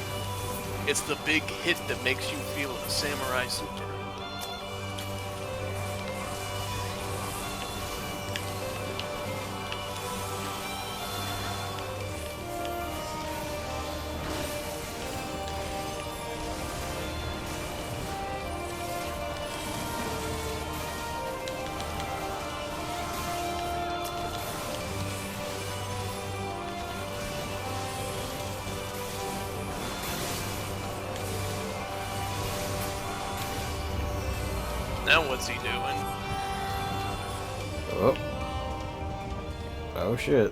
It's the big hit that makes you feel a samurai super. Now what's he doing? Oh. Oh shit.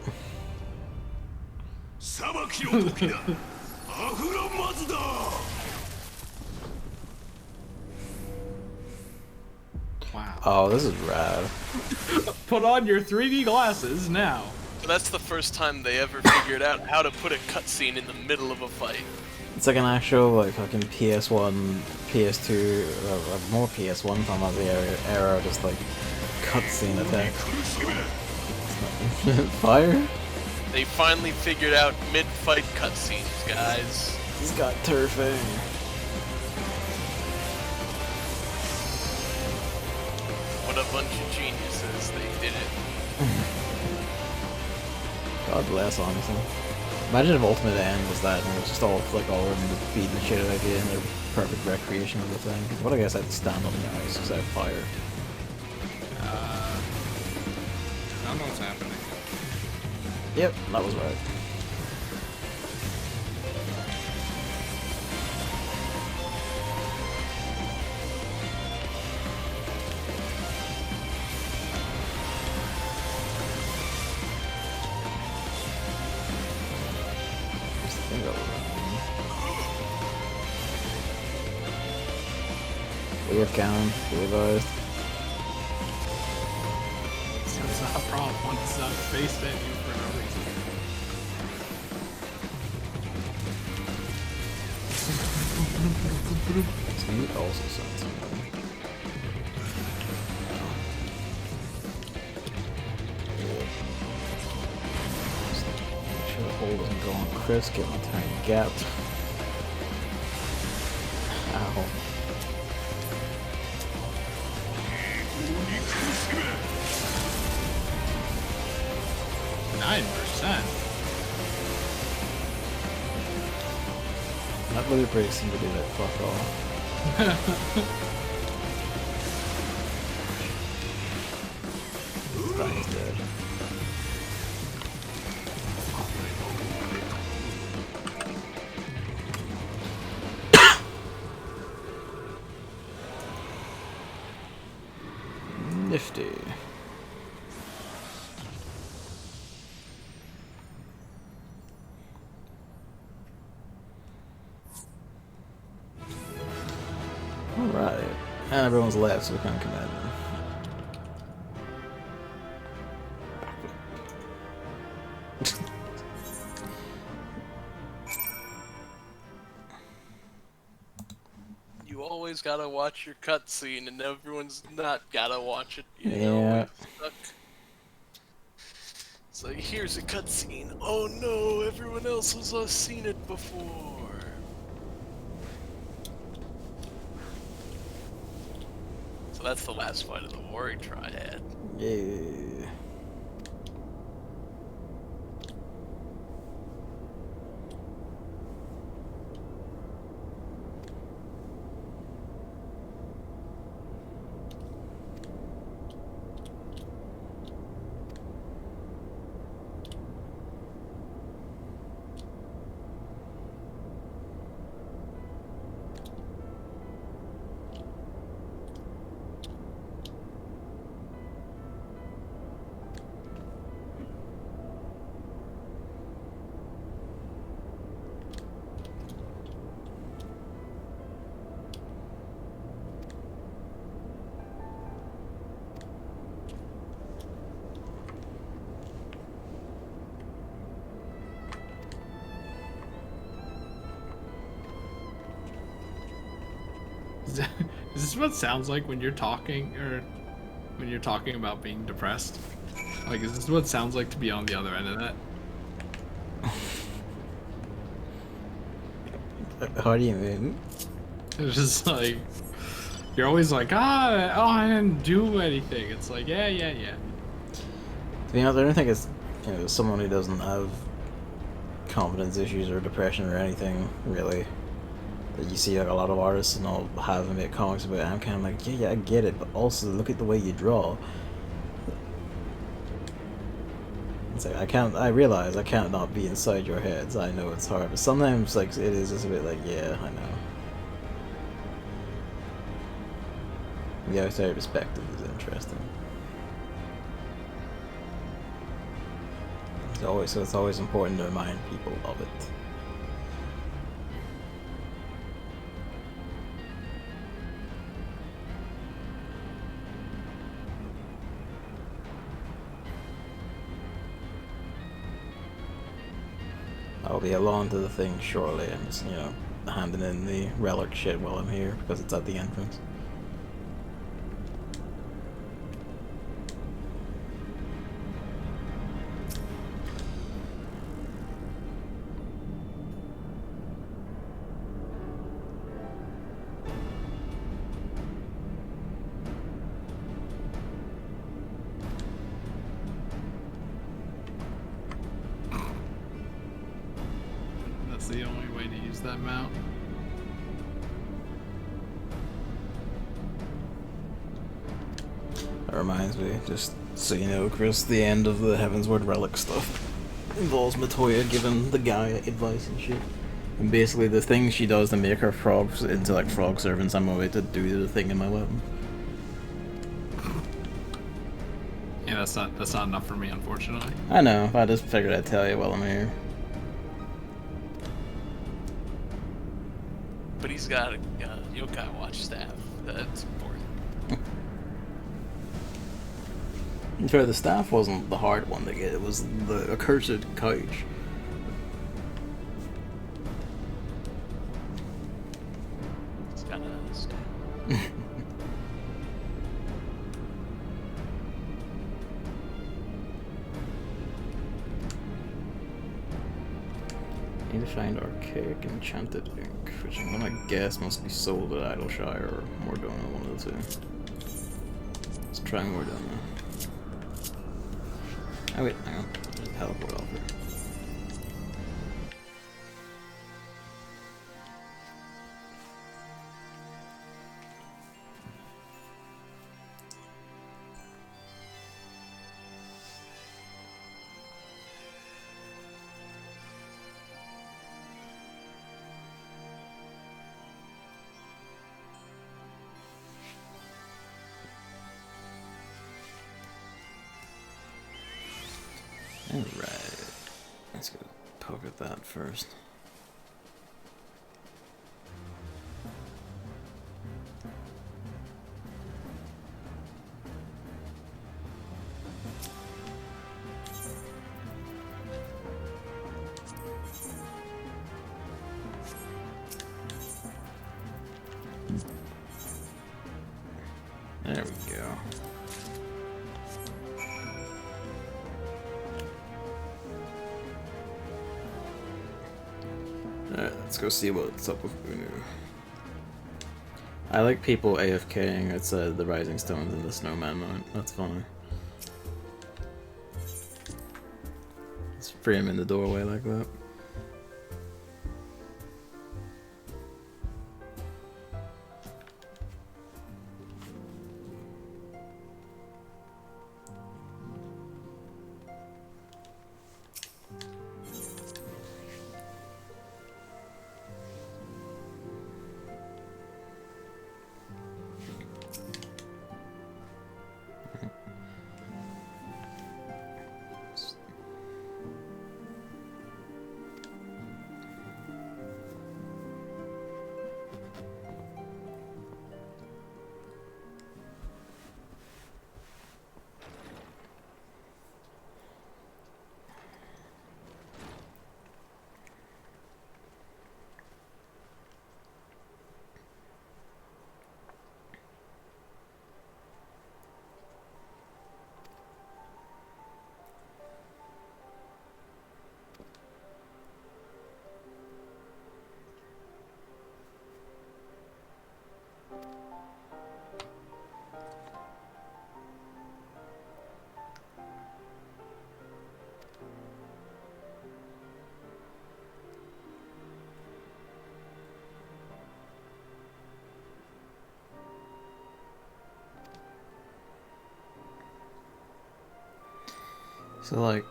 Wow. Oh, this is rad. Put on your 3D glasses now. So that's the first time they ever figured out how to put a cutscene in the middle of a fight. It's like an actual, like, fucking PS1, PS2, more PS1 from the era, just like cutscene attack. Fire? They finally figured out mid-fight cutscenes, guys. He's got turfing. What a bunch of geniuses, they did it. God bless, honestly. Imagine if Ultimate End was that, and it was just all like all of them just beating the shit out of you, and they're perfect recreation of the thing. What I guess I had to stand on the ice because I have fire. I don't know what's happening. Yep, that was right. Where's the thing that was running? We have cannon, blue eyes. That's not a problem. It's not face at you for no reason. Speed also sounds something. Make sure the hole doesn't go on Chris, get my tiny gap. Ow. That really breaks seem to do that fuck off. He's dead. Nifty. Alright. And everyone's left, so we can't command them. You always gotta watch your cutscene, and everyone's not gotta watch it. You Yeah. know, it's stuck. It's like, here's a cutscene. Oh no, everyone else has seen it before. So that's the last fight of the Warrior Triad. Yeah. Is this what it sounds like when you're talking, or when you're talking about being depressed? Like, is this what it sounds like to be on the other end of that? How do you mean? It's just like, you're always like, I didn't do anything. It's like, yeah. To be honest, I don't think it's, you know, someone who doesn't have confidence issues or depression or anything, really. That you see like a lot of artists and all have and make comics about it. I'm kind of like, yeah, I get it, but also look at the way you draw. It's like, I realize I can't not be inside your heads. I know it's hard, but sometimes like it is just a bit like, yeah, I know. The outside perspective is interesting. It's always important to remind people of it. I'll be along to the thing shortly. I'm just, you know, handing in the relic shit while I'm here because it's at the entrance. That's the only way to use that mount. That reminds me, just so you know, Chris, the end of the Heavensward relic stuff involves Matoya giving the guy advice and shit. And basically the things she does to make her frogs into like frog servants, I'm going to do the thing in my weapon. Yeah, that's not enough for me, unfortunately. I know, I just figured I'd tell you while I'm here. But he's got a yokai watch staff. That's important. Sure, the staff wasn't the hard one to get, it was the accursed couch. He's got a staff. Need to find archaic enchanted ink, which I'm gonna guess must be sold at Idleshire or Mordona, one of the two. Let's try Mordona. Oh wait, hang on. There's a teleport offer. Alright. Let's go poke at that first. There we go. Alright, let's go see what's up with Unu. I like people AFKing outside the Rising Stones in the Snowman mode. That's funny. Let's free him in the doorway like that. So, like,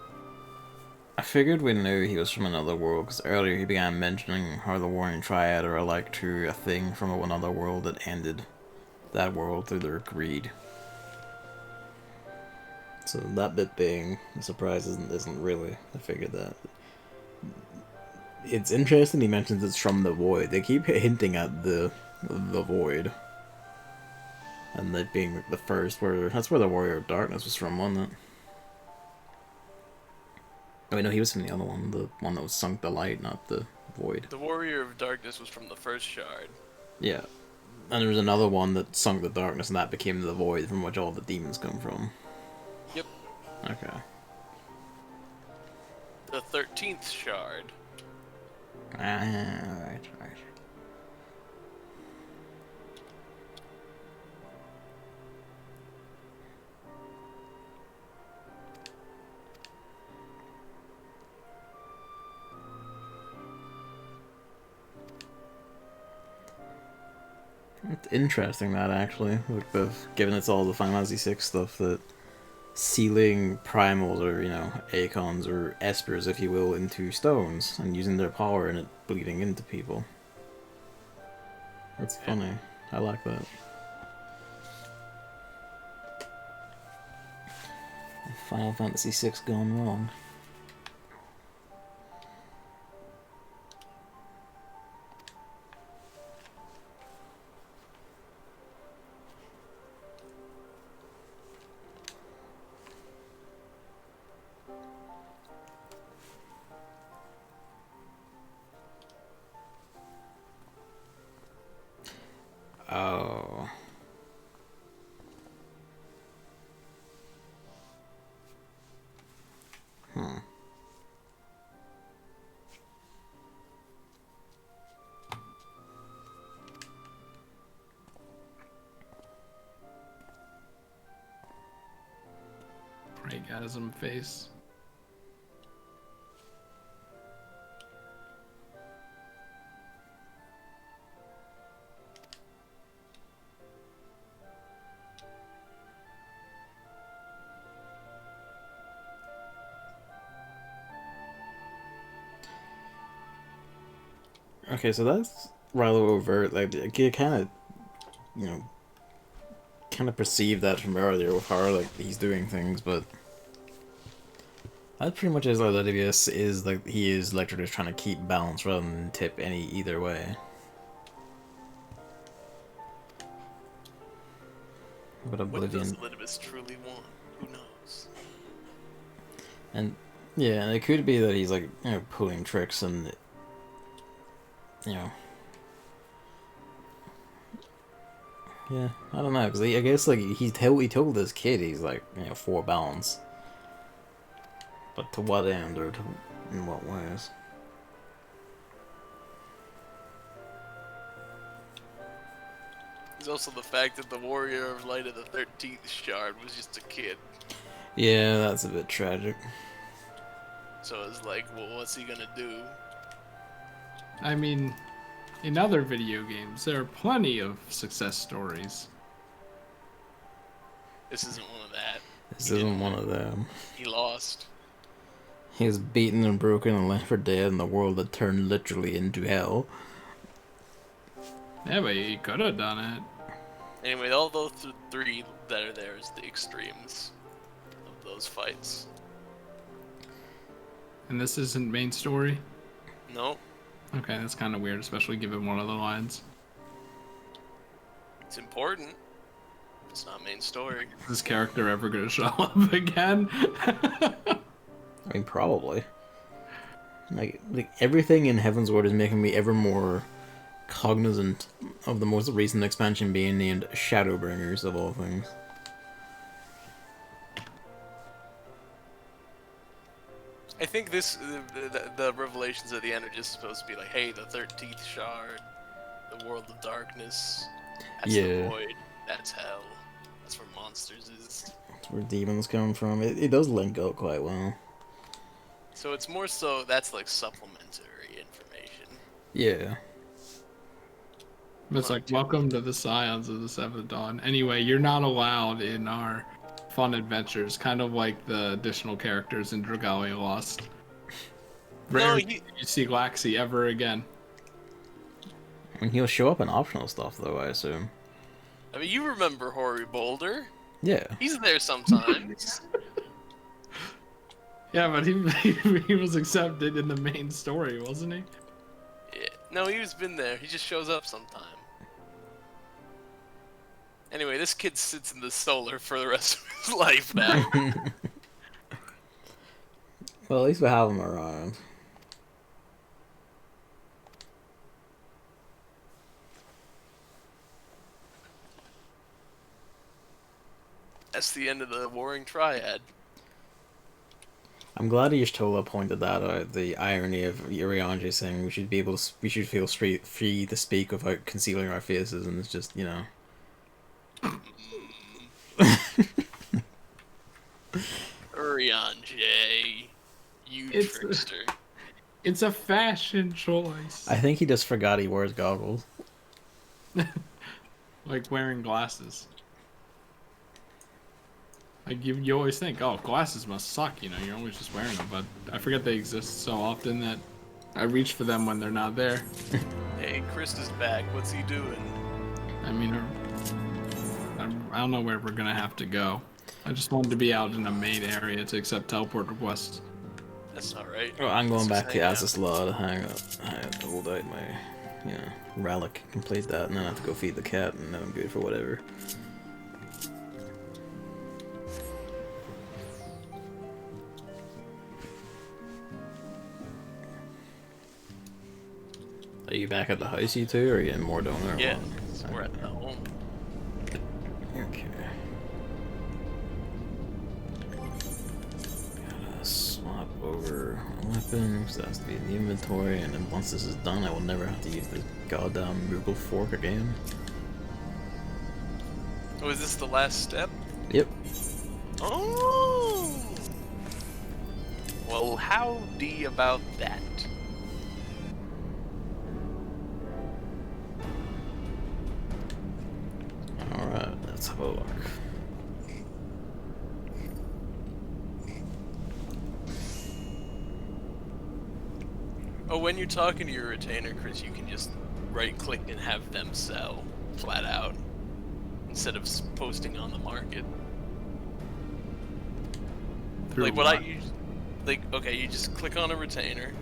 I figured we knew he was from another world, because earlier he began mentioning how the Warring Triad are alike to a thing from another world that ended that world through their greed. So that bit being a surprise isn't really, I figured that. It's interesting he mentions it's from the Void. They keep hinting at the Void. And that being like the first, that's where the Warrior of Darkness was from, wasn't it? Oh, wait, no, he was from the other one, the one that was sunk the light, not the Void. The Warrior of Darkness was from the first shard. Yeah. And there was another one that sunk the darkness, and that became the Void from which all the demons come from. Yep. Okay. The 13th shard. Right. It's interesting that actually, like given it's all the Final Fantasy VI stuff, that sealing primals or, you know, Acons or Espers, if you will, into stones and using their power and it bleeding into people. That's funny. I like that. Final Fantasy VI gone wrong. Oh. Orgasm face. Okay, so that's rather overt. Like, you kind of, you know, kind of perceive that from earlier with her, like, he's doing things, but that pretty much is like Litigius is, like, he is literally just trying to keep balance rather than tip either way. But What does Oblivion, Litigius truly want? Who knows? and yeah, and it could be that he's, like, you know, pulling tricks and, you know, Yeah, I don't know, because I guess like he told this kid he's like, you know, 4 balance. But to what end, or in what ways? There's also the fact that the Warrior of Light of the 13th Shard was just a kid. Yeah, that's a bit tragic. So it's like, well, what's he gonna do? I mean, in other video games, there are plenty of success stories. This isn't one of that. This isn't one of them. He lost. He was beaten and broken and left for dead in the world that turned literally into hell. Yeah, but he could have done it. Anyway, all those three that are there is the extremes of those fights. And this isn't main story? Nope. Okay, that's kind of weird, especially given one of the lines. It's important. It's not main story. Is this character ever going to show up again? I mean, probably. Like everything in Heavensward is making me ever more cognizant of the most recent expansion being named Shadowbringers, of all things. I think this the revelations at the end are just supposed to be like, hey, the 13th Shard, the World of Darkness, that's the Void, that's Hell, that's where Monsters is. That's where demons come from. It does link out quite well. So it's more so, that's like supplementary information. Yeah. It's like, welcome to the Scions of the Seventh Dawn. Anyway, you're not allowed in our fun adventures, kind of like the additional characters in Dragalia Lost. Rarely do you see Laxi ever again. I mean, he'll show up in optional stuff, though, I assume. I mean, you remember Hoary Boulder? Yeah. He's there sometimes. Yeah, but he was accepted in the main story, wasn't he? Yeah. No, he's been there. He just shows up sometime. Anyway, this kid sits in the solar for the rest of his life now. Well, at least we have him around. That's the end of the Warring Triad. I'm glad Ishtola pointed that out. The irony of Urianger saying we should feel free to speak without concealing our faces, and it's just, you know. Urianger, you trickster. It's a fashion choice. I think he just forgot he wears goggles. Like wearing glasses. Like you always think, oh, glasses must suck, you know, you're always just wearing them, but I forget they exist so often that I reach for them when they're not there. Hey, Chris is back. What's he doing? I mean, I don't know where we're gonna have to go. I just wanted to be out in a main area to accept teleport requests. That's not right. Well, I'm going back to Assus Law to hang out, hold out my, you know, relic, complete that, and then I have to go feed the cat, and then I'm good for whatever. Are you back at the house, you two, or are you in Mordona? Yeah, we're at the home. Okay. Gotta swap over a weapon, so that has to be in the inventory, and then once this is done, I will never have to use this goddamn Moogle fork again. Oh, is this the last step? Yep. Oh! Well, howdy about that? Alright, let's have a look. Oh, when you're talking to your retainer, Chris, you can just right-click and have them sell flat out instead of posting on the market. Like what I use, like, okay, you just click on a retainer,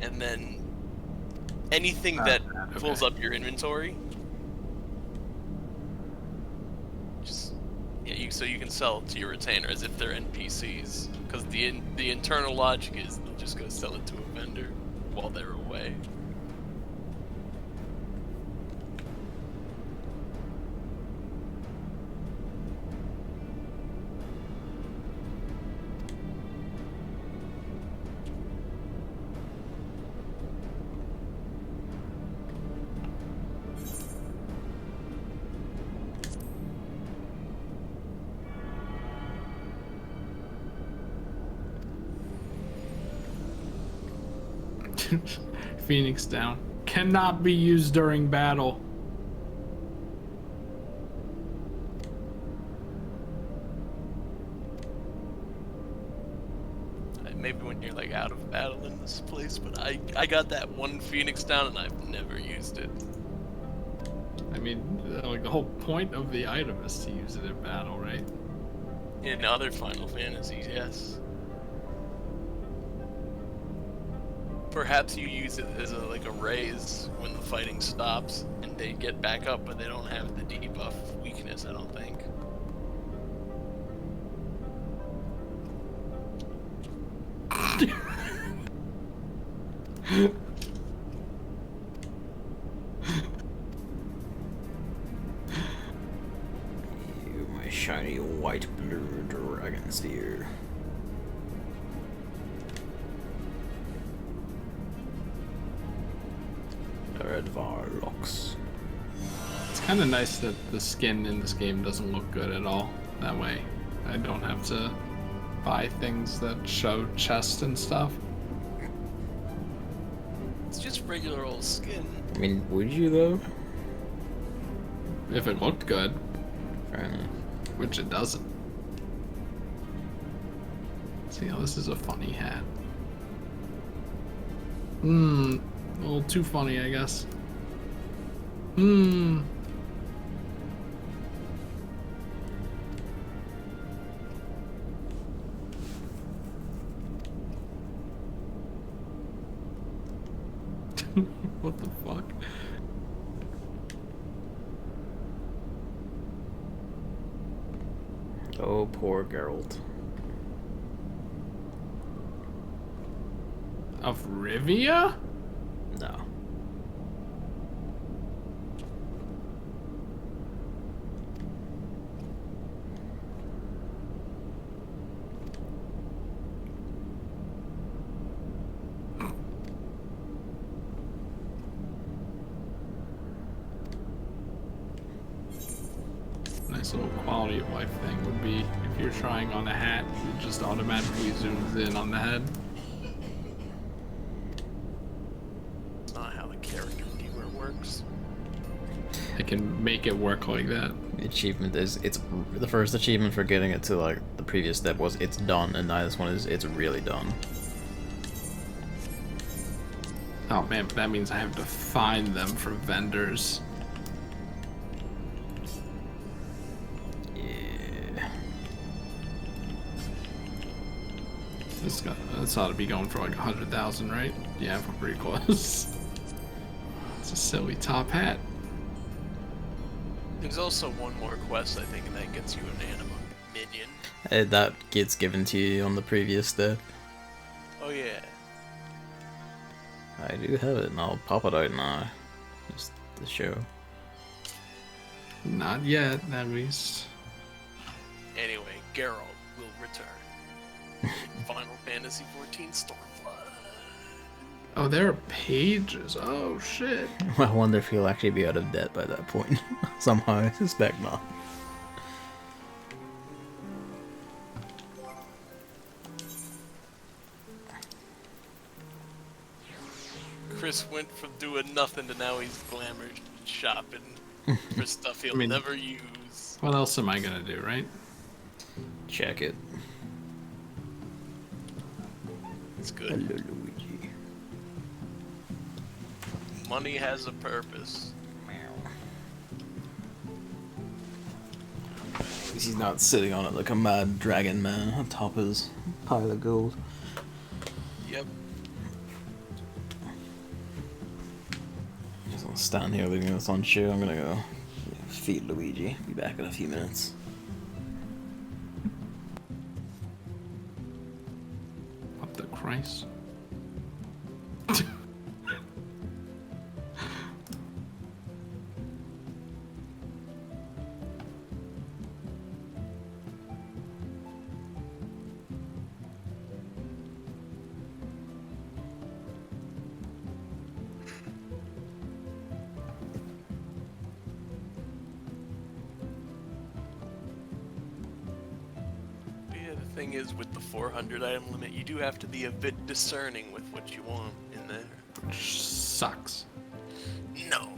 and then anything that pulls up your inventory, just so you can sell to your retainer as if they're NPCs, because the internal logic is they'll just go sell it to a vendor while they're away. Phoenix down. Cannot be used during battle. Maybe when you're like out of battle in this place, but I got that one Phoenix down and I've never used it. I mean, like the whole point of the item is to use it in battle, right? In other Final Fantasies, yes. Perhaps you use it as like a raise when the fighting stops and they get back up, but they don't have the debuff weakness, I don't think. You, my shiny white blue dragon spear. Red Varlocks. It's kind of nice that the skin in this game doesn't look good at all. That way, I don't have to buy things that show chest and stuff. It's just regular old skin. I mean, would you though? If it looked good, Fair enough. which it doesn't. See, now this is a funny hat. A little too funny, I guess. What the fuck? Oh, poor Geralt. Of Rivia? No. Nice little quality of life thing would be if you're trying on a hat, it just automatically zooms in on the head. It's not how the character viewer works. They can make it work like that. The achievement is it's the first achievement for getting it to like the previous step was it's done, and now this one is it's really done. Oh man, but that means I have to find them from vendors. Yeah. This ought to be going for like 100,000, right? Yeah, we're pretty close. It's a silly top hat. There's also one more quest, I think, and that gets you an anima minion. That gets given to you on the previous step. Oh yeah. I do have it, and I'll pop it out now. Just to show. Not yet, at least. Anyway, Geralt will return. Final Fantasy XIV Stormblood. Oh, there are pages. Oh shit. I wonder if he'll actually be out of debt by that point. Somehow, I suspect not. Chris went from doing nothing to now he's glamour shopping for stuff he'll mean- never use. What else am I gonna do, right? Check it. It's good. Hello, Luigi. Money has a purpose. At least he's not sitting on it like a mad dragon man on top of his pile of gold. Yep. Just gonna stand here leaving this on show. I'm gonna go feed Luigi. Be back in a few minutes. What the Christ? Yeah, the thing is, with the 400 item limit, you do have to be a bit discerning with what you want in there. which sucks. No.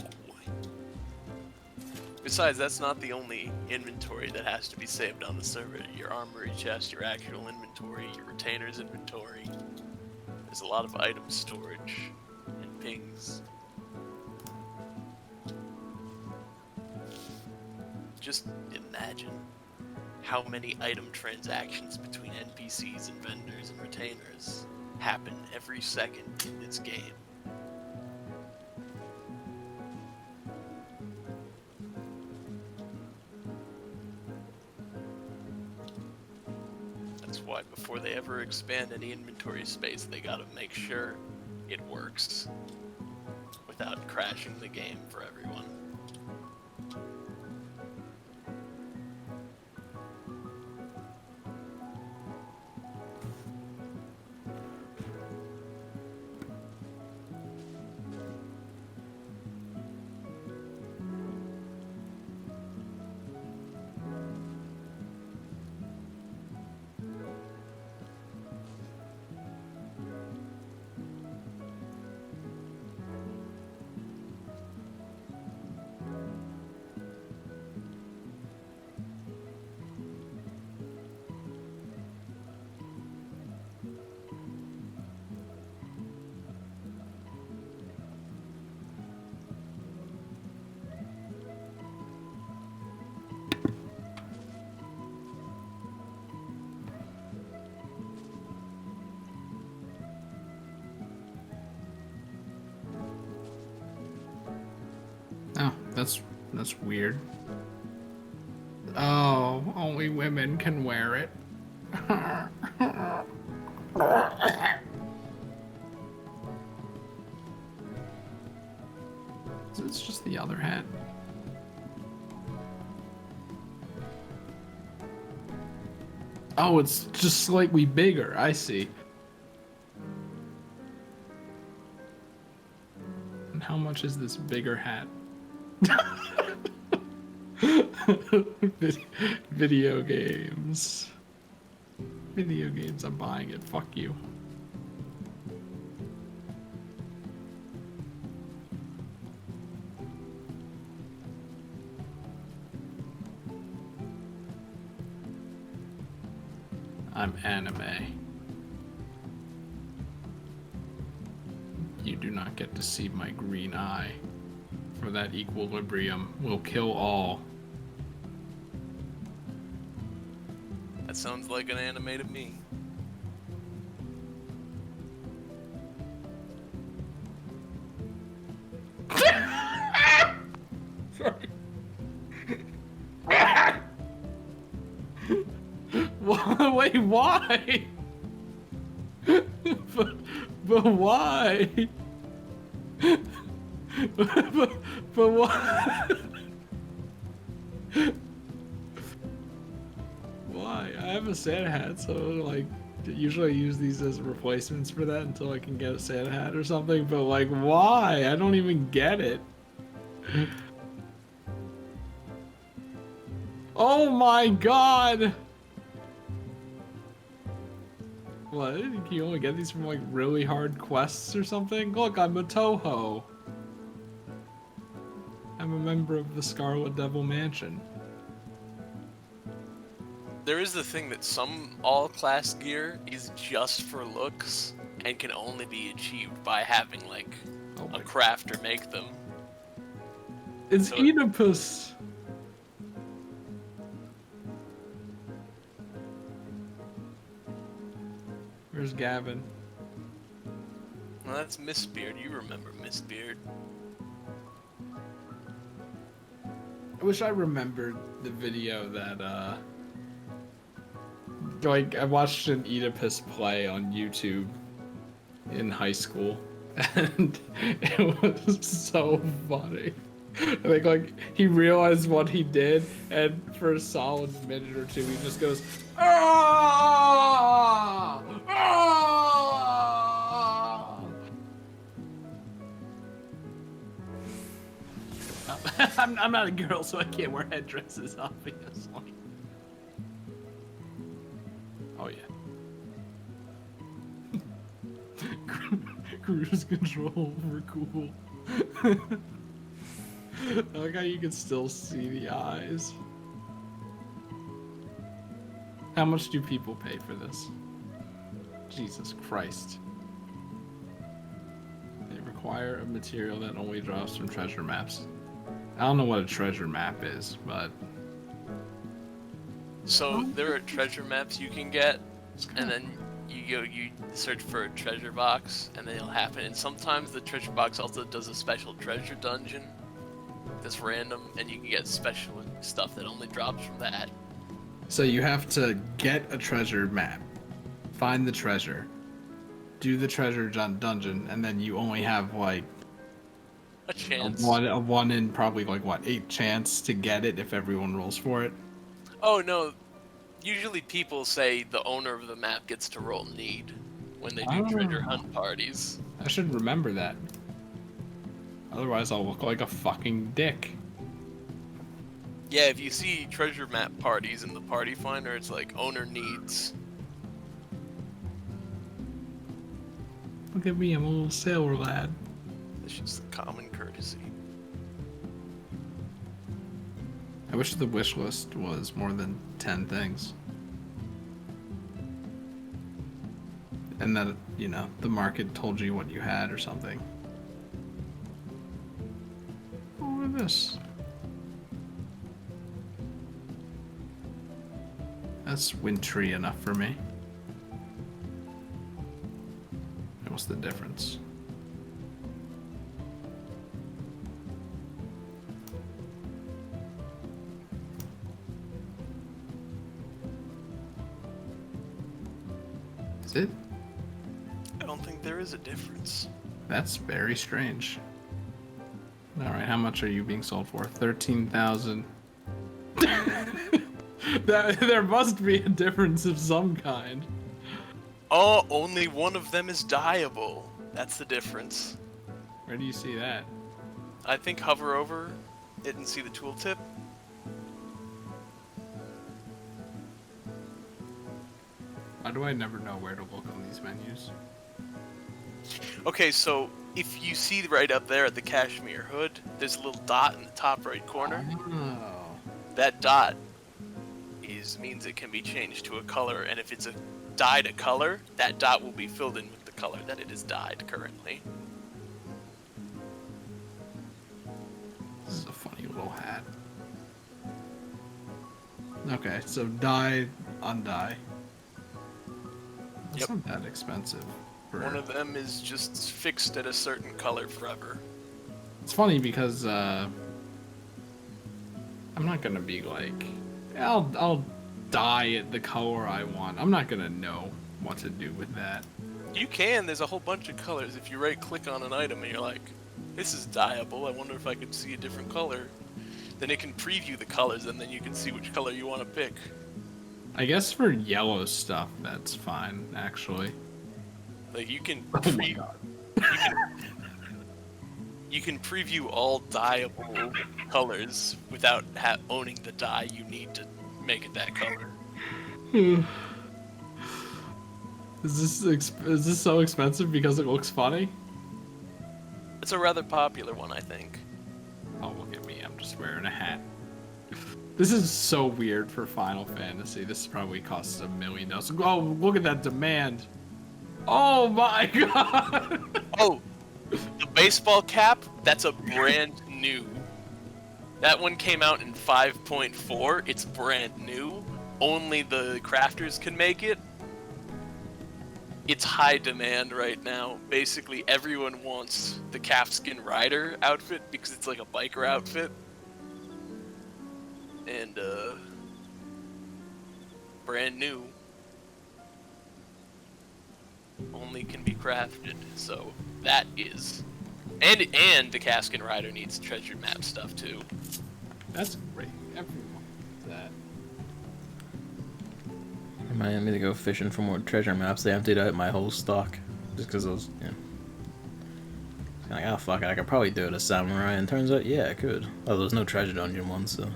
Besides, that's not the only inventory that has to be saved on the server. Your armory chest, your actual inventory, your retainer's inventory. There's a lot of item storage and pings. Just imagine how many item transactions between NPCs and vendors and retainers happen every second in this game. That's why before they ever expand any inventory space, they gotta make sure it works without crashing the game for everyone. Oh, that's weird. Oh, only women can wear it. So it's just the other hat. Oh, it's just slightly bigger. I see. And how much is this bigger hat? Video games. Video games, I'm buying it. Fuck you. I'm anime. You do not get to see my green eye, for that equilibrium will kill all. That sounds like an anime to me. Sorry. Wait, why? but why? but why? Why? I have a Santa hat, so like usually I use these as replacements for that until I can get a Santa hat or something. But like, why? I don't even get it. Oh my god! What? Can you only get these from like really hard quests or something? Look, I'm a Toho. I'm a member of the Scarlet Devil Mansion. There is the thing that some all-class gear is just for looks and can only be achieved by having like a crafter make them. It's Oedipus. Where's Gavin? Well, that's Mistbeard. You remember Mistbeard. I wish I remembered the video that, like, I watched an Oedipus play on YouTube in high school, and it was so funny. I think, like, he realized what he did, and for a solid minute or two, he just goes, "Ah! Ah!" I'm not a girl, so I can't wear headdresses, obviously. Oh, yeah. cruise control for cool. I like how you can still see the eyes. How much do people pay for this? Jesus Christ. They require a material that only drops from treasure maps. I don't know what a treasure map is, but... So there are treasure maps you can get, and then you search for a treasure box, and then it'll happen. And sometimes the treasure box also does a special treasure dungeon that's random, and you can get special stuff that only drops from that. So you have to get a treasure map, find the treasure, do the treasure dungeon, and then you only have like A chance. a one in probably like what 8 chance to get it if everyone rolls for it. Oh no, usually people say the owner of the map gets to roll need when they do treasure hunt parties. I should remember that. Otherwise, I'll look like a fucking dick. Yeah, if you see treasure map parties in the party finder, it's like owner needs. Look at me, I'm a little sailor lad. It's just a common courtesy. I wish the wish list was more than 10 things. And that, you know, the market told you what you had or something. Oh, look at this. That's wintry enough for me. What's the difference? Is it? I don't think there is a difference. That's very strange. Alright, how much are you being sold for? 13,000. There must be a difference of some kind. Oh, only one of them is dyeable. That's the difference. Where do you see that? I think hover over it and see the tooltip. Why do I never know where to look on these menus? Okay, so if you see right up there at the cashmere hood, there's a little dot in the top right corner. Oh. That dot means it can be changed to a color, and if it's a dyed a color, that dot will be filled in with the color that it is dyed currently. This is a funny little hat. Okay, so dye, undye. That's Yep. not that expensive. One of them is just fixed at a certain color forever. It's funny because I'm not gonna be like, I'll dye it the color I want. I'm not gonna know what to do with that. You can, there's a whole bunch of colors. If you right click on an item and you're like, this is dyeable, I wonder if I could see a different color. Then it can preview the colors and then you can see which color you want to pick. I guess for yellow stuff, that's fine, actually. Like you can Oh my god. you can preview all dyeable colors without owning the dye you need to make it that color. Is this so expensive because it looks funny? It's a rather popular one, I think. Oh, look at me, I'm just wearing a hat. This is so weird for Final Fantasy. This probably costs $1 million. Oh, look at that demand. Oh my god! Oh, the baseball cap, that's a brand new. That one came out in 5.4. It's brand new. Only the crafters can make it. It's high demand right now. Basically, everyone wants the calfskin rider outfit because it's like a biker outfit. And, brand new. Only can be crafted, so that is. And the Caskin Rider needs treasure map stuff too. That's great. Everyone wants that. Remind me to go fishing for more treasure maps. They emptied out my whole stock just because I was, like, oh fuck it, I could probably do it as samurai, and turns out, yeah, I could. Oh, there was no treasure dungeon one, so.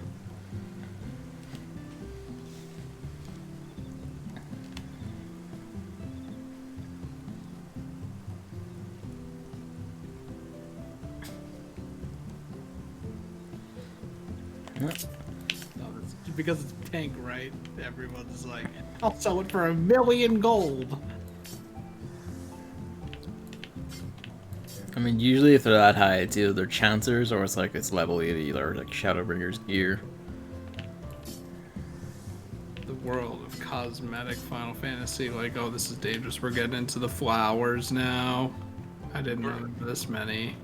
No, because it's pink, right? Everyone's like, I'll sell it for $1 million gold. I mean, usually if they're that high, it's either they're chancers or it's like it's level 80 or like Shadowbringer's gear. The world of cosmetic Final Fantasy, like, oh, this is dangerous. We're getting into the flowers now. I didn't know this many.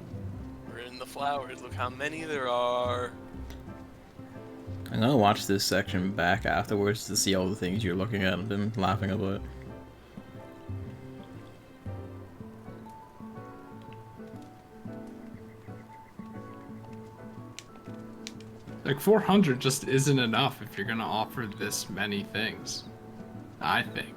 We're in the flowers. Look how many there are. I'm gonna watch this section back afterwards to see all the things you're looking at and been laughing about. Like 400 just isn't enough if you're gonna offer this many things, I think.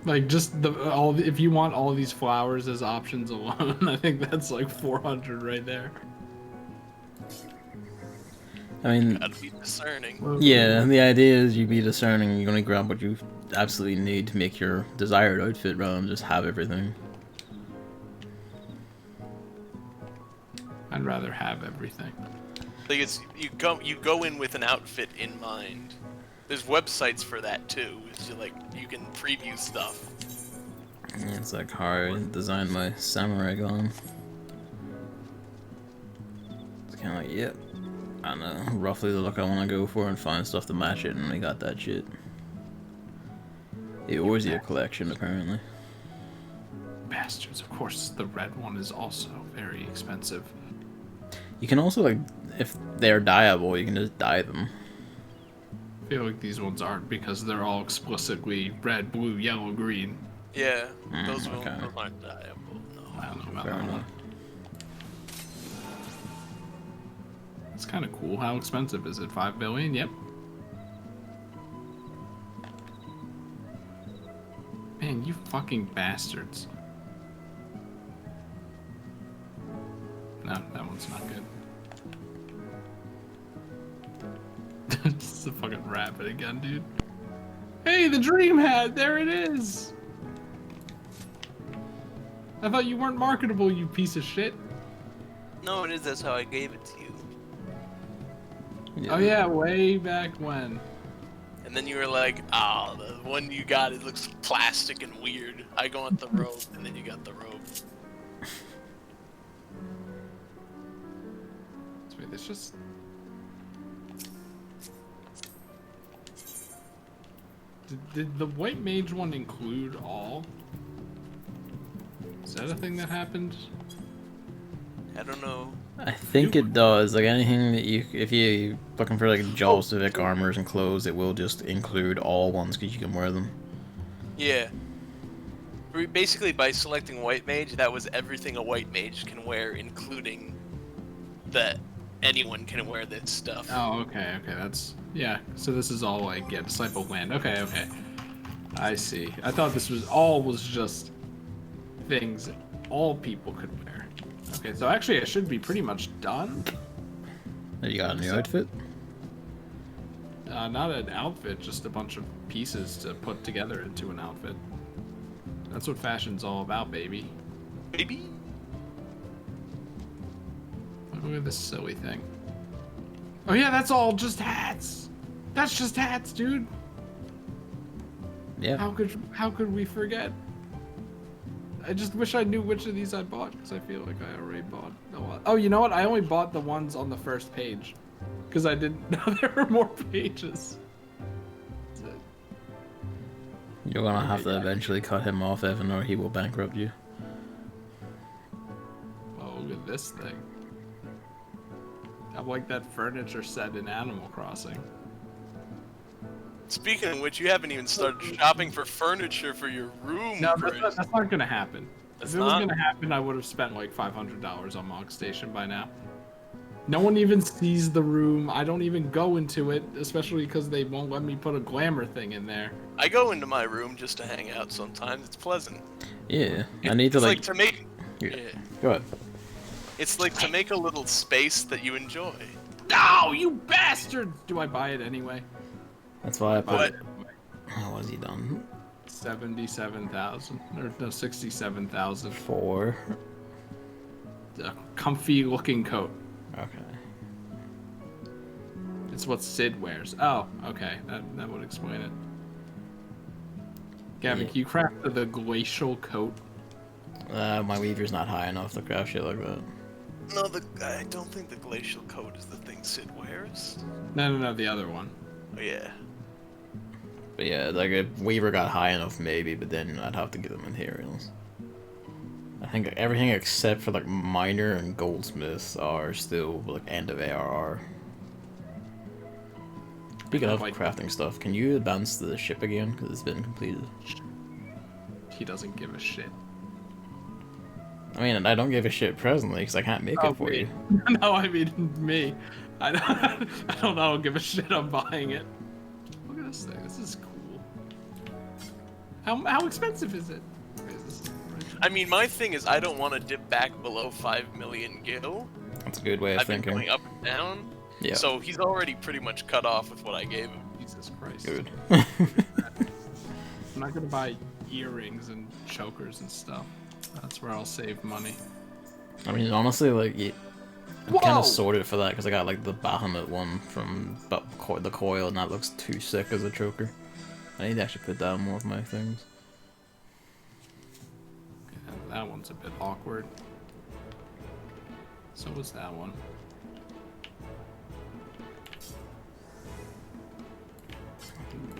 Like just if you want all these flowers as options alone, I think that's like 400 right there. I mean, Gotta be discerning. yeah, the idea is you be discerning, you're gonna grab what you absolutely need to make your desired outfit rather than just have everything. I'd rather have everything. Like it's you go in with an outfit in mind. There's websites for that too. It's just like you can preview stuff. Yeah, it's like how I designed my samurai gun. It's kind of like, yep, I know roughly the look I want to go for and find stuff to match it, and I got that shit. The Orzia collection, apparently. Bastards, of course, the red one is also very expensive. You can also, like, if they're dyeable, you can just dye them. I feel like these ones aren't because they're all explicitly red, blue, yellow, green. Yeah, those okay. aren't dyeable. No. I don't know about Fair that enough. one. It's kind of cool. How expensive is it? 5 billion? Yep. Man, you fucking bastards. No, that one's not good. It's the fucking rabbit again, dude. Hey, the dream hat! There it is! I thought you weren't marketable, you piece of shit. No, it is. That's how I gave it to you. Oh yeah, way back when. And then you were like, "Ah, the one you got, it looks plastic and weird. I go with the robe," and then you got the robe. Wait, it's just... Did the white mage one include all? Is that a thing that happened? I don't know. I think it does. Like anything that if you're looking for like job specific armors and clothes, it will just include all ones because you can wear them. Yeah. Basically, by selecting white mage, that was everything a white mage can wear, including that anyone can wear this stuff. Oh, okay, that's... Yeah, so this is all like, yeah, Disciple Land. Okay. I see. I thought this was just things all people could wear. Okay, so actually I should be pretty much done. You got a new outfit? Not an outfit, just a bunch of pieces to put together into an outfit. That's what fashion's all about, baby. Baby? Look at this silly thing. Oh yeah, that's all just hats. That's just hats, dude. Yeah. How could we forget? I just wish I knew which of these I bought because I feel like I already bought a lot. Oh, you know what? I only bought the ones on the first page because I didn't know there were more pages. That's it. You're gonna have to eventually cut him off, Evan, or he will bankrupt you. Oh, look at this thing. I like that furniture set in Animal Crossing. Speaking of which, you haven't even started shopping for furniture for your room. No, Chris. that's not gonna happen. That's If it was not? gonna happen, I would have spent like $500 on Mog Station by now. No one even sees the room. I don't even go into it, especially because they won't let me put a glamour thing in there. I go into my room just to hang out sometimes. It's pleasant. Yeah, I need to It's like. like to make. Here. Yeah. Go ahead. It's like to make a little space that you enjoy. No, you bastards! Do I buy it anyway? That's why I put What? it. Oh, what has he done? 77,000 or no, 67,000. 4. a comfy looking coat. Okay. It's what Sid wears. Oh, okay. That would explain it. Gavin, Yeah. can you craft the glacial coat? My weaver's not high enough to craft shit like that. No, I don't think the glacial coat is the thing Sid wears. No, the other one. Oh, yeah. But yeah, like if weaver got high enough, maybe, but then I'd have to get the materials. I think everything except for like miner and goldsmiths are still like end of ARR. Speaking of crafting stuff, can you advance the ship again? Because it's been completed. He doesn't give a shit. I mean, I don't give a shit presently because I can't make it for me. you. No, I mean me. I don't give a shit. I'm buying it. Look at this thing. This is cool. How expensive is it? I mean, my thing is I don't want to dip back below 5 million gil. That's a good way of I've thinking. been going up and down. Yeah. So he's already pretty much cut off with what I gave him. Jesus Christ. Good. I'm not gonna buy earrings and chokers and stuff. That's where I'll save money. I mean, honestly, like, yeah, I'm kind of sorted for that because I got like the Bahamut one from the coil, and that looks too sick as a choker. I need to actually put that on more of my things. Yeah, that one's a bit awkward. So was that one.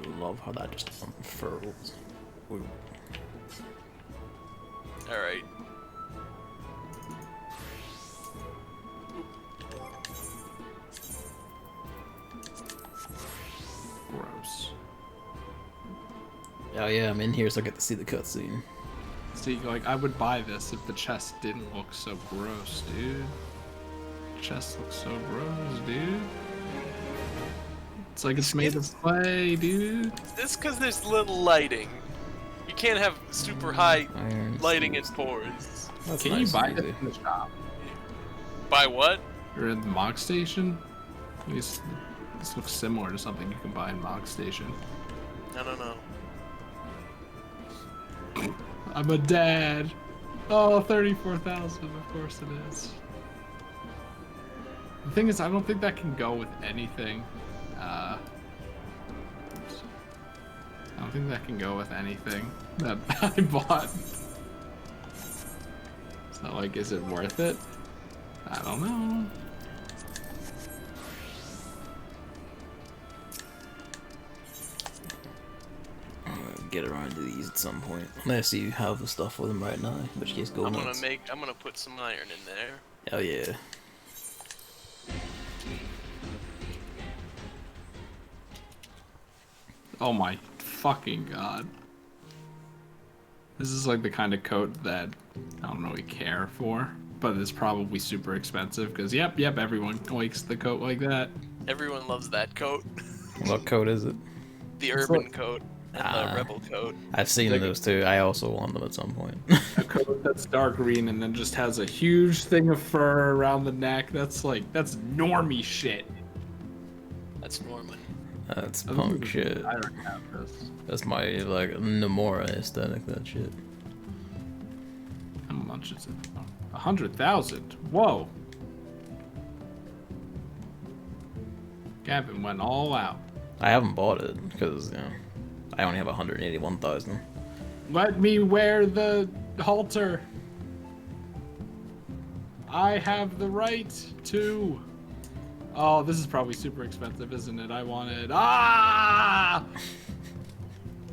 I love how that just unfurls. Ooh. Alright. Gross. Oh yeah, I'm in here so I get to see the cutscene. See, like, I would buy this if the chest didn't look so gross, dude. Chest looks so gross, dude. It's like it's made of clay, dude. It's because there's little lighting. You can't have super high Iron lighting in seeds. pores. That's Can nice you buy and it easy. in the shop? By what? Or in the Mog Station? This looks similar to something you can buy in Mog Station. I don't know. I'm a dad. Oh, 34,000, of course it is. The thing is, I don't think that can go with anything. I don't think that can go with anything that I bought. So, like, is it worth it? I don't know. Get around to these at some point. Unless you have the stuff for them right now, in which case go I'm nuts. gonna put some iron in there. Oh yeah. Oh my fucking god. This is like the kind of coat that I don't really care for, but it's probably super expensive because yep, everyone likes the coat like that. Everyone loves that coat. What coat is it? The urban coat and Ah. the rebel coat. I've seen Like- those too. I also want them at some point. A coat that's dark green and then just has a huge thing of fur around the neck. That's normie shit. That's Norman. That's punk shit. I don't have this. That's my like Nomura aesthetic. That shit. How much is it? 100,000. Whoa. Gavin went all out. I haven't bought it because I only have 181,000. Let me wear the halter. I have the right to. Oh, this is probably super expensive, isn't it? I want it. Ah!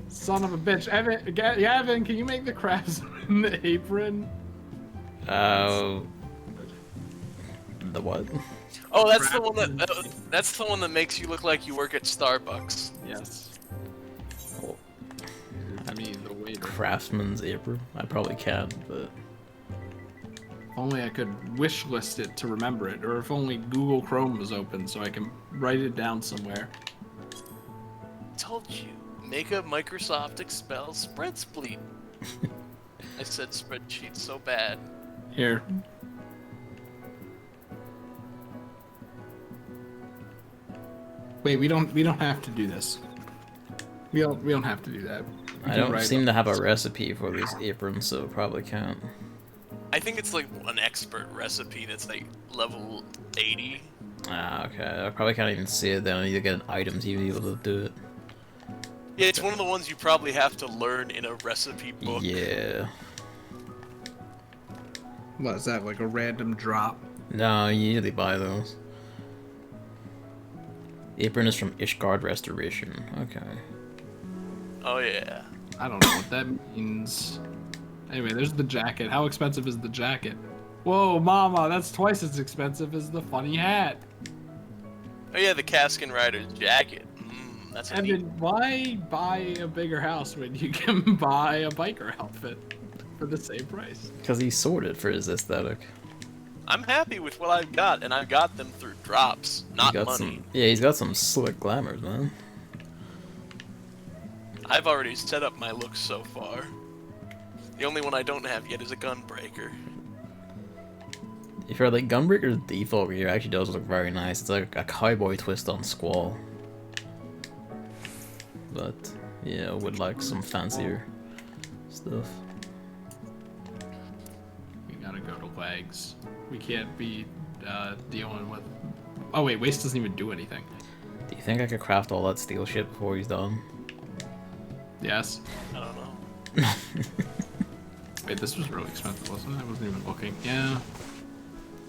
Son of a bitch. Evan, can you make the crabs in the apron? The what? Oh, that's the one that's the one that makes you look like you work at Starbucks. Yes. Well, I mean, the waiter. Craftsman's apron. I probably can, but Only I could wish list it to remember it, or if only Google Chrome was open so I can write it down somewhere. Told you, make a Microsoft Excel spreadsheet. I said spreadsheet so bad. Here. Wait, we don't have to do this. We don't have to do that. We I can don't write seem it. to have a recipe for these aprons, so probably can't. I I think it's like an expert recipe that's like level 80. Ah, okay. I probably can't even see it then. I need to get items to be able to do it. Yeah, it's one of the ones you probably have to learn in a recipe book. Yeah. What is that, like a random drop? No, you usually buy those. Apron is from Ishgard Restoration. Okay. Oh yeah. I don't know what that means. Anyway, there's the jacket. How expensive is the jacket? Whoa, mama, that's twice as expensive as the funny hat. Oh yeah, the Caskin Rider's jacket. That's a neat... Evan, why buy a bigger house when you can buy a biker outfit for the same price? Because he's sorted for his aesthetic. I'm happy with what I've got, and I've got them through drops, not money. Yeah, he's got some slick glamours, man. I've already set up my looks so far. The only one I don't have yet is a gunbreaker. If you're like Gunbreaker's default gear actually does look very nice. It's like a cowboy twist on Squall. But yeah, with like some fancier stuff. We gotta go to legs. We can't be dealing with... Oh wait, Waste doesn't even do anything. Do you think I could craft all that steel shit before he's done? Yes. I don't know. Wait, this was really expensive, wasn't it? I wasn't even looking. Yeah.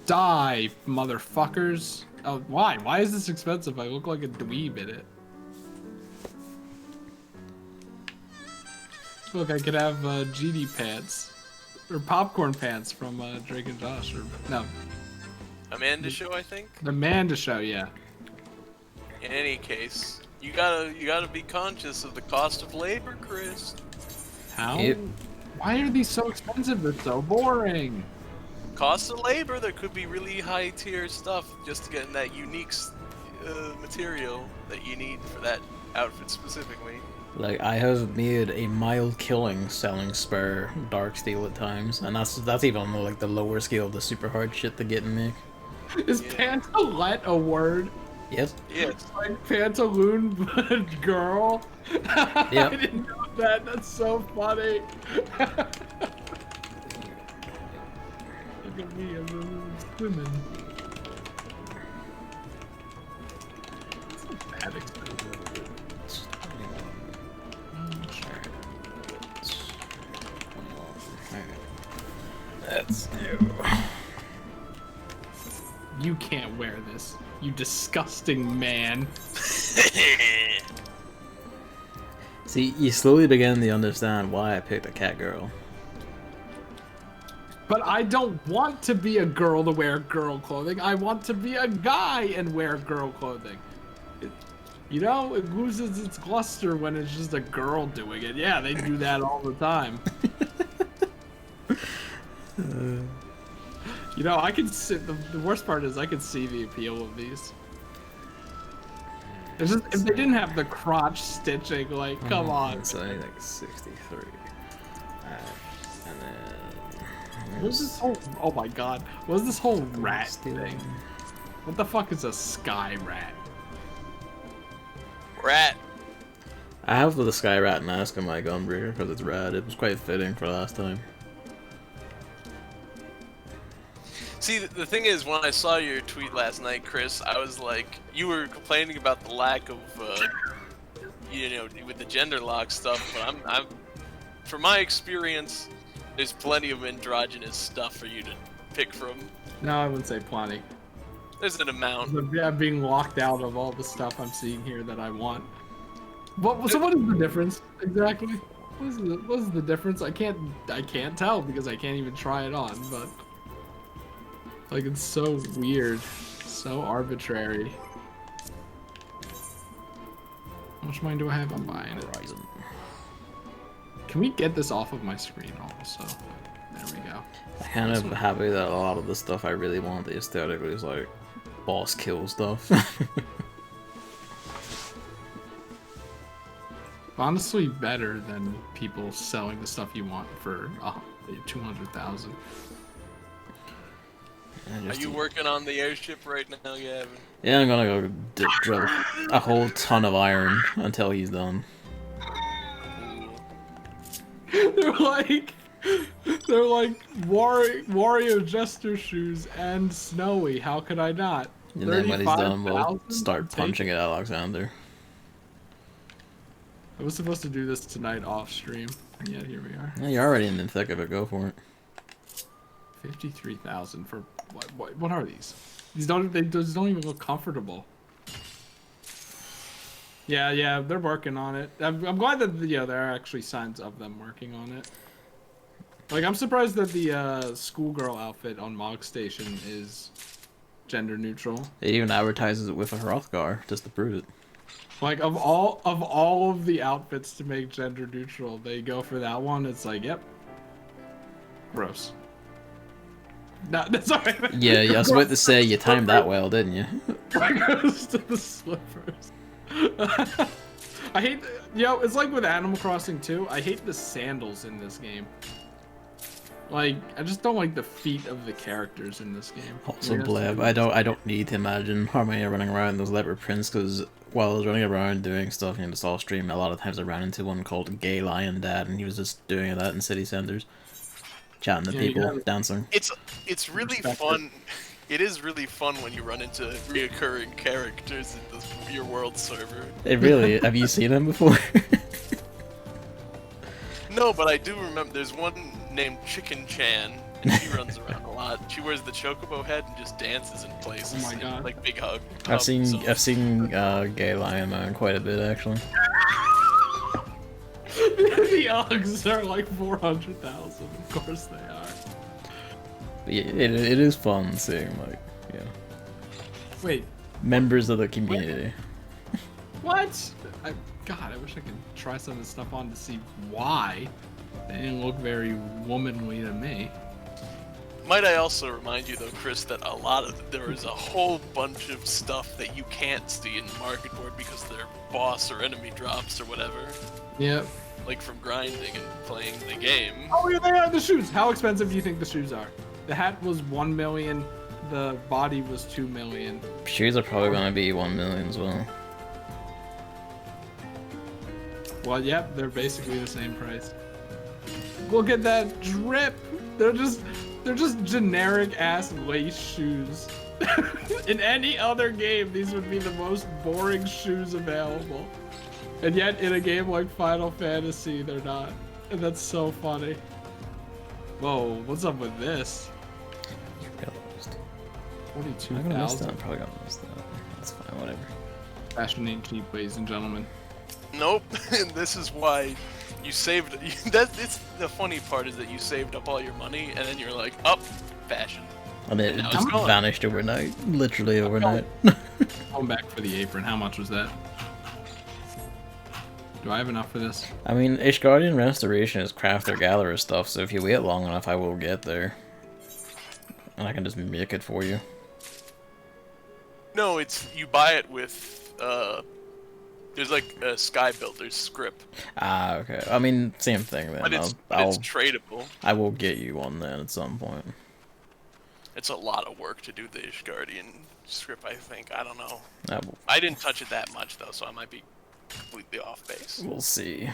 Die, motherfuckers! Oh, why? Why is this expensive? I look like a dweeb in it. Look, I could have GD pants. Or popcorn pants from Drake and Josh. Or, no. Amanda Show, I think? The Amanda Show, yeah. In any case, you gotta be conscious of the cost of labor, Chris. How? Yep. Why are these so expensive? They're so boring. Cost of labor, there could be really high tier stuff just to get that unique material that you need for that outfit specifically. Like, I have made a mild killing selling spare dark steel at times, and that's even on like the lower scale of the super hard shit to get and make. Is Pantalette a word? Yes. Yes. Like Pantaloon but girl? Yep. I didn't know that. That's so funny. Look at me, I'm swimming. It's not bad expensive. That's new. You can't wear this, you disgusting man. See, you slowly begin to understand why I picked a cat girl. But I don't want to be a girl to wear girl clothing. I want to be a guy and wear girl clothing. You know, it loses its luster when it's just a girl doing it. Yeah, they do that all the time. You know, I can see, the worst part is I can see the appeal of these. It's just, if they didn't have the crotch stitching, like, come on. So I need like 63. And then... What's this whole, oh my god, what's this whole rat thing? What the fuck is a sky rat? Rat. I have the Sky Rat mask on my Gunbreaker because it's rad. It was quite fitting for last time. See, the thing is, when I saw your tweet last night, Chris, I was like, you were complaining about the lack of, you know, with the gender lock stuff, but I'm from my experience, there's plenty of androgynous stuff for you to pick from. No, I wouldn't say plenty. There's an amount. I'm being locked out of all the stuff I'm seeing here that I want. So what is the difference exactly? What is the difference? I can't tell because I can't even try it on. But like, it's so weird, so arbitrary. How much money do I have? I'm buying it. Can we get this off of my screen also? There we go. I'm kind of happy that a lot of the stuff I really want the aesthetic is like boss kill stuff. Honestly, better than people selling the stuff you want for 200,000. Are you working on the airship right now, Gavin? Yeah, I'm gonna go drill a whole ton of iron until he's done. They're like, They're like Wario Jester shoes and Snowy. How could I not? And then when he's done, we'll 35,000? start punching it at Alexander. I was supposed to do this tonight off stream, and yet here we are. Yeah, you're already in the thick of it. Go for it. 53,000 for what are these? These don't even look comfortable. Yeah, they're working on it. I'm glad that there are actually signs of them working on it. Like, I'm surprised that the schoolgirl outfit on Mog Station is gender neutral. It even advertises it with a Hrothgar just to prove it. Like, of all of the outfits to make gender neutral, they go for that one. It's like, yep, gross. No, that's alright. Yeah, I was about to say you timed that well, didn't you? Goes to the slippers. I hate, it's like with Animal Crossing 2. I hate the sandals in this game. Like, I just don't like the feet of the characters in this game. Also, Bleb, I don't need to imagine Harmonia running around those leopard prints, because while I was running around doing stuff in the Saw stream, a lot of times I ran into one called Gay Lion Dad, and he was just doing that in city centers, chatting to people, dancing. It's really fun. It is really fun when you run into reoccurring characters in your world server. It really. Have you seen him before? No, but I do remember. There's one named Chicken Chan, and she runs around a lot. She wears the chocobo head and just dances in places. Oh my god! Like big hug. I've seen Gay Lion Man quite a bit actually. The Uggs are like 400,000. Of course they are. But yeah, it is fun seeing Wait, members of the community. what? God, I wish I could try some of this stuff on to see why. They didn't look very womanly to me. Might I also remind you, though, Chris, that there is a whole bunch of stuff that you can't see in the market board because they're boss or enemy drops or whatever. Yep. Like from grinding and playing the game. Oh, yeah, they are the shoes. How expensive do you think the shoes are? The hat was 1 million. The body was 2 million. Shoes are probably gonna be 1 million as well. Well, yep, they're basically the same price. Look at that drip. They're just generic ass lace shoes. In any other game, these would be the most boring shoes available. And yet, in a game like Final Fantasy, they're not. And that's so funny. Whoa, what's up with this? I'm gonna miss 42,000. that. I'm probably gonna miss that. That's fine, whatever. Fashion ain't cheap, ladies and gentlemen. Nope, and this is why you saved. It's the funny part is that you saved up all your money, and then you're like, up, fashion. And it Now just it's gone. vanished overnight. Literally overnight. Going back for the apron. How much was that? Do I have enough for this? I mean, Ishgardian Restoration is Crafter Gatherer stuff, so if you wait long enough, I will get there. And I can just make it for you. No, you buy it with there's like a Sky Builder's script. Ah, okay. I mean, same thing then. But it's tradable. I will get you one then at some point. It's a lot of work to do the Ishgardian script, I think. I don't know. I I didn't touch it that much though, so I might be completely off base. We'll see.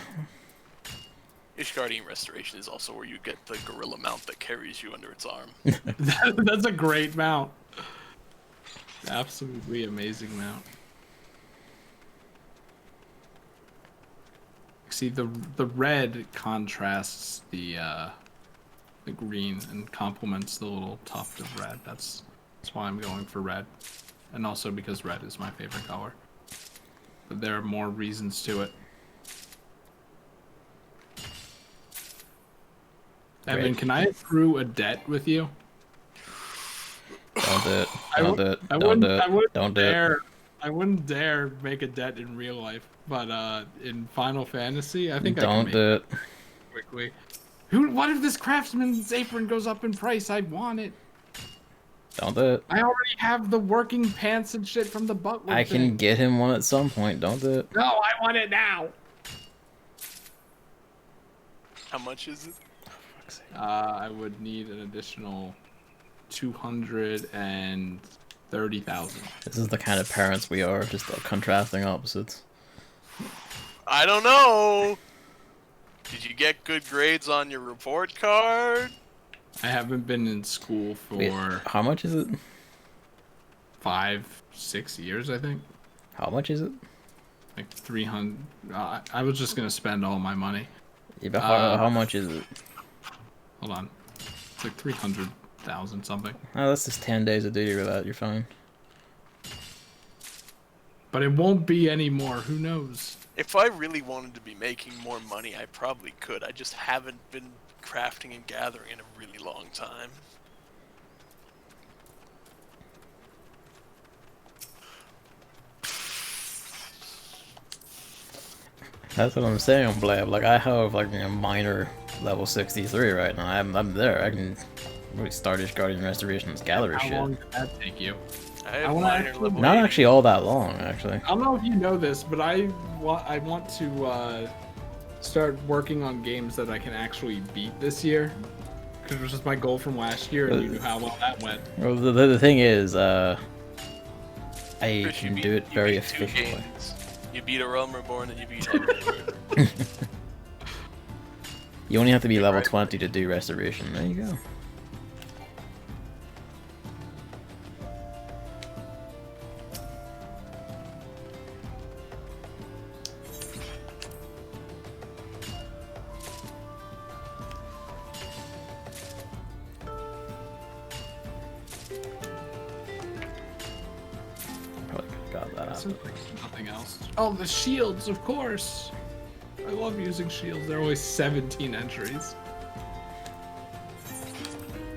Ishgardian Restoration is also where you get the gorilla mount that carries you under its arm. That's a great mount. Absolutely amazing mount. See, the red contrasts the green and complements the little tuft of red. That's why I'm going for red, and also because red is my favorite color. But there are more reasons to it. Great. Evan, can I accrue a debt with you? Don't do it. Don't do it. I Don't do wouldn't, it. I wouldn't Don't do it. dare. I wouldn't dare make a debt in real life, but in Final Fantasy, I think I can Don't make do it it. quickly. What if this craftsman's apron goes up in price? I want it. Don't do it. I already have the working pants and shit from the butler. I thing. can get him one at some point. Don't do it. No, I want it now. How much is it? I would need an additional 230,000. This is the kind of parents we are, just contrasting opposites. I don't know. Did you get good grades on your report card? I haven't been in school Wait, for how much is it? 5-6 years, I think. How much is it? Like 300. I was just gonna spend all my money. Yeah, but how much is it? Hold on. It's like 300,000 something. Oh, that's just 10 days of duty with that. You're fine. But it won't be anymore. Who knows? If I really wanted to be making more money, I probably could. I just haven't been crafting and gathering in a really long time. That's what I'm saying, Blab. Like, I have, like, a minor level 63 right now. I'm there. I can really start Guardian Restoration's gallery How shit. long did that take you? I have wanna minor actually- level Not 80. actually all that long, actually. I don't know if you know this, but I want to start working on games that I can actually beat this year. Because it was just my goal from last year, and you knew how well that went. Well, the thing is, I Chris, can you do beat- it you very beat 2 efficiently. games. You beat A Realm Reborn and you beat Heavensward. You only have to be level Right. 20 to do Restoration. There you go. Probably got that out. Seems like nothing else. Oh, the shields, of course. I love using shields. There are only 17 entries.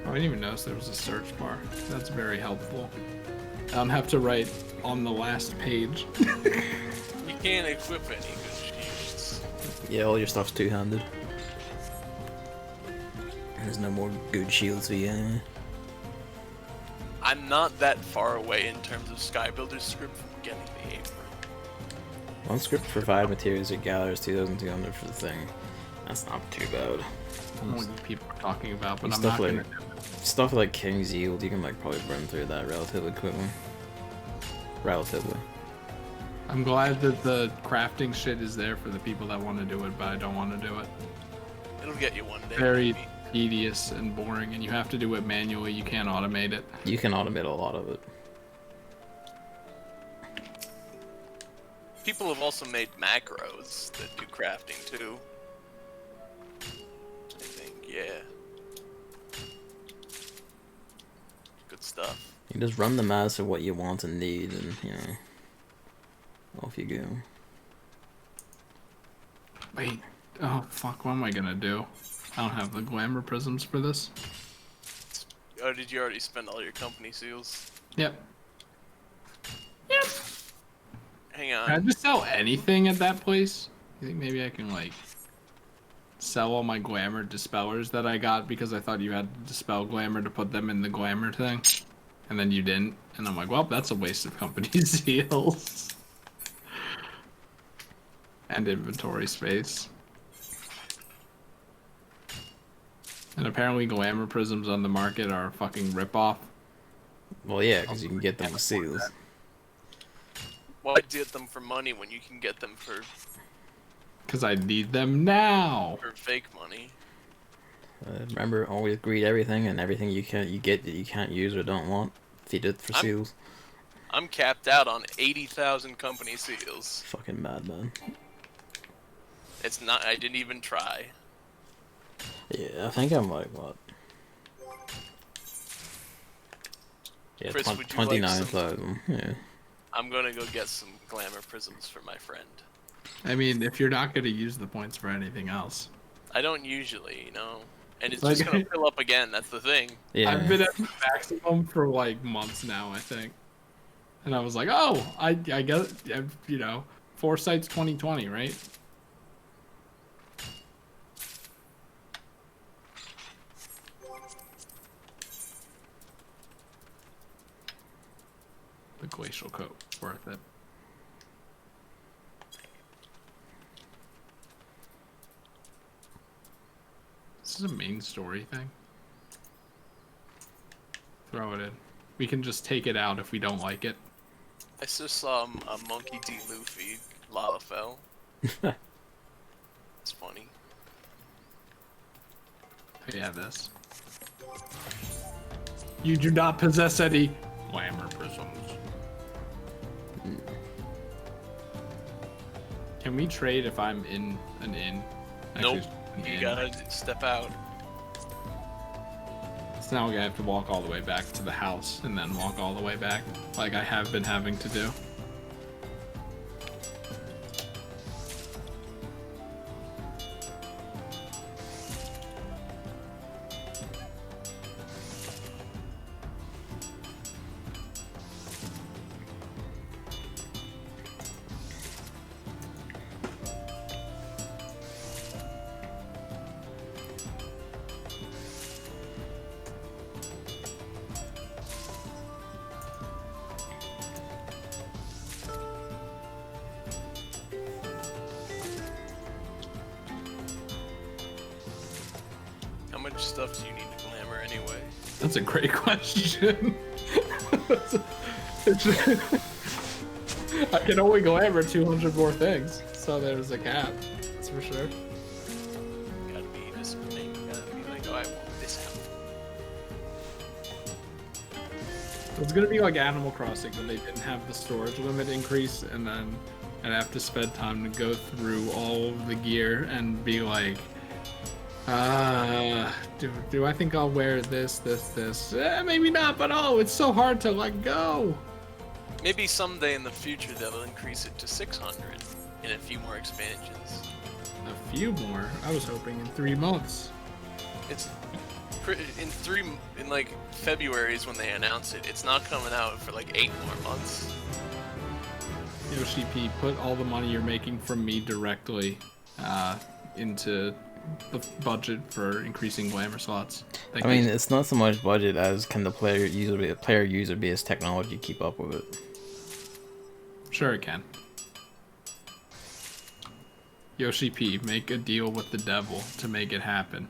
Oh, I didn't even notice there was a search bar. That's very helpful. I don't have to write on the last page. You can't equip any good shields. Yeah, all your stuff's two-handed. There's no more good shields for you. I'm not that far away in terms of Skybuilder's script from getting the apron. One script for 5 materials at gallery is 2,200 for the thing. That's not too bad. I don't know what you people are talking about, but I'm Stuff not like gonna do it. stuff like King's Yield, you can like probably burn through that relatively quickly. Relatively. I'm glad that the crafting shit is there for the people that want to do it, but I don't want to do it. It'll get you one day. Very maybe. tedious and boring, and you have to do it manually. You can't automate it. You can automate a lot of it. People have also made macros that do crafting too. I think, yeah. Good stuff. You just run the mass of what you want and need, and you know, off you go. Wait. Oh, fuck. What am I gonna do? I don't have the glamour prisms for this. Oh, did you already spend all your company seals? Yep. Hang Can I on. just sell anything at that place? You think maybe I can, like, sell all my glamour dispellers that I got because I thought you had to dispel glamour to put them in the glamour thing? And then you didn't. And I'm like, well, that's a waste of company seals. And inventory space. And apparently glamour prisms on the market are a fucking ripoff. Well, yeah, because you can get them with seals. Why get them for money when you can get them for Because I need them now. fake money? Remember, always greed everything, and everything you get that you can't use or don't want, feed it for seals. I'm capped out on 80,000 company seals. Fucking madman. It's not. I didn't even try. Yeah, I think I'm like what? Yeah, Chris, would you like 29,000. Yeah. I'm gonna go get some glamour prisms for my friend. I mean, if you're not going to use the points for anything else. I don't usually, you know. And it's Like- just gonna fill up again. That's the thing. Yeah. I've been at the maximum for like months now, I think. And I was like, oh, I guess, you know, Foresight's 2020, right? The glacial coat, worth it. This is a main story thing. Throw it in. We can just take it out if we don't like it. I just saw a Monkey D. Luffy Lalafell. It's funny. Yeah, this. You do not possess any glamour prisms. Can we trade if I'm in an inn? Nope. An You inn. gotta step out. So now I have to walk all the way back to the house and then walk all the way back, like I have been having to do. How much stuff do you need to glamour anyway? That's a great question. I can only glamour 200 more things, so there's a cap. That's for sure. You gotta be discerning. You gotta be like, oh, I want this out. It's gonna be like Animal Crossing when they didn't have the storage limit increase, and then I'd have to spend time to go through all of the gear and be like, do I think I'll wear this? Maybe not, but oh, it's so hard to let go. Maybe someday in the future they'll increase it to 600 in a few more expansions. A few more? I was hoping in 3 months. It's in like February is when they announce it. It's not coming out for like 8 more months. Yoshi P, put all the money you're making from me directly into the budget for increasing glamour slots. I mean, it's not so much budget as can the player user base technology keep up with it. Sure it can. Yoshi P, make a deal with the devil to make it happen.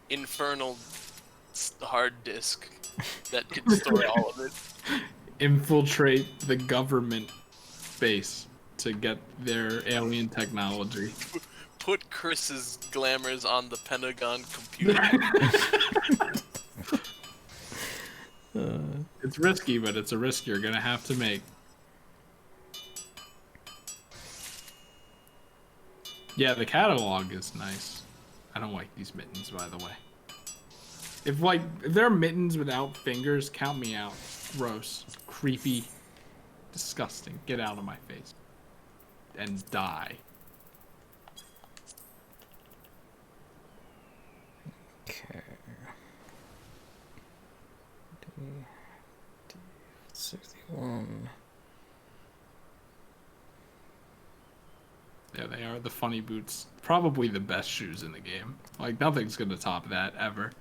Infernal hard disk that can store all of it. Infiltrate the government base to get their alien technology. Put Chris's glamours on the Pentagon computer. It's risky, but it's a risk you're gonna have to make. Yeah, the catalog is nice. I don't like these mittens, by the way. If they're mittens without fingers, count me out. Gross, creepy, disgusting. Get out of my face. And die. Okay. 61. Yeah, they are the funny boots. Probably the best shoes in the game. Like, nothing's gonna top that, ever.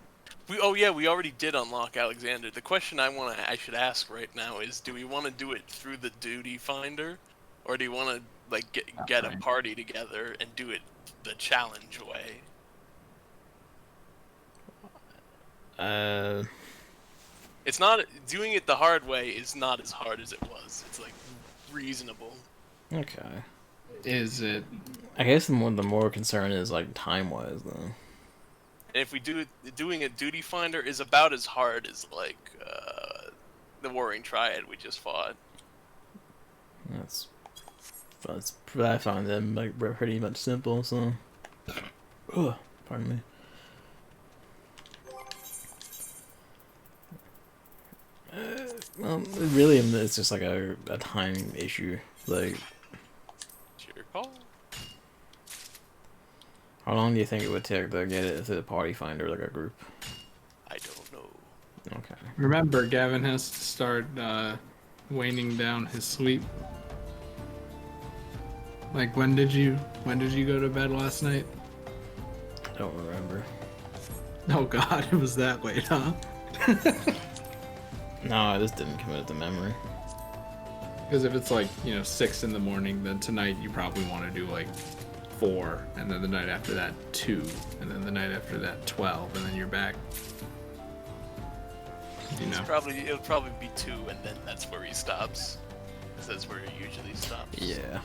We already did unlock Alexander. The question I should ask right now is, do we want to do it through the duty finder, or do you want to like get a party together and do it the challenge way? It's not doing it the hard way is not as hard as it was. It's like reasonable. Okay. Is it? I guess the more concern is like time-wise, though. And if we doing a duty finder is about as hard as like the Warring Triad we just fought. I find them like pretty much simple. So, pardon me. Well, really, it's just like a time issue. Like, It's your call. how long do you think it would take to get it to the party finder, like a group? I don't know. Okay. Remember, Gavin has to start waning down his sleep. Like, when did you go to bed last night? I don't remember. Oh God, it was that late, huh? No, I just didn't commit it to memory. Because if it's like, 6 in the morning, then tonight you probably want to do like 4, and then the night after that 2, and then the night after that 12, and then you're back. It'll probably be 2, and then that's where he stops. 'Cause that's where he usually stops. Yeah.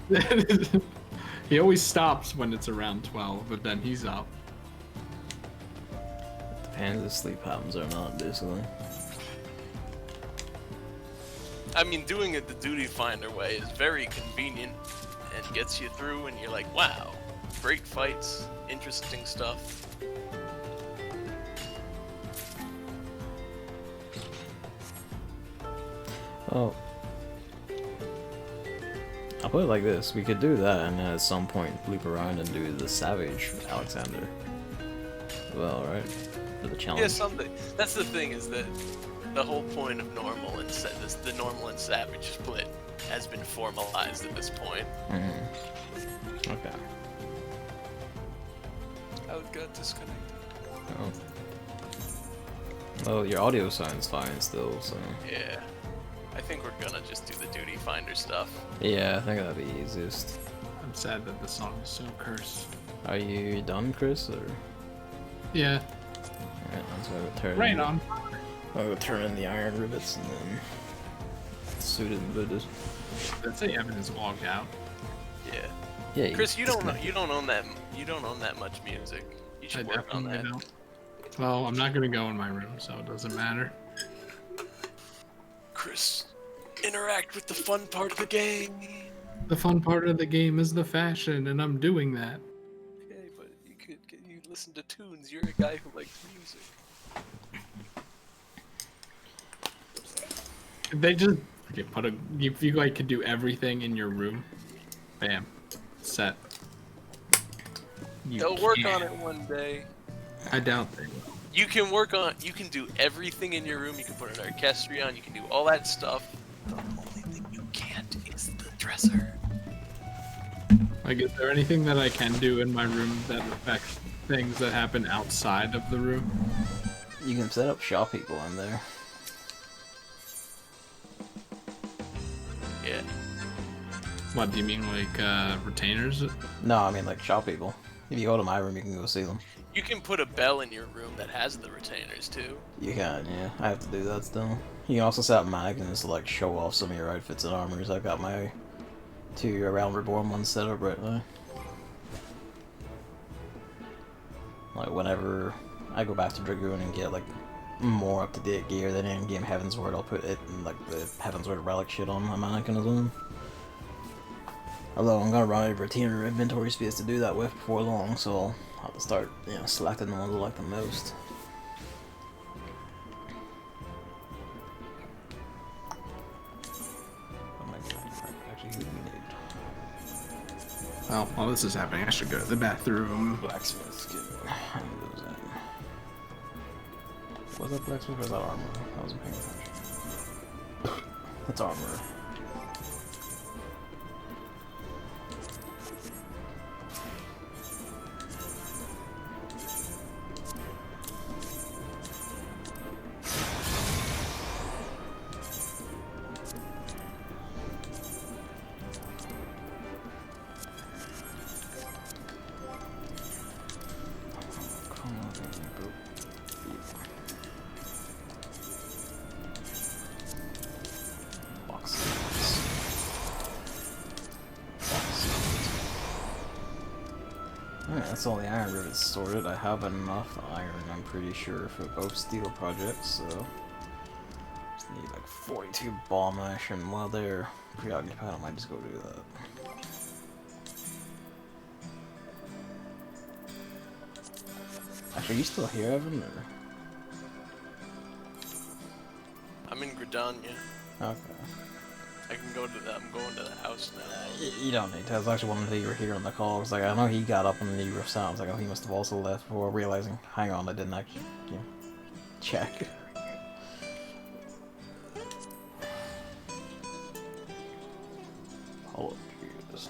Yeah. He always stops when it's around 12, but then he's up. depends if sleep happens or not, basically. I mean, doing it the duty finder way is very convenient and gets you through, and you're like, wow, great fights, interesting stuff. Well, I'll put it like this: we could do that, and then at some point loop around and do the Savage Alexander. Well, right? For the challenge. Yeah, someday. That's the thing, is that the whole point of normal and the normal and savage split has been formalized at this point. Mm-hmm. Okay. How it got disconnected. Oh. Well, your audio sounds fine still, so. Yeah. I think we're gonna just do the duty finder stuff. Yeah, I think that'd be easiest. I'm sad that the song is so cursed. Are you done, Chris, or? Yeah. Alright, so I would turn. Right on. I would turn in the iron rivets and then suit it and Buddhist. Let's say Evan is logged out. Yeah. Yeah. Chris, you don't own that much music. You should work on that. Don't. Well, I'm not gonna go in my room, so it doesn't matter. Chris, interact with the fun part of the game. The fun part of the game is the fashion, and I'm doing that. Okay, but you listen to tunes. You're a guy who likes music. They just if you like could do everything in your room, bam, set. They'll work on it one day. I doubt they will. You can do everything in your room. You can put an orchestra on. You can do all that stuff. The only thing you can't is the dresser. Like, is there anything that I can do in my room that affects things that happen outside of the room? You can set up shop people in there. Yeah. What do you mean, like retainers? No, I mean like shop people. If you go to my room, you can go see them. You can put a bell in your room that has the retainers too. You can, yeah. I have to do that still. You can also set up mannequins to like show off some of your outfits and armors. I've got my 2 Realm Reborn ones set up right now. Like whenever I go back to Dragoon and get like more up-to-date gear than in-game Heavensward, I'll put it in like the Heavensward relic shit on my mannequin as well. Although I'm gonna run out of retainer inventory space to do that with before long, so I'll have to start, you know, selecting the ones I like the most. Well, while this is happening, I should go to the bathroom. Blacksmith's good. How many of those at? Was that blacksmith or was that armor? I wasn't paying attention. That's armor. Alright, that's all the iron rivets sorted. I have enough iron, I'm pretty sure, for both steel projects, so just need like 42 ball mash, and while they're preoccupied, I might just go do that. Actually, are you still here, Evan, or? I'm in Gridania. Okay. I can go to the. I'm going to the house now. You don't need to. I was actually wondering if you were here on the call. I was like, I know he got up and he was sound. I was like, oh, he must have also left before realizing, hang on, I didn't actually, you know, check. Hold up, Jesus.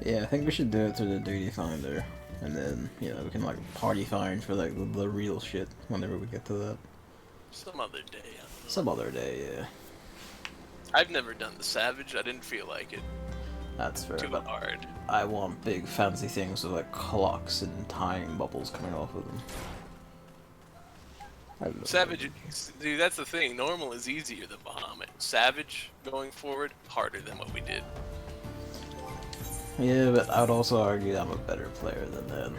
Yeah, I think we should do it through the duty finder. And then, you know, we can like party find for like the real shit whenever we get to that. Some other day. Some other day, yeah. I've never done the Savage. I didn't feel like it. That's fair. Too But hard. I want big fancy things with like clocks and time bubbles coming off of them. Savage, dude, that's the thing. Normal is easier than Bahamut. Savage, going forward, harder than what we did. Yeah, but I would also argue I'm a better player than them.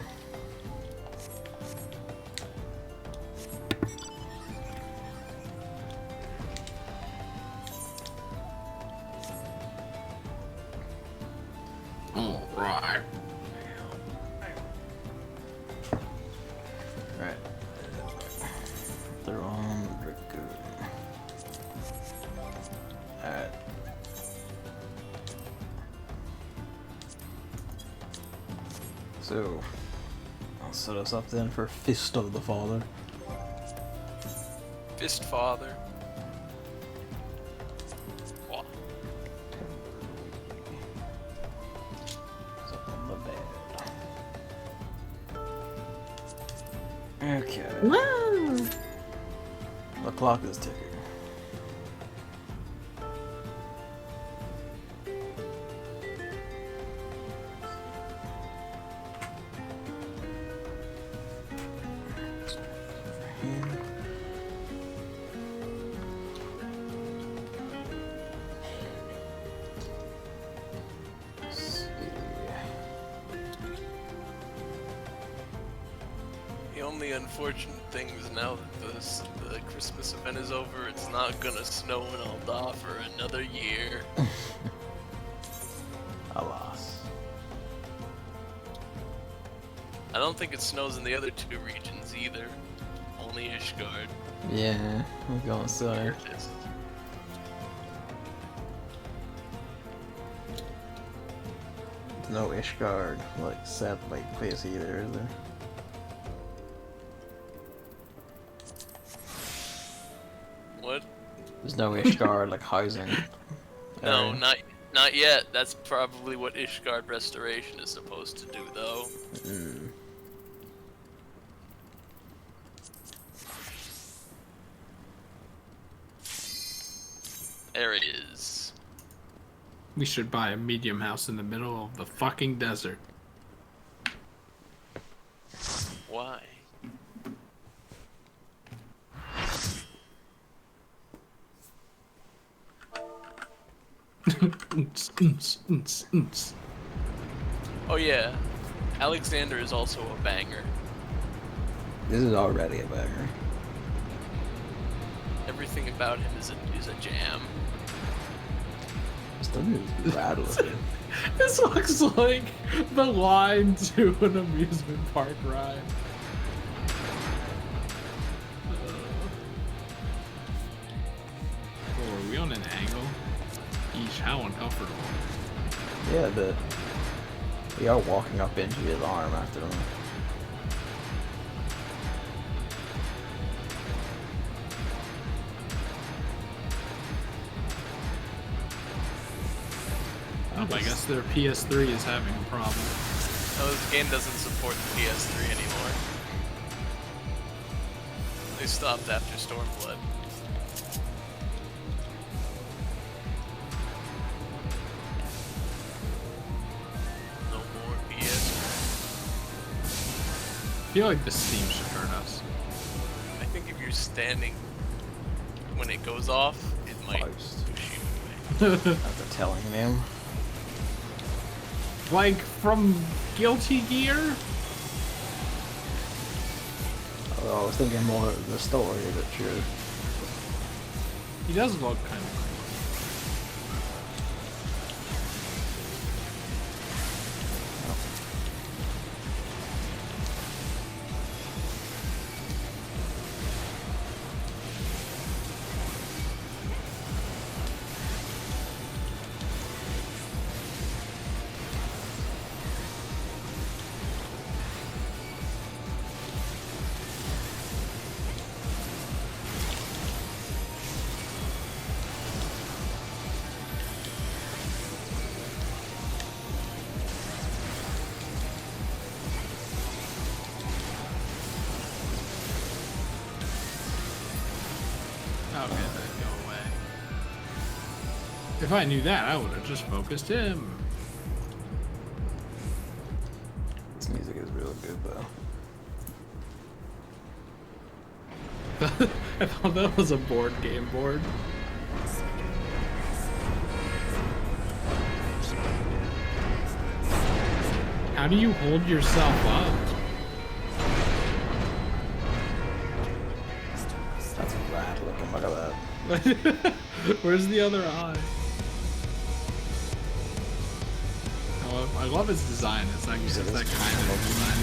Alright. Alright. They're on Dragoon. Alright. So, I'll set us up then for Fist of the Father. Fist Father. What? It's up on the bed. Okay. Whoa! The clock is ticking. The only unfortunate thing is now that the Christmas event is over, it's not gonna snow in Alda for another year. Alas. I don't think it snows in the other two regions either. Only Ishgard. Yeah, I'm going south. Here it is. There's no Ishgard, like, satellite place either, is there? What? There's no Ishgard, like, housing. No, area. not yet. That's probably what Ishgard Restoration is supposed to do, though. Mm. There it is. We should buy a medium house in the middle of the fucking desert. Why? Oh yeah, Alexander is also a banger. This is already a banger. Everything about him is a jam. Still is rattling. This looks like the line to an amusement park ride. Oh, are we on an angle? Eesh, how uncomfortable. Yeah, we are walking up into his arm after him. Oh, I guess their PS3 is having a problem. No, this game doesn't support the PS3 anymore. They stopped after Stormblood. No more PS3. I feel like this Steam should hurt us. I think if you're standing when it goes off, it might Post. push you away. After telling him. Like from Guilty Gear? Although I was thinking more of the story, but sure. He does look kind of Okay, then go away. If I knew that, I would have just focused him. This music is real good though. I thought that was a board game board. How do you hold yourself up? That's rad looking. Look at that. Where's the other eye? I love his design. It's like it's that kind of design.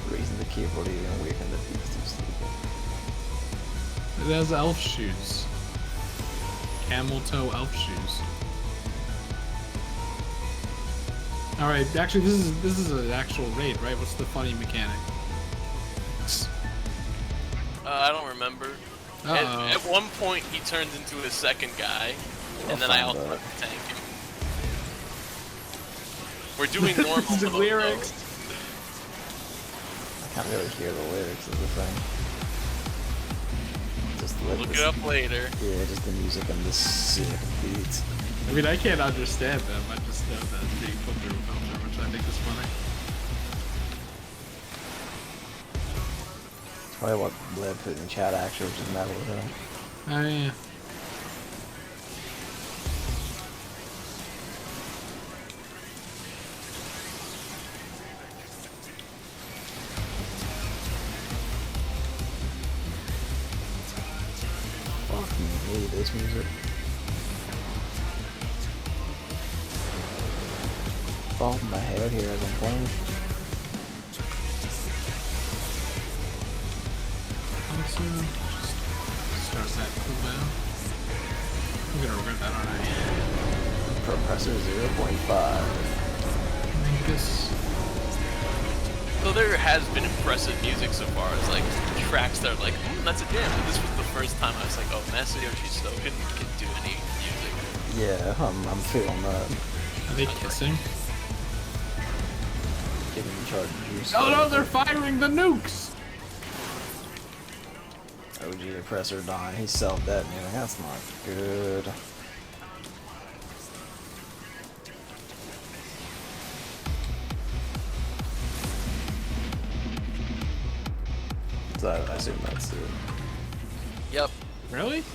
Raising the keyboard even weaken the beast of sleep. It has elf shoes. Camel toe elf shoes. All right, actually, this is an actual raid, right? What's the funny mechanic? I don't remember. At one point, he turns into a second guy, and then I also have to tank him. We're doing normal The lyrics. I can't really hear the lyrics of the thing. Just Look it up later. Yeah, just the music and the sick beats. I mean, I can't understand them. I just know that it's being put through a filter, which I think is funny. It's probably what Bleb put in the chat actually, which is metal with him. Oh, yeah. Fucking hate this music. Fall from my head here as I'm playing. Also, just start that cooldown. I'm gonna regret that, aren't I? Compressor 0.5. I guess. So there has been impressive music so far. It's like tracks that are like, that's a jam. And this was the first time I was like, oh, Masayoshi Soken can do any music. Yeah, I'm feeling that. Are they kissing? Giving me charge of juice. Oh no, they're firing the nukes! OG oppressor dying. He's self-detonating. That's not good. So I assume that's it. Yep. Really?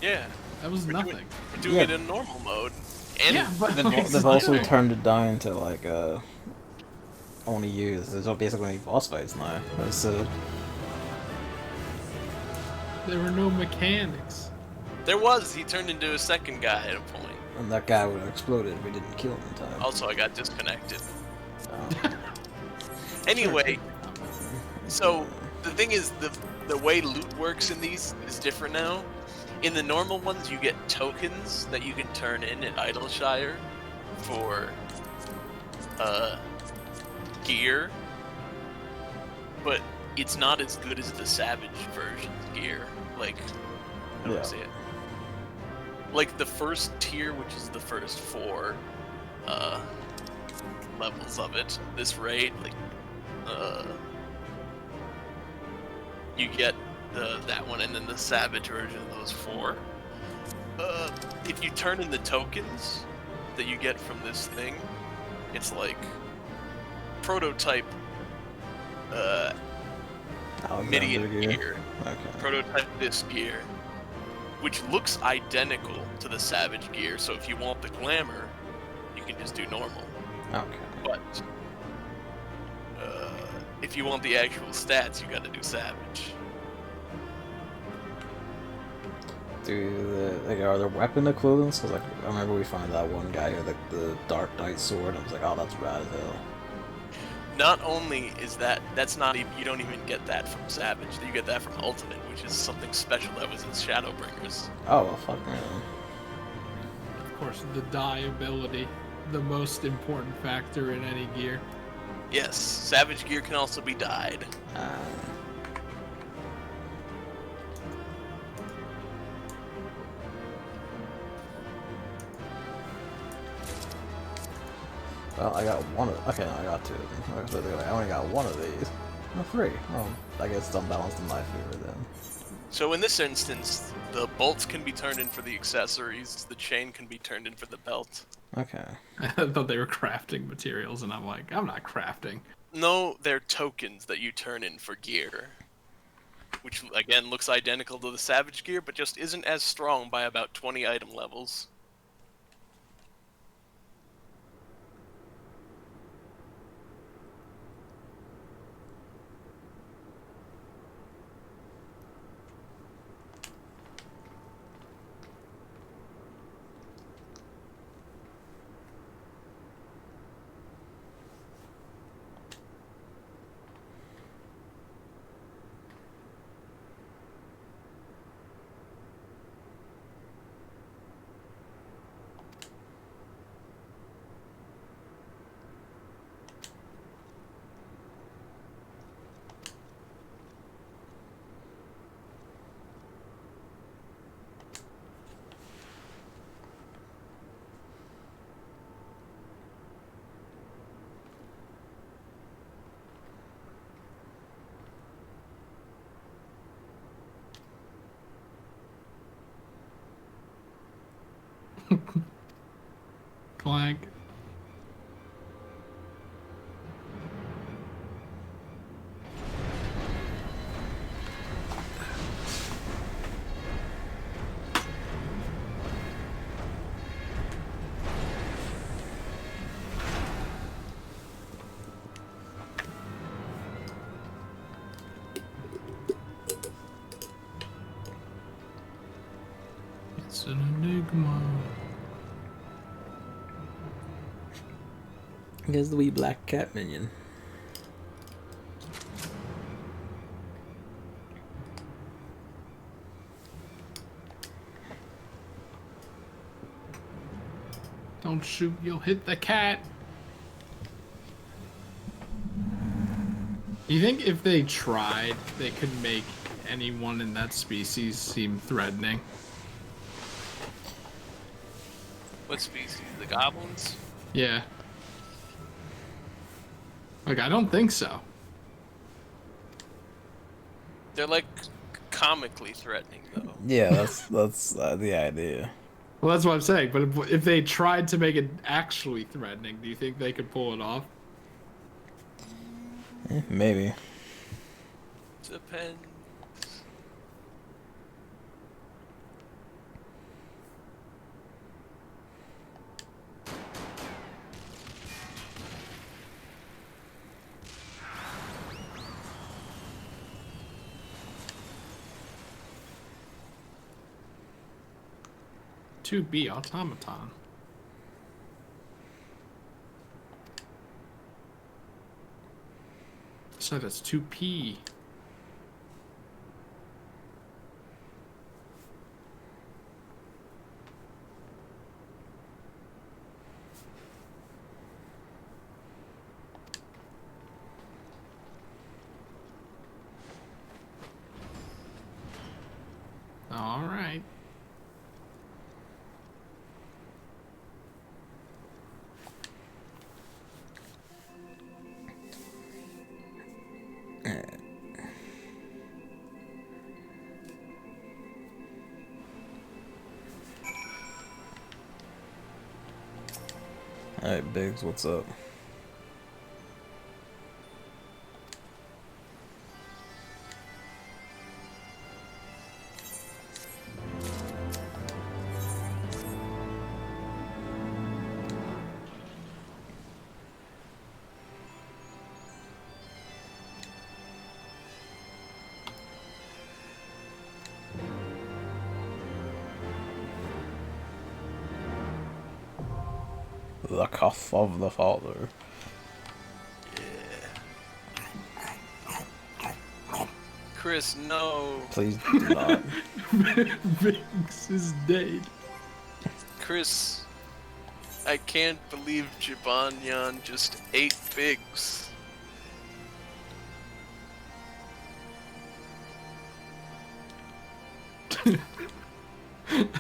Yeah. That was nothing. We're doing it in normal mode. And Yeah, but They've also turned it down to like only use. There's basically boss fights now. So there were no mechanics. there was. He turned into a second guy at a point. and that guy would have exploded if we didn't kill him in time. Also, I got disconnected. Um, Anyway, so the thing is, the way loot works in these is different now. In the normal ones, you get tokens that you can turn in at Idleshire for gear, but it's not as good as the Savage version's gear. Like, how do I say it? Like the first tier, which is the first 4 levels of it. This raid, like, you get that one, and then the Savage version of those 4. If you turn in the tokens that you get from this thing, it's like prototype Midian gear. Okay. Prototype this gear, which looks identical to the Savage gear. So if you want the glamour, you can just do normal. Okay. But if you want the actual stats, you got to do Savage. Are there weapon equivalents? Because like, I remember we found that one guy with the Dark Knight sword. I was like, oh, that's rad as hell. Not only is that's not even, you don't even get that from Savage. You get that from Ultimate, which is something special that was in Shadowbringers. Oh, well, fuck man. Of course, the die ability, the most important factor in any gear. Yes, Savage gear can also be dyed. Well, I got one of. Okay, I got 2 of them. I only got 1 of these. Oh, 3. Well, I guess it's unbalanced in my favor then. So in this instance, the bolts can be turned in for the accessories, the chain can be turned in for the belt. Okay. I thought they were crafting materials, and I'm like, I'm not crafting. No, they're tokens that you turn in for gear. Which, again, looks identical to the Savage gear, but just isn't as strong by about 20 item levels. Gangplank. It's an enigma. Here's the wee black cat minion. Don't shoot, you'll hit the cat. You think if they tried, they could make anyone in that species seem threatening? What species? The goblins? Yeah. Like, I don't think so. They're like comically threatening, though. Yeah, that's the idea. Well, that's what I'm saying. But if they tried to make it actually threatening, do you think they could pull it off? Maybe. Depends. To be automaton. So that's 2P. All right. Alright, Biggs, what's up? The cough of the father. Chris, no. Please do not. Biggs is dead. Chris, I can't believe Jibanyan just ate Biggs.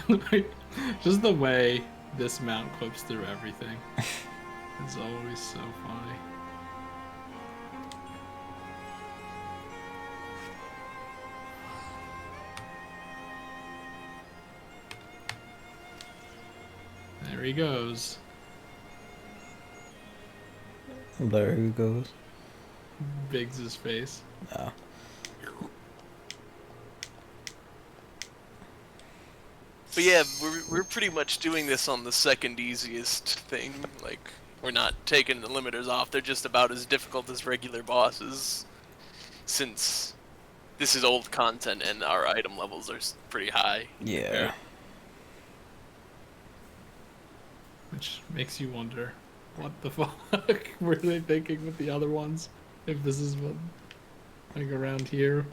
Like, just the way this mount clips through everything. It's always so funny. There he goes. There he goes. Biggs's face. No. But yeah, we're pretty much doing this on the second easiest thing. Like, we're not taking the limiters off. They're just about as difficult as regular bosses. Since this is old content and our item levels are pretty high. Yeah. Which makes you wonder, what the fuck were they thinking with the other ones? If this is what, like, around here.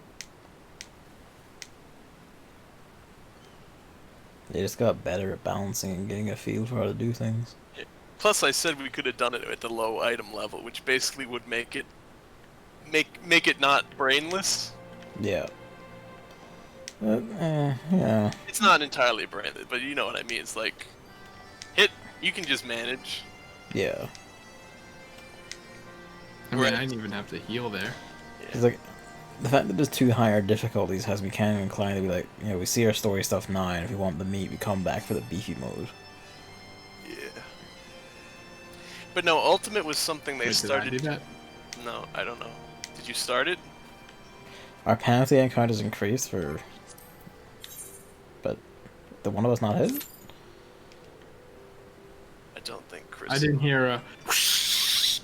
They just got better at balancing and getting a feel for how to do things. Yeah. Plus, I said we could have done it at the low item level, which basically would make it not brainless. Yeah. Yeah. It's not entirely brainless, but you know what I mean. It's like, you can just manage. Yeah. I mean, I didn't even have to heal there. Yeah. It's like, the fact that there's two higher difficulties has me kind of inclined to be like, you know, we see our story stuff now, and if we want the meat, we come back for the beefy mode. Yeah. But no, Ultimate was something they Wait, started. did I do that? No, I don't know. Did you start it? Our penalty encounters increased for... But the one of us not hit? I don't think Chris. I didn't hear a. It was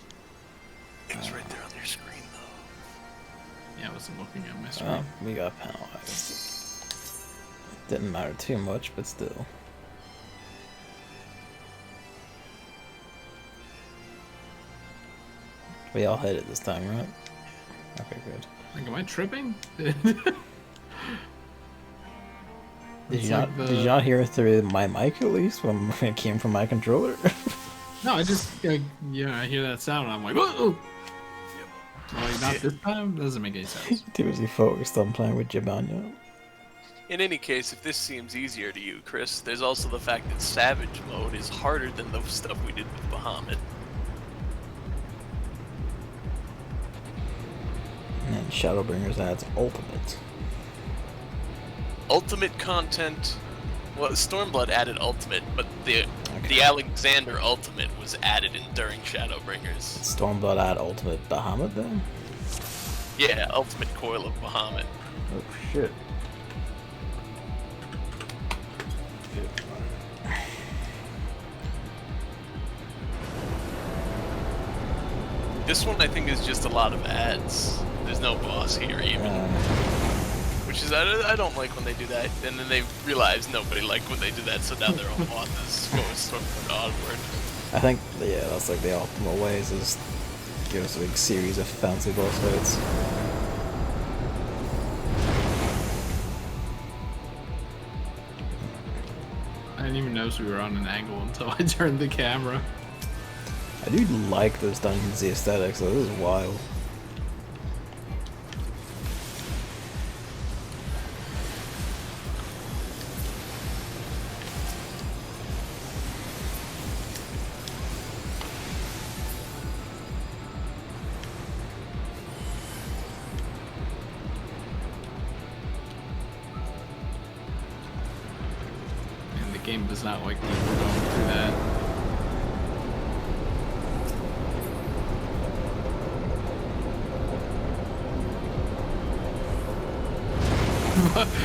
right there on your screen, though. Yeah, I wasn't looking at my screen. Oh, we got penalized. Didn't matter too much, but still. We all hit it this time, right? Okay, good. Like, am I tripping? Did you not hear it through my mic at least when it came from my controller? No, I just I hear that sound and I'm like, whoa! Like, not this time? Doesn't make any sense. Too busy focused on playing with Jabanya. In any case, if this seems easier to you, Chris, there's also the fact that Savage mode is harder than the stuff we did with Bahamut. And then Shadowbringers adds Ultimate. Ultimate content. Well, Stormblood added Ultimate, but the Alexander Ultimate was added in during Shadowbringers. Stormblood add Ultimate Bahamut then? Yeah, Ultimate Coil of Bahamut. Oh shit. This one I think is just a lot of ads. There's no boss here even. Which is, I don't like when they do that. And then they realize nobody liked when they did that, so now their own boss is going Stormblood onward. I think, yeah, that's like the optimal way, is just give us a big series of fancy boss fights. I didn't even notice we were on an angle until I turned the camera. I do like those dungeons, the aesthetics, though. This is wild. And the game does not like people going through that.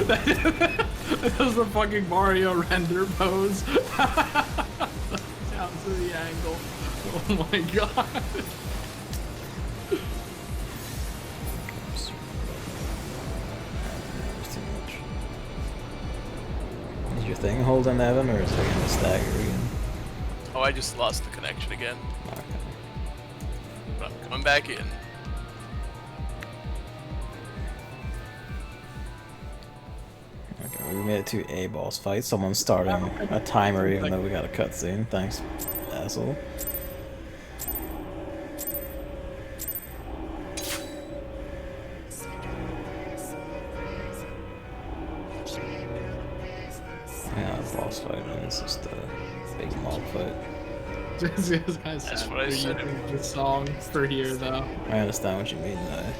That was the fucking Mario render pose. Down to the angle. Oh my god. Too much. Is your thing holding Evan, or is it gonna stagger again? Oh, I just lost the connection again. Okay. But I'm coming back in. Okay, we made it to a boss fight. Someone's starting a timer even though we got a cutscene. Thanks, asshole. Yeah, boss fight, man. It's just a big mob fight. It's kind of sad. That's what I said. The song for here, though. I understand what you mean, though.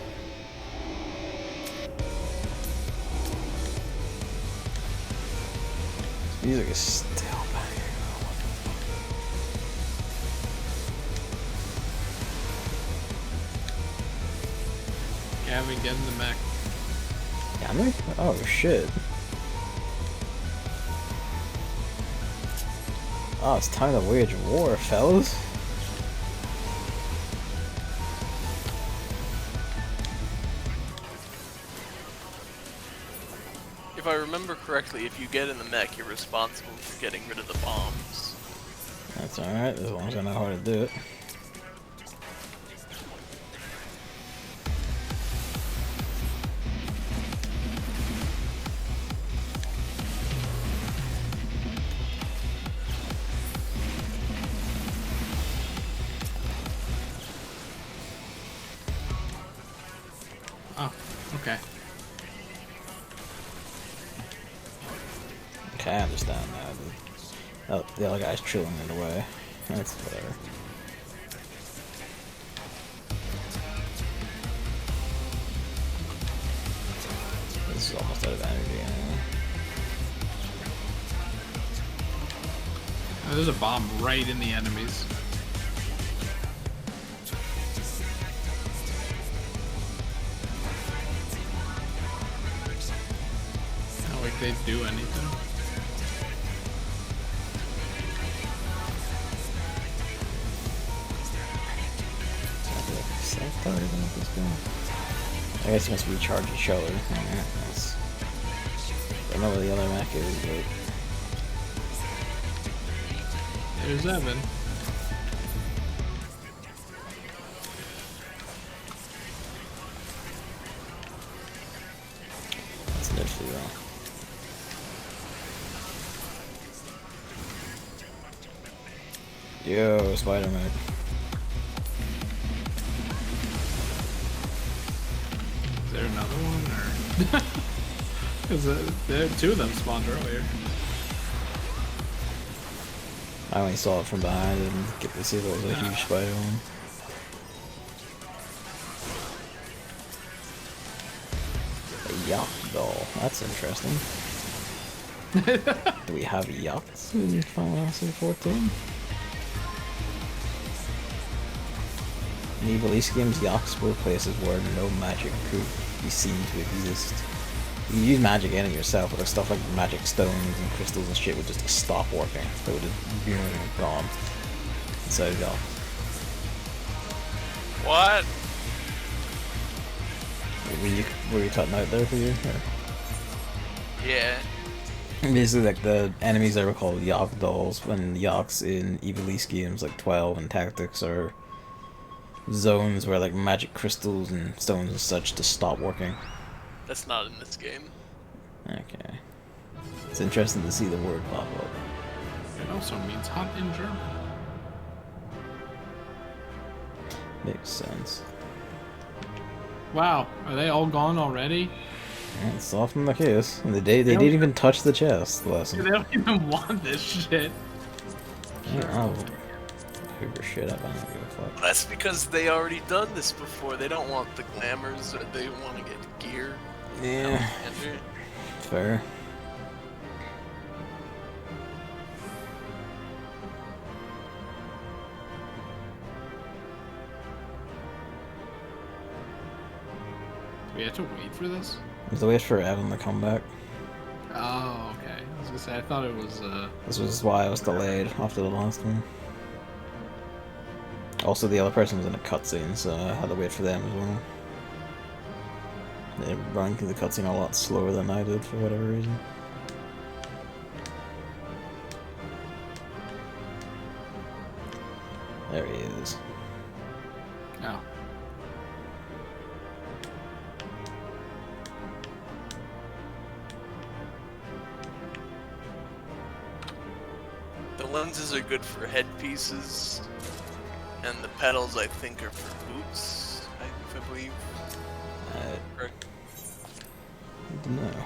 This music is still banging. Gavin, get in the mech. Got me? Oh shit. Oh, it's time to wage war, fellas. If I remember correctly, if you get in the mech, you're responsible for getting rid of the bombs. That's alright, as long as I know how to do it. Oh, okay. Okay, I understand that. Oh, the other guy's chilling it away. That's whatever. This is almost out of energy anyway. Oh, there's a bomb right in the enemies. they do anything. I guess you must recharge each other. Yes. I don't know where the other mech is, but There's Evan. that's literally wrong. Yo, Spider-Man. Is there another one, or? Because two of them spawned earlier. I only saw it from behind and get to see if it was a huge spider one. A yacht doll. That's interesting. Do we have yachts in Final Fantasy 14? In Evil East games, yachts were places where no magic could be seen to exist. You can use magic in it yourself, but stuff like magic stones and crystals and shit would just stop working. They would just be gone inside of yacht. What? Were you cutting out there for you? Or? Yeah. Basically, like the enemies that were called yacht dolls, when yachts in Evil East games like 12 and Tactics are zones where like magic crystals and stones and such just stop working. That's not in this game. Okay. It's interesting to see the word pop up. It also means hot in German. Makes sense. Wow, are they all gone already? Yeah, it's often the case. And they didn't even touch the chest lesson. They don't even want this shit. I'll Hoover shit up. I don't give a fuck. That's because they already done this before. They don't want the glamours. They want to get gear. Yeah. Fair. Do we have to wait for this? We have to wait for Evan to come back. Oh, okay. I was gonna say, I thought it was, This was why I was delayed after the last one. Also, the other person was in a cutscene, so I had to wait for them as well. They run through the cutscene a lot slower than I did for whatever reason. There he is. Oh. The lenses are good for headpieces, and the pedals I think are for boots. I believe. Or- I don't know.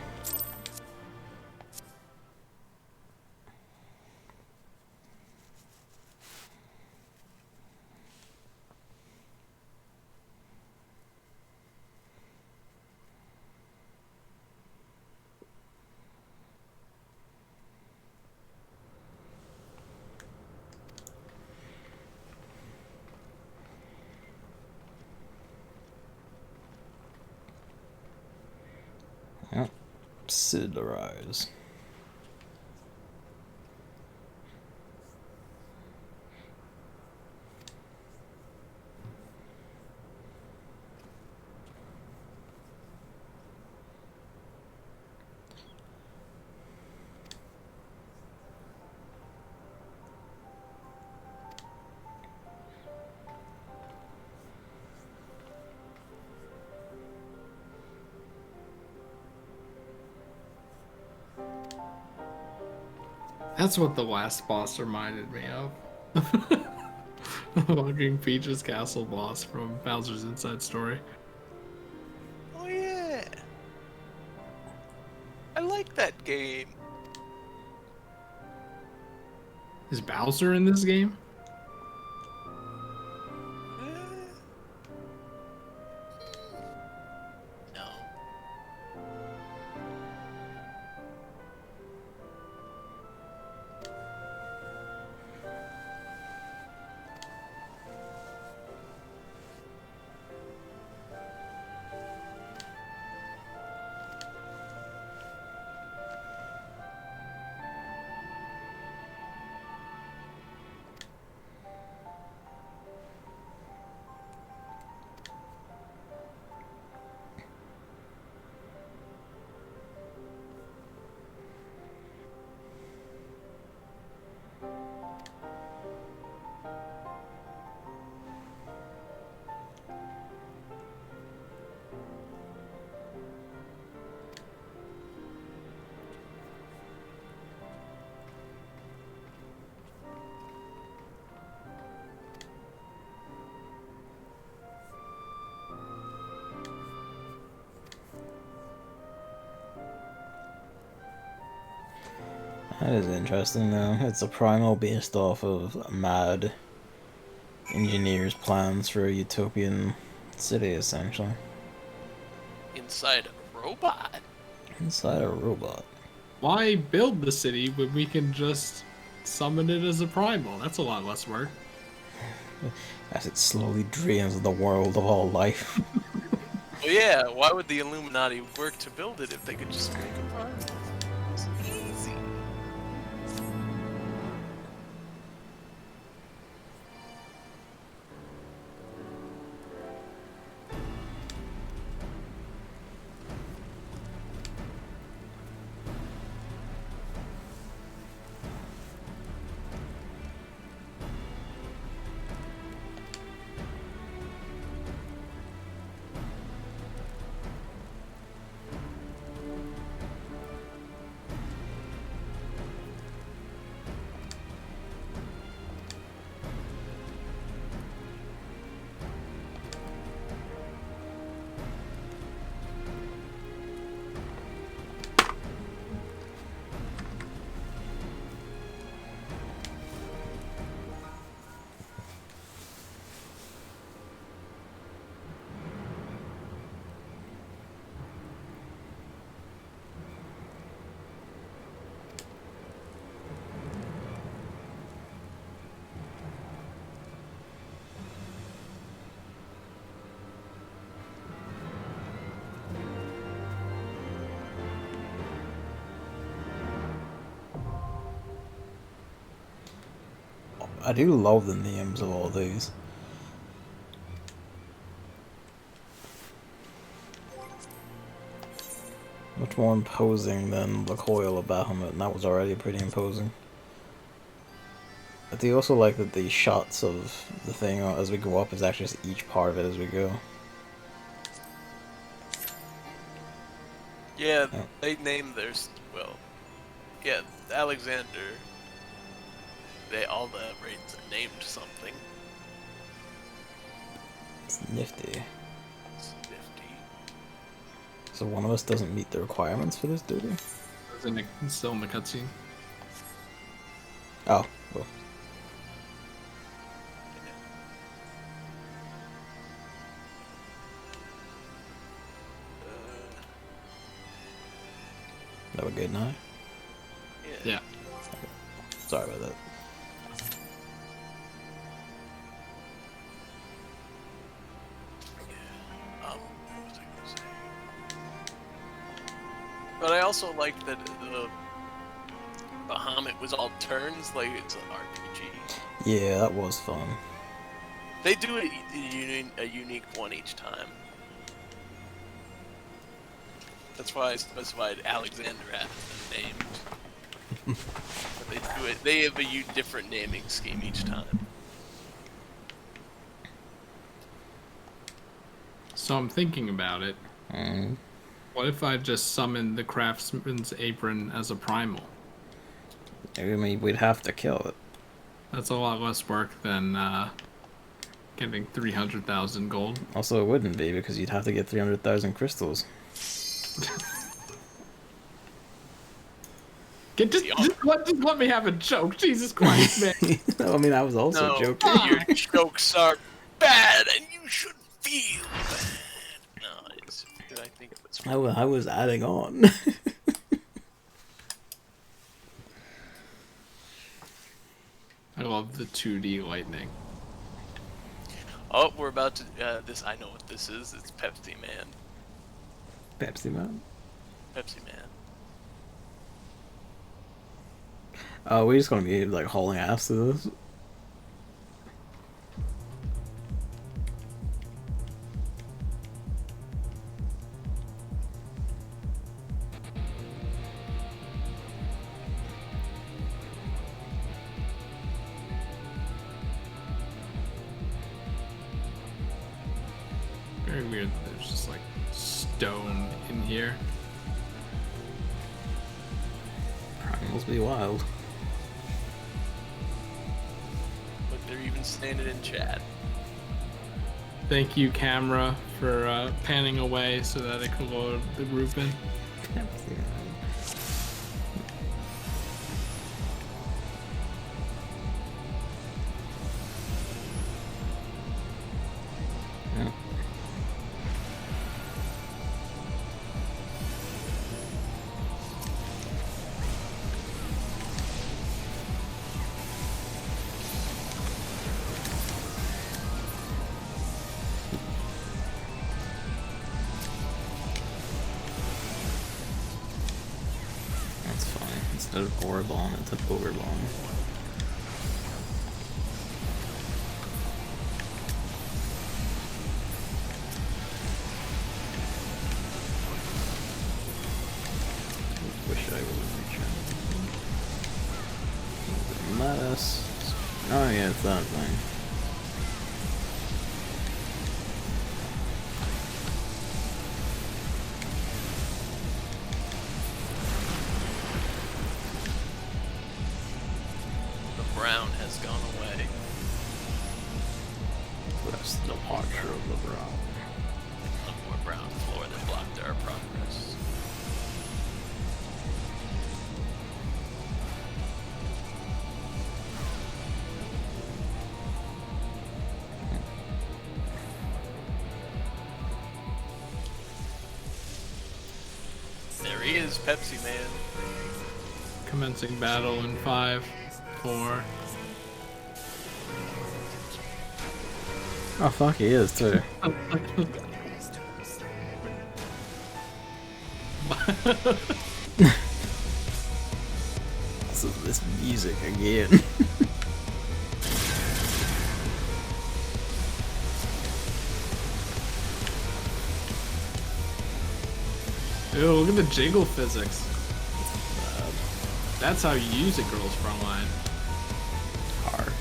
Yep. Siderize. That's what the last boss reminded me of. The fucking Peach's Castle boss from Bowser's Inside Story. Oh yeah. I like that game. Is Bowser in this game? No. That is interesting, though. It's a primal based off of mad engineers' plans for a utopian city, essentially. Inside a robot. Inside a robot. Why build the city when we can just summon it as a primal? That's a lot less work. As it slowly drains the world of all life. Well, yeah, why would the Illuminati work to build it if they could just make a primal? It's easy. I do love the names of all these. Much more imposing than the coil of Bahamut, and that was already pretty imposing. I do also like that the shots of the thing as we go up is actually just each part of it as we go. Yeah, they named their well. Yeah, Alexander. All the raids are named something. It's nifty. It's nifty. So one of us doesn't meet the requirements for this duty? Isn't it still in the cutscene? Oh, well. That was good now? Yeah. Sorry about that. What was I gonna say? But I also liked that the Bahamut was all turns, like it's an RPG. Yeah, that was fun. They do a unique one each time. That's why I specified Alexander as the named. But they do it. They have a different naming scheme each time. So I'm thinking about it. Mm. What if I just summoned the Craftsman's Apron as a primal? I mean, we'd have to kill it. That's a lot less work than getting 300,000 gold. Also, it wouldn't be, because you'd have to get 300,000 crystals. Just let me have a joke, Jesus Christ, man. I mean, I was also joking. Your jokes are bad, and you should feel bad. No, I think it's. I was adding on. I love the 2D lightning. Oh, we're about to. This I know what this is. It's Pepsi Man. Pepsi Man? Pepsi Man. Oh, we're just gonna be like hauling ass to this. Very weird that there's just like stone in here. Primals be wild. Look, they're even standing in chat. Thank you, camera, for panning away so that it can load the group in. Pepsi Man. Instead of ore bomb, it's a ogre bomb. Wish I would return. Lettuce. Oh yeah, it's that thing. The brown has gone away. That's the departure of the brown. No more brown floor that blocked our progress. There he is, Pepsi Man. Commencing battle in 5, 4. Oh fuck, he is too. So this music again. Ew, look at the jiggle physics. That's how you use it, girls frontline. Hard.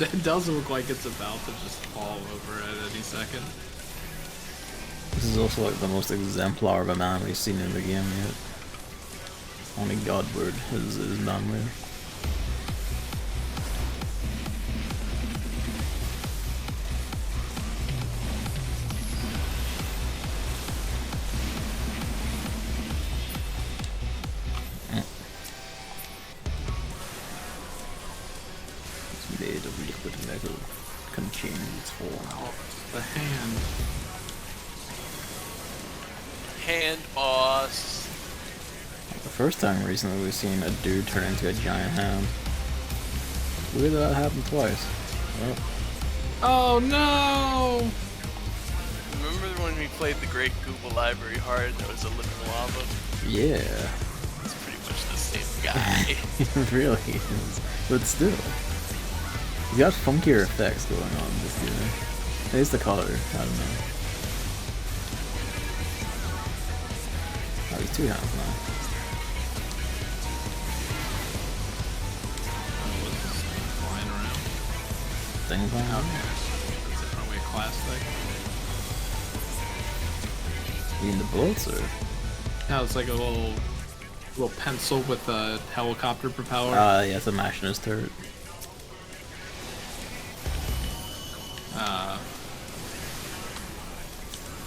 It does look like it's about to just fall over at any second. This is also like the most exemplar of a man we've seen in the game yet. Only Godward is done with. It's made of liquid metal, can change its form. Oh, the hand. Hand boss. The first time recently we've seen a dude turn into a giant hand. Weird that happened twice. Well, Oh no! Remember when we played the Great Google Library hard? There was a living lava. yeah. It's pretty much the same guy. It really is. But still. He's got funkier effects going on this guy. Maybe it's the color, I don't know. Oh, he's 2 hands now. What's this thing flying around? Thing flying out? Is it probably a class thing? You mean the bullets or? No, it's like a little pencil with a helicopter propeller. Yeah, it's a machinist turret.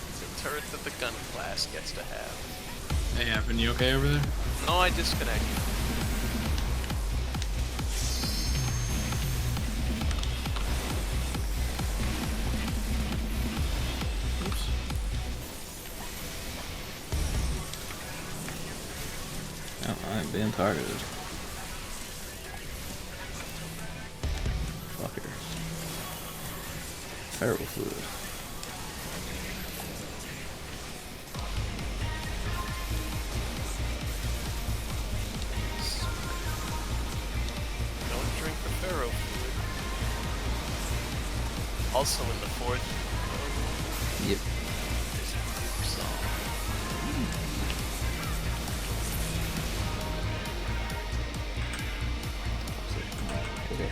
It's a turret that the gun class gets to have. Hey, Evan, you okay over there? No, I disconnected. Oops. Oh, I'm being targeted. Fucker. Feral fluid. Don't drink the pharaoh fluid. Also in the fourth. Yep. There's a group song. Okay.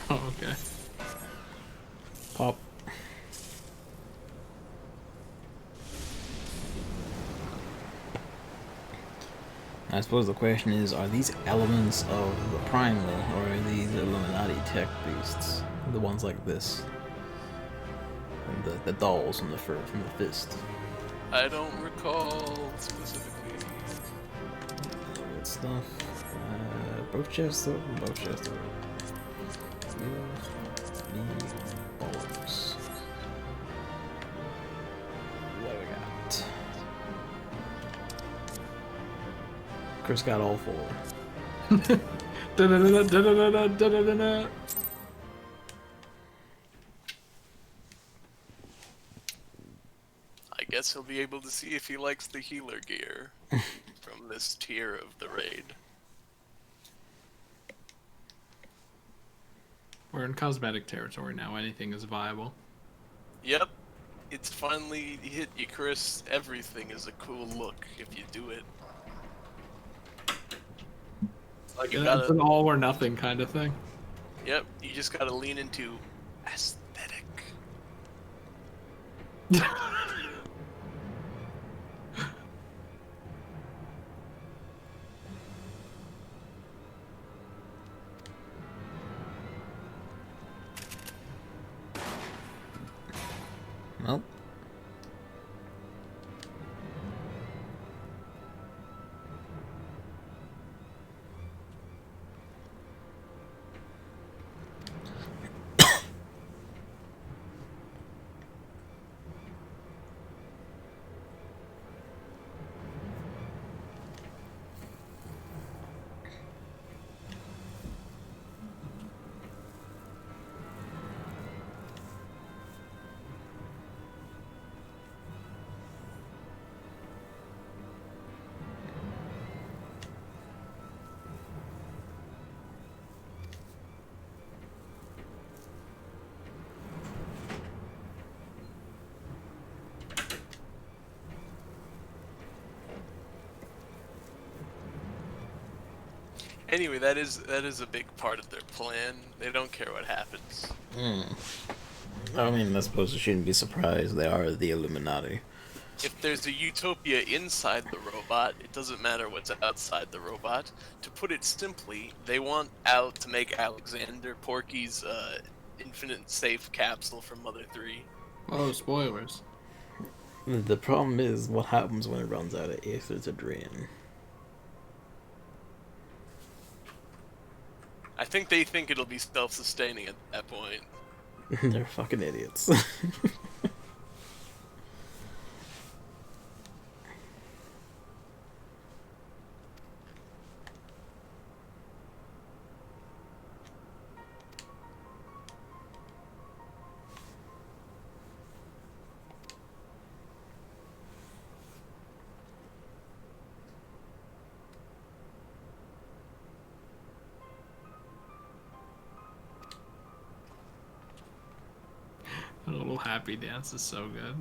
Oh, okay. Pop. I suppose the question is, are these elements of the primal, or are these Illuminati tech beasts? The ones like this. And the dolls from the fist. I don't recall specifically. Good stuff. Both chests open, both chests open. Bollocks. What do we got? Chris got all 4. Da-da-da-da, da-da-da-da, da-da-da-da. I guess he'll be able to see if he likes the healer gear from this tier of the raid. We're in cosmetic territory now. Anything is viable. Yep, it's finally hit you, Chris. Everything is a cool look if you do it. Like you Yeah, it's gotta, an all or nothing kind of thing. yep, you just gotta lean into aesthetic. Well, Anyway, that is a big part of their plan. They don't care what happens. I mean, I suppose you shouldn't be surprised. They are the Illuminati. If there's a utopia inside the robot, it doesn't matter what's outside the robot. To put it simply, they want Al to make Alexander Porky's infinite safe capsule from Mother 3. Oh, spoilers. The problem is what happens when it runs out of ether to drain. I think they think it'll be self-sustaining at that point. They're fucking idiots. A little happy dance is so good.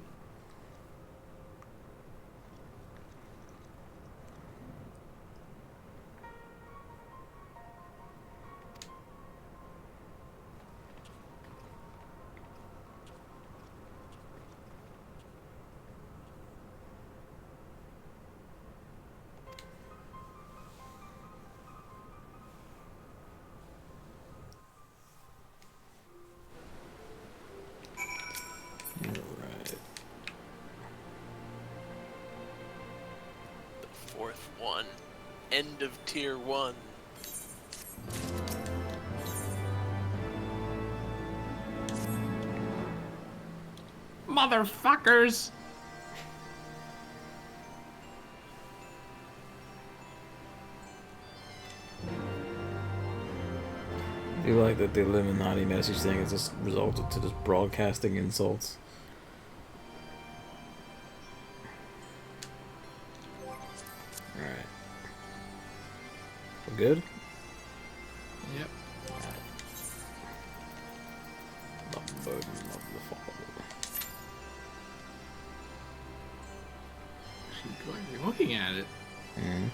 Alright. The fourth one. End of tier 1. Motherfuckers! I feel like that the Illuminati message thing has just resulted to just broadcasting insults. Alright. We're good? Yep. The burden of the fall. You're looking at it. Mm-hmm.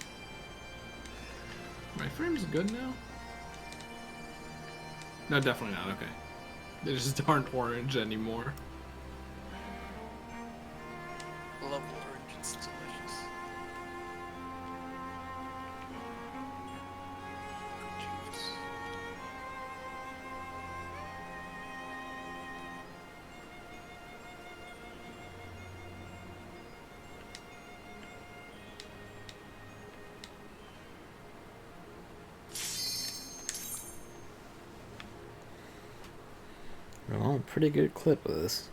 My frame's good now? No, definitely not. Okay. They just aren't orange anymore. Love orange, it's delicious. Good juice. Well, pretty good clip of this.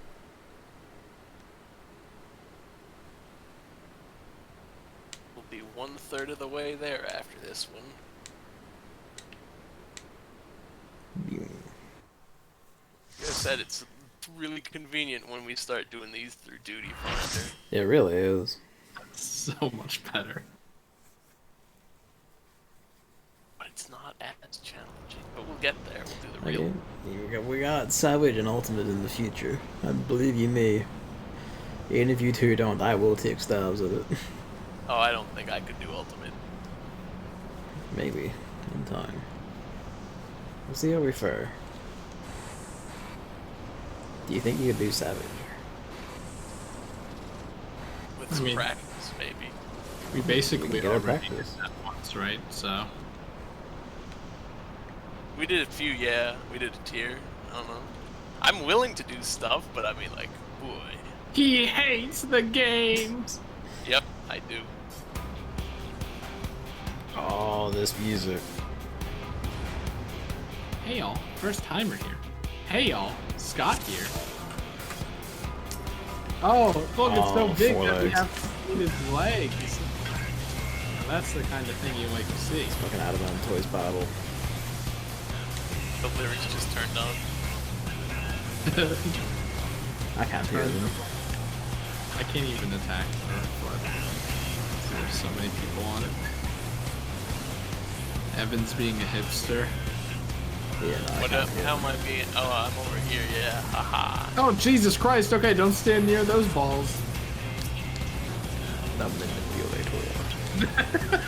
We'll be 1/3 of the way there after this one. said, it's really convenient when we start doing these through Duty Finder. It really is. So much better. But it's not as challenging. But we'll get there. We'll do the real. Okay. We got Savage and Ultimate in the future. I believe you me. Even if you two don't, I will take stabs at it. Oh, I don't think I could do Ultimate. Maybe. In time. We'll see how we fare. Do you think you could do Savage? With some practice, maybe. We basically get our already did practice. that once, right? So. We did a few, yeah. We did a tier. I don't know. I'm willing to do stuff, but I mean, like, boy. He hates the games! Yep, I do. Oh, this music. Hey y'all, first timer here. Hey y'all, Scott here. Oh, look, it's so Oh, big four that we legs. have to see his legs. Now, that's the kind of thing you like to see. Fucking out of my Toys Bible. The lyrics just turned on. I can't hear them. I can't even attack her, but there's so many people on it. Evans being a hipster. Yeah, no, I What can't up? hear How them. am I being? Oh, I'm over here, yeah. Haha. Oh, Jesus Christ. Okay, don't stand near those balls. That manipulator.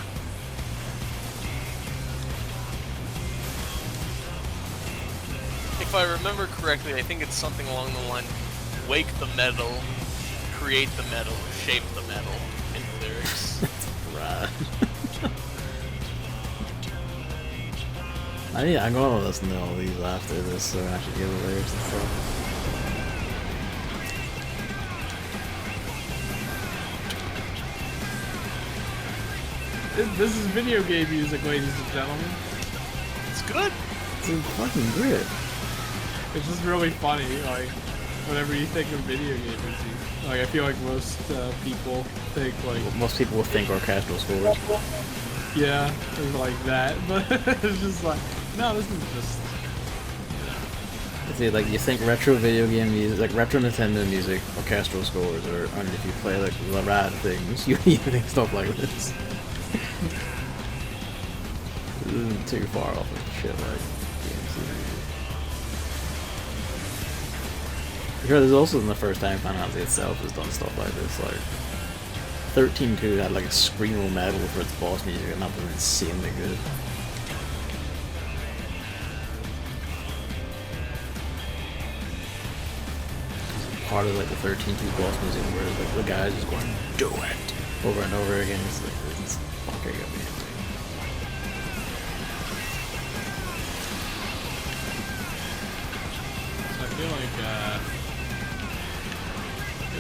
If I remember correctly, I think it's something along the line: wake the metal, create the metal, shape the metal in the lyrics. Right. I'm going to listen to all these after this so I actually hear the lyrics and stuff. This is video game music, ladies and gentlemen. It's good. It's fucking good. It's just really funny, like, whenever you think of video game music. Like, I feel like most people think, like, Most people will think orchestral scores. yeah, it's like that, but it's just like, no, this is just, See, like, you think retro video game music, like retro Nintendo music, orchestral scores, or and if you play like the rad things, you think stuff like this. This isn't too far off of shit like DMC. Sure, there's also in the first time Final Fantasy itself has done stuff like this. Like 13.2 had like a screamo metal for its boss music, and that was insanely good. Part of like the 13.2 boss music where like the guys just going do it over and over again. It's like it's fucking amazing. so I feel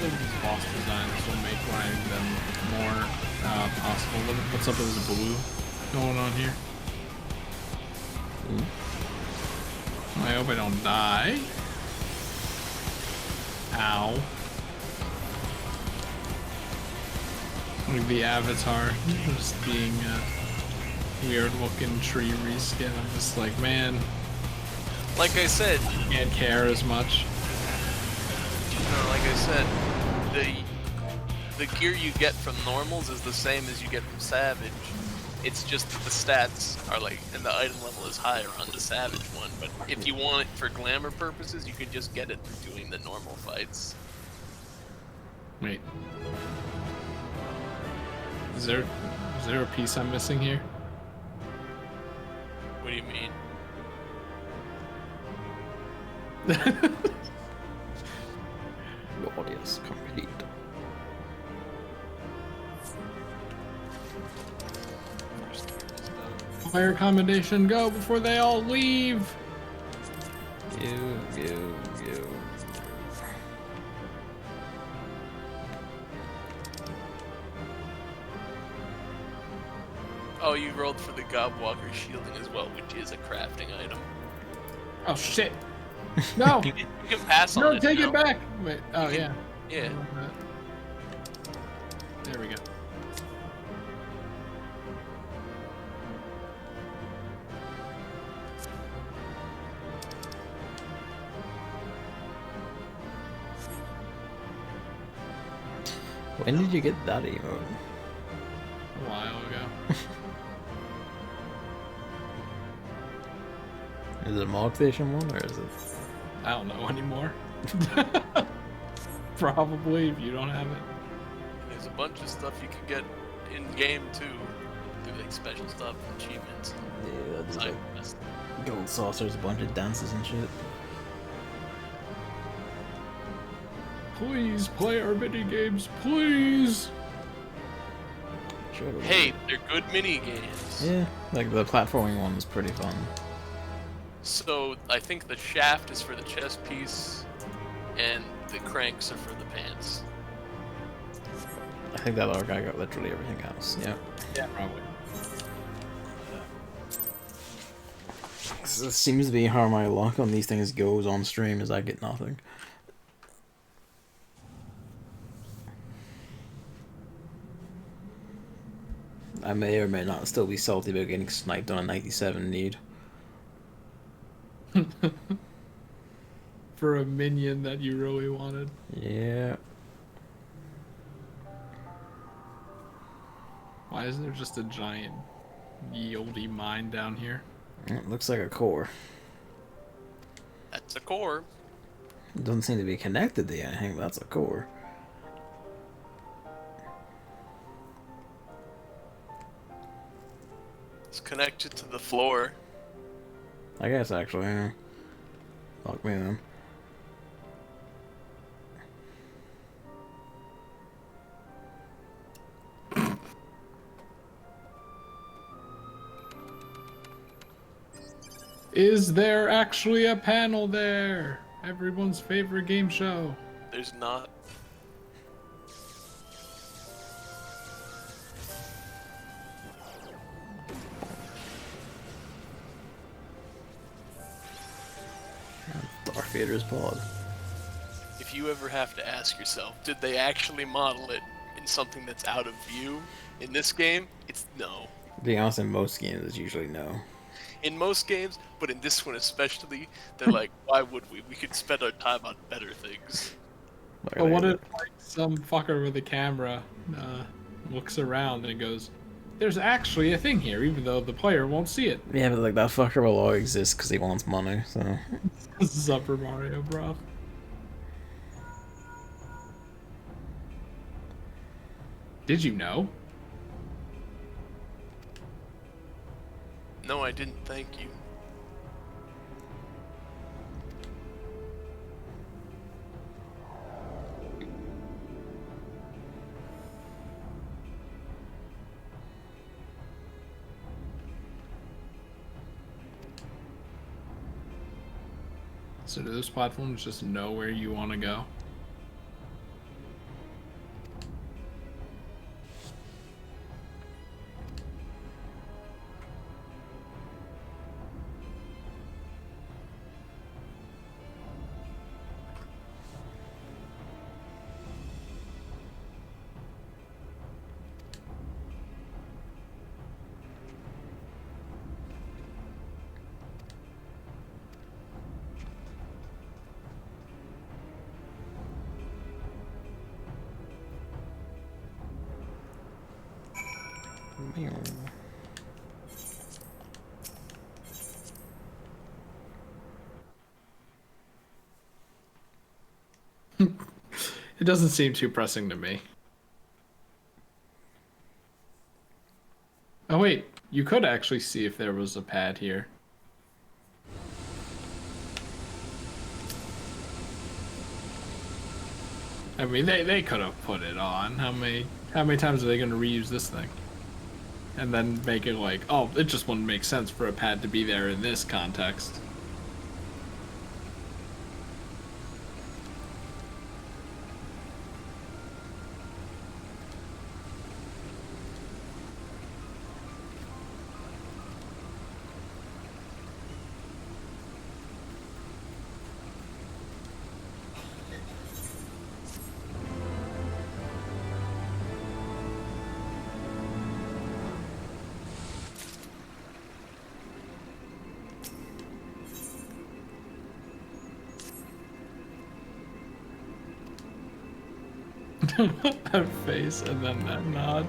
like these boss designs will make riding them more possible. What's up with the blue going on here? I hope I don't die. Ow. Like the avatar just being a weird looking tree reskin. I'm just like, man, Like I said, can't care as much. no, like I said, the gear you get from normals is the same as you get from Savage. It's just that the stats are like, and the item level is higher on the Savage one. But if you want it for glamour purposes, you can just get it through doing the normal fights. Wait. Is there a piece I'm missing here? What do you mean? The audience complete. Fire accommodation, go before they all leave. You. Oh, you rolled for the Gobwalker shielding as well, which is a crafting item. Oh shit! No, You can pass on no, it. take now. it back. Wait. Oh yeah. Yeah. There we go. When did you get that emote? A while ago. Is it a modification one or is it? I don't know anymore. Probably if you don't have it. There's a bunch of stuff you can get in game too. Do like special stuff, achievements. Yeah, there's Side like quests. gold saucers, a bunch of dances and shit. Please play our mini games, please. Sure. Hey, they're good mini games. Yeah, like the platforming one was pretty fun. So I think the shaft is for the chest piece, and the cranks are for the pants. I think that other guy got literally everything else. Yeah. Yeah, probably. This seems to be how my luck on these things goes on stream, is I get nothing. I may or may not still be salty about getting sniped on a 97 need. For a minion that you really wanted. Yeah. Why is there just a giant yieldy mine down here? It looks like a core. That's a core. It doesn't seem to be connected to anything, but that's a core. It's connected to the floor. I guess actually, yeah. Fuck me then. Is there actually a panel there? Everyone's favorite game show. There's not. Darth Vader's pod. If you ever have to ask yourself, did they actually model it in something that's out of view? In this game, it's no. Being honest, in most games, it's usually no. In most games, but in this one especially, they're like, why would we? We could spend our time on better things. Like, But what if like some fucker with a camera looks around and goes, "There's actually a thing here," even though the player won't see it. Yeah, but like that fucker will always exist because he wants money, so... Super Mario, bro. Did you know? No, I didn't. Thank you. So do those platforms just know where you want to go? It doesn't seem too pressing to me. Oh wait, you could actually see if there was a pad here. I mean, they could have put it on. How many times are they going to reuse this thing? And then make it like, oh, it just wouldn't make sense for a pad to be there in this context. That face and then that nod.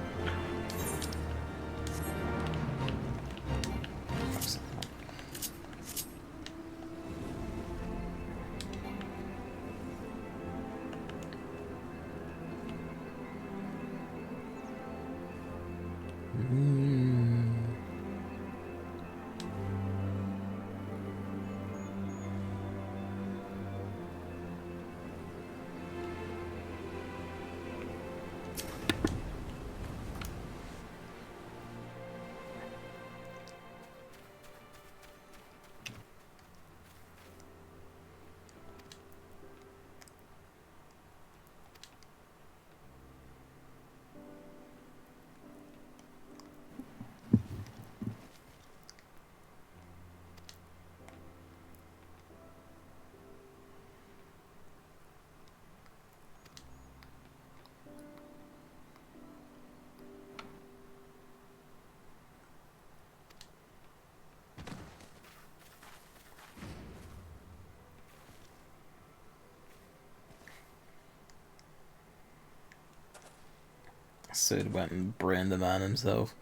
Sid went and branded the man himself.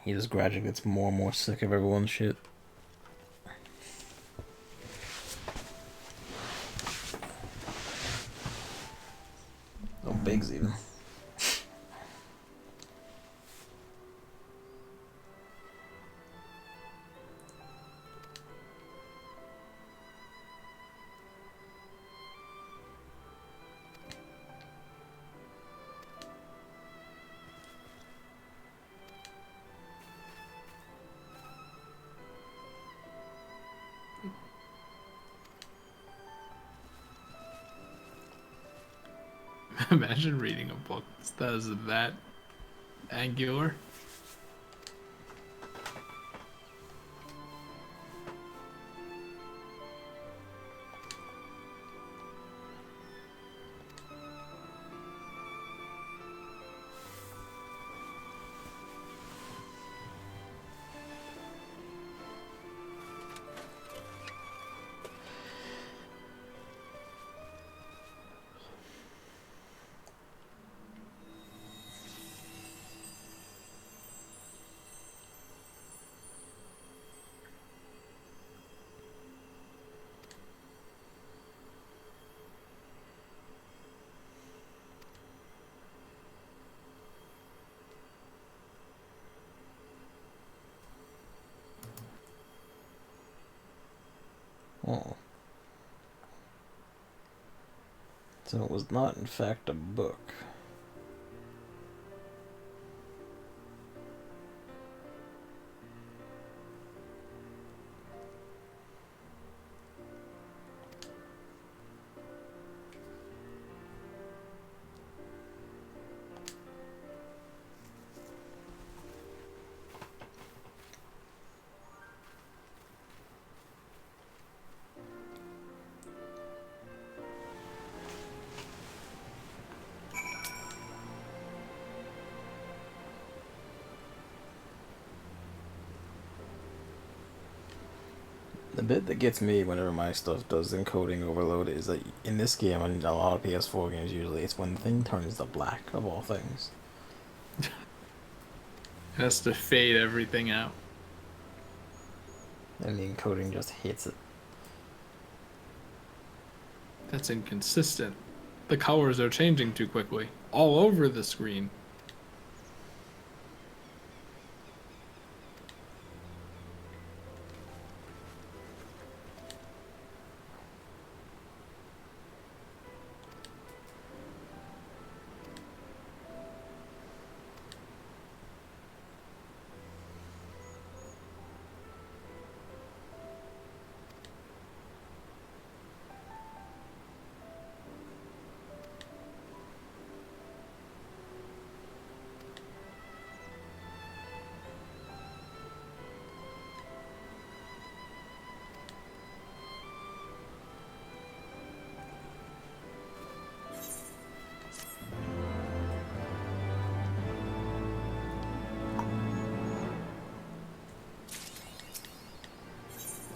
He just gradually gets more and more sick of everyone's shit. No Biggs even. Imagine reading a book that is that angular. Oh. So it was not, in fact, a book. The bit that gets me whenever my stuff does encoding overload is that in this game and a lot of PS4 games usually it's when the thing turns to black of all things. It has to fade everything out. And the encoding just hits it. That's inconsistent. The colors are changing too quickly. All over the screen.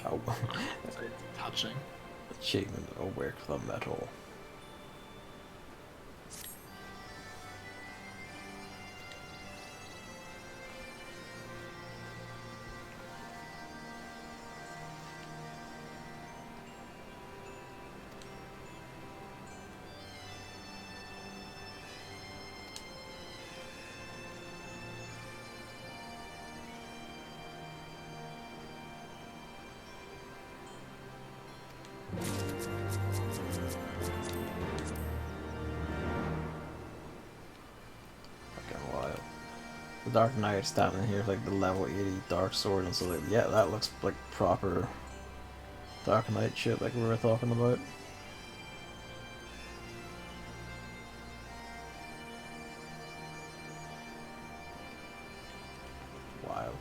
Oh. It's touching. Achievement, aware the metal. The Dark Knight stat in here is like the level 80 Dark Sword, and so like, yeah, that looks like proper Dark Knight shit like we were talking about. Wild.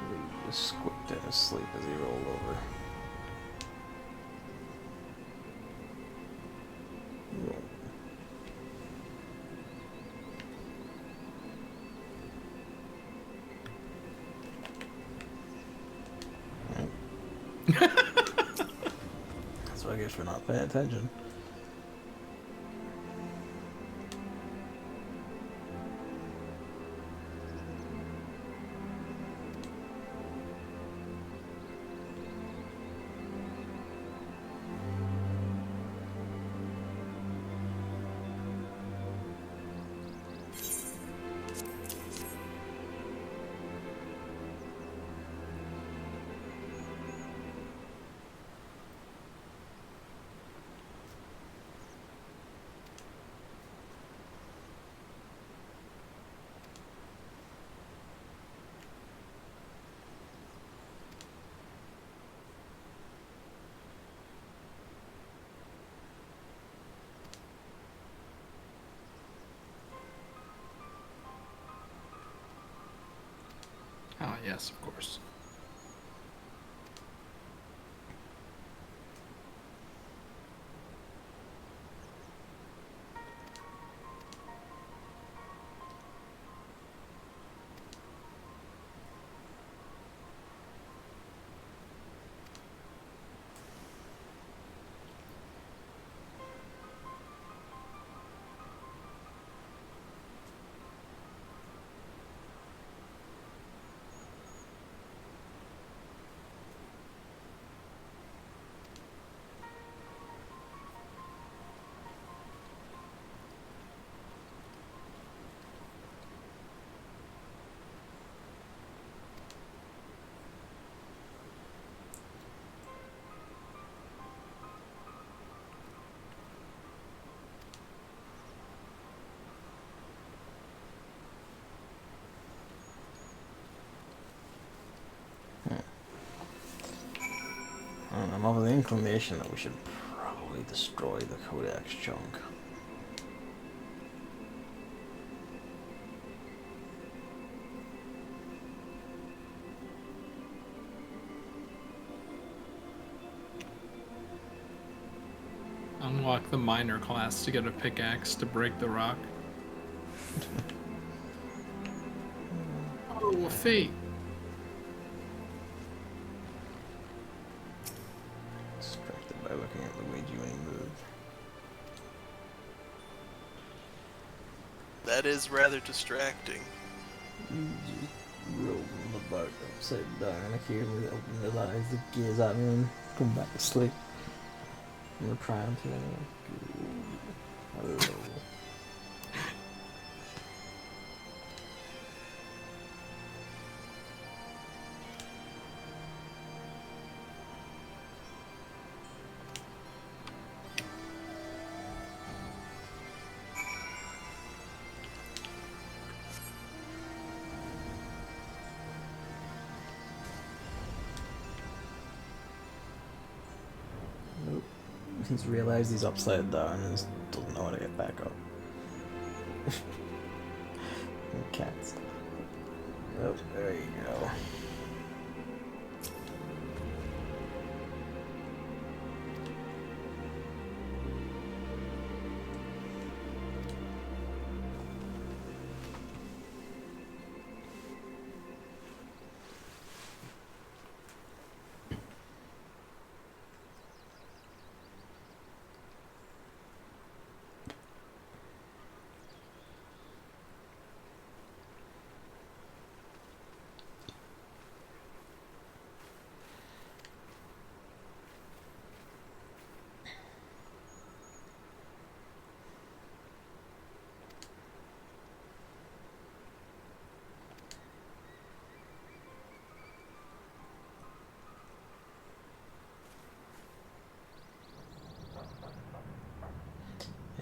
He just squeaked in his sleep as he rolled over. So I guess we're not paying attention. Ah, yes, of course. I'm of the inclination that we should probably destroy the Codex chunk. Unlock the minor class to get a pickaxe to break the rock. Oh, a fate! Distracted by looking at Luigi when he moved. That is rather distracting. Luigi rolled on the boat upside down. I hear him open his eyes to gaze at me and come back to sleep. And we're trying to. Oh. Nope. He's realized he's upside down and just doesn't know how to get back up. Cats. Oh, there you go.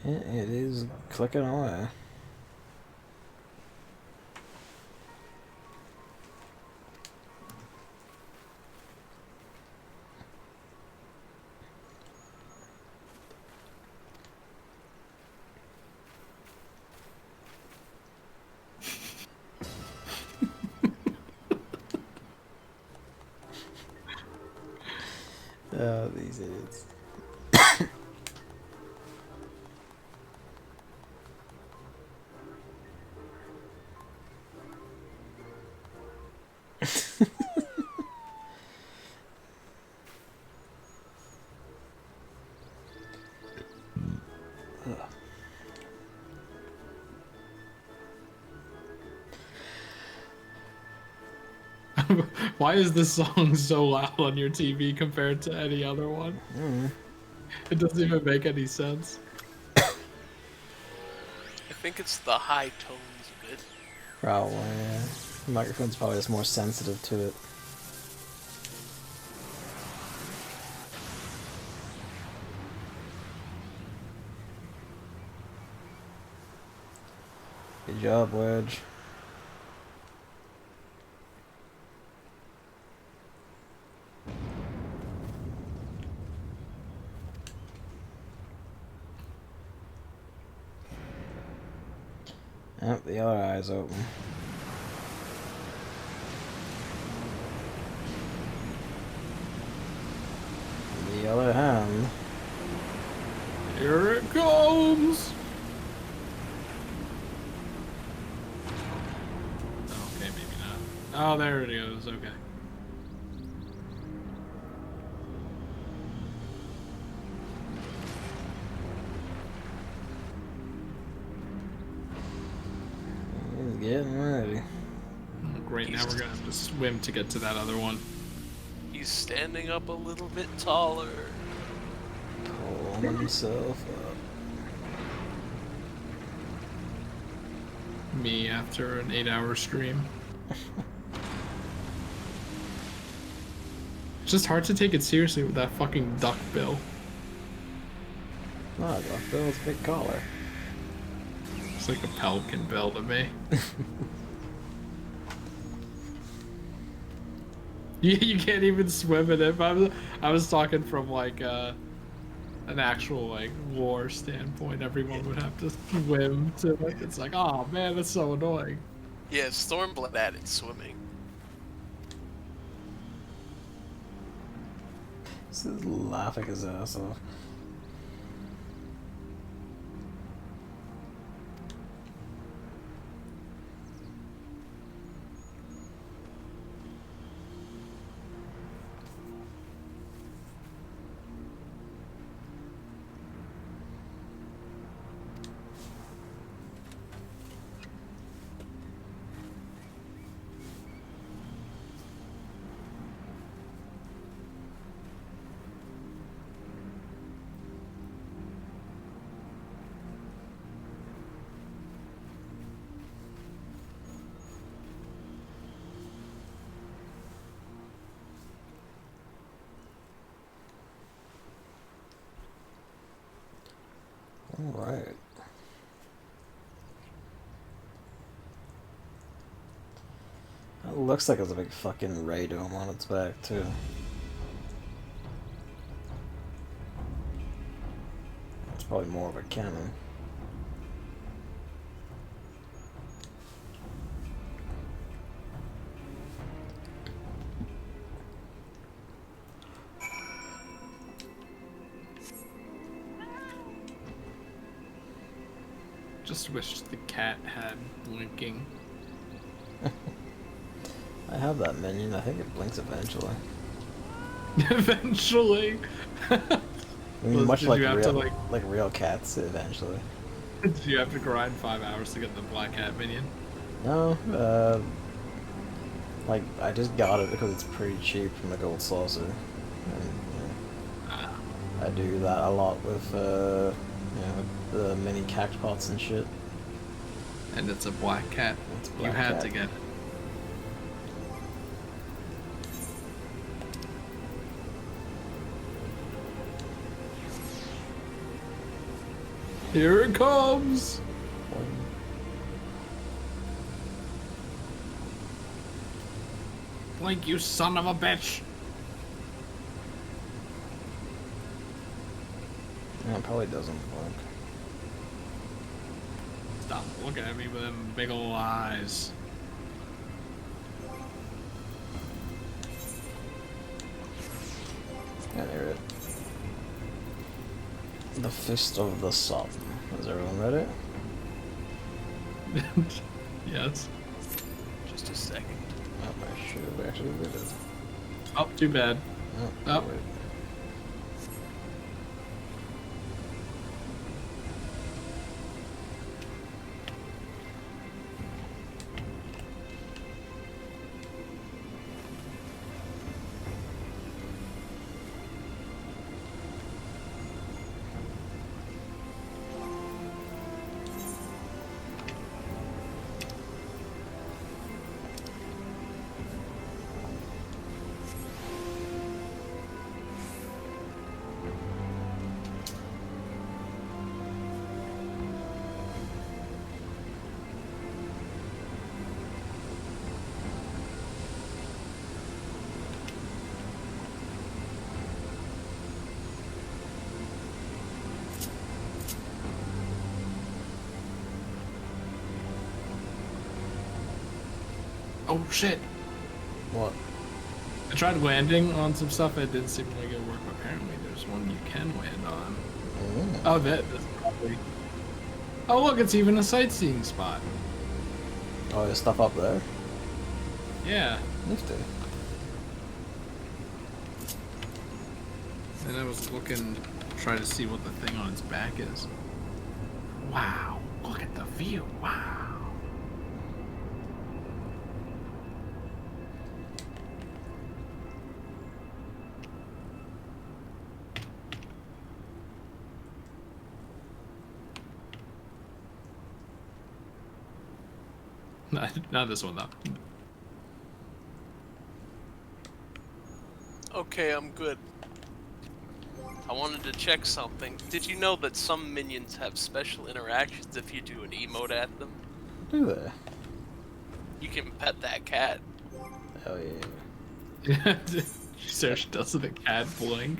It is clicking away. Oh, these idiots. Why is this song so loud on your TV compared to any other one? It doesn't even make any sense. I think it's the high tones of it. Probably, yeah. The microphone's probably just more sensitive to it. Good job, Wedge. Yep, the other eye's open. The other hand. Here it comes! Okay, maybe not. Oh, there it goes, okay. He's getting ready. Great, now we're gonna have to swim to get to that other one. He's standing up a little bit taller. Pulling himself up. Me after an 8-hour stream. It's just hard to take it seriously with that fucking duck bill. Oh, the bill's big collar. It's like a pelican bill to me. You can't even swim in it. But I was talking from like an actual like lore standpoint. Everyone would have to swim to it. It's like, oh man, that's so annoying. Yeah, Stormblood added swimming. This is laughing his ass off. Alright. It looks like it's a big fucking ray dome on its back, too. It's probably more of a cannon. Just wish the cat had blinking. I have that minion. I think it blinks eventually. Eventually. I mean, much Did like you have real, to, like real cats, eventually. Did you have to grind 5 hours to get the black cat minion? No, like, I just got it because it's pretty cheap from the Gold Saucer. And, I do that a lot with, the mini cactpots and shit. And it's a black cat. It's a You black had cat. to get it. Here it comes. Blink, you son of a bitch. No, it probably doesn't work. Stop looking at me with them big ol' eyes. I hear it. The Fist of the Sun. Has everyone read it? Yes. Just a second. Oh, I should have actually read it. Oh, too bad. Oh. Wait. Oh shit. What? I tried landing on some stuff. It didn't seem like it worked. Apparently, there's one you can land on. Oh, that's probably. Oh, look, it's even a sightseeing spot. Oh, there's stuff up there? Yeah. Nifty. And I was looking, trying to see what the thing on its back is. Wow. Look at the view. Wow. Not this one, though. Okay, I'm good. I wanted to check something. Did you know that some minions have special interactions if you do an emote at them? Do they? You can pet that cat. Hell yeah. Search does the cat blink.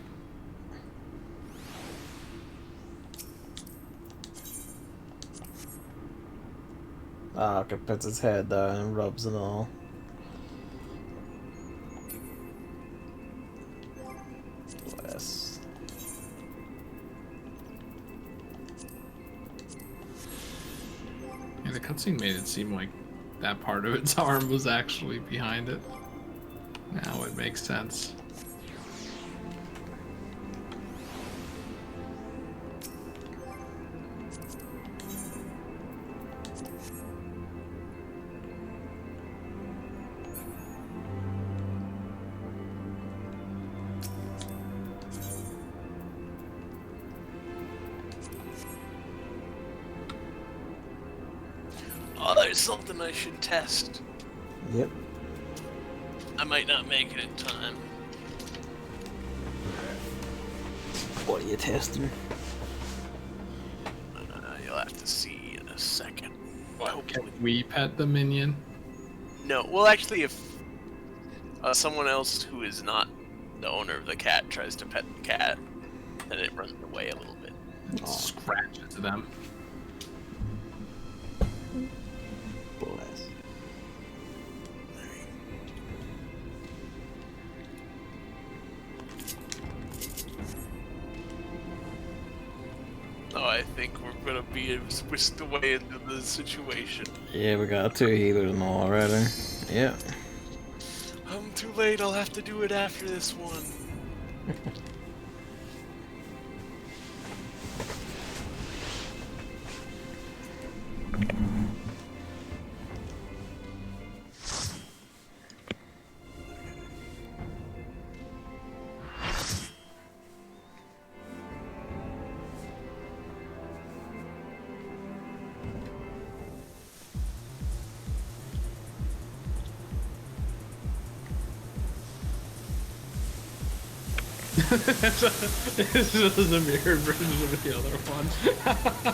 Ah, okay, puts his head down and rubs and all. Bless. Yeah, the cutscene made it seem like that part of its arm was actually behind it. Now it makes sense. Oh, there's something I should test. Yep. I might not make it in time. What are you testing? You'll have to see in a second. What, can we pet the minion? No, well actually if someone else who is not the owner of the cat tries to pet the cat, then it runs away a little bit. Scratch it to them. Bless. Oh, I think we're gonna be whisked away into the situation. Yeah, we got 2 healers and all already. Yeah. I'm too late, I'll have to do it after this one. It's just a mirror version of the other one.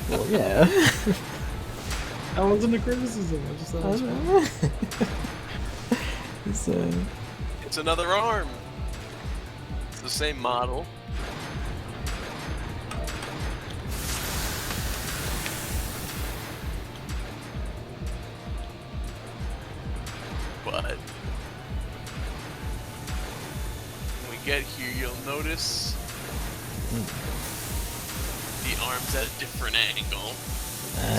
Well, yeah. That wasn't a criticism. I just thought it was fun. It's, It's another arm. It's the same model. But when we get here, you'll notice the arm's at a different angle.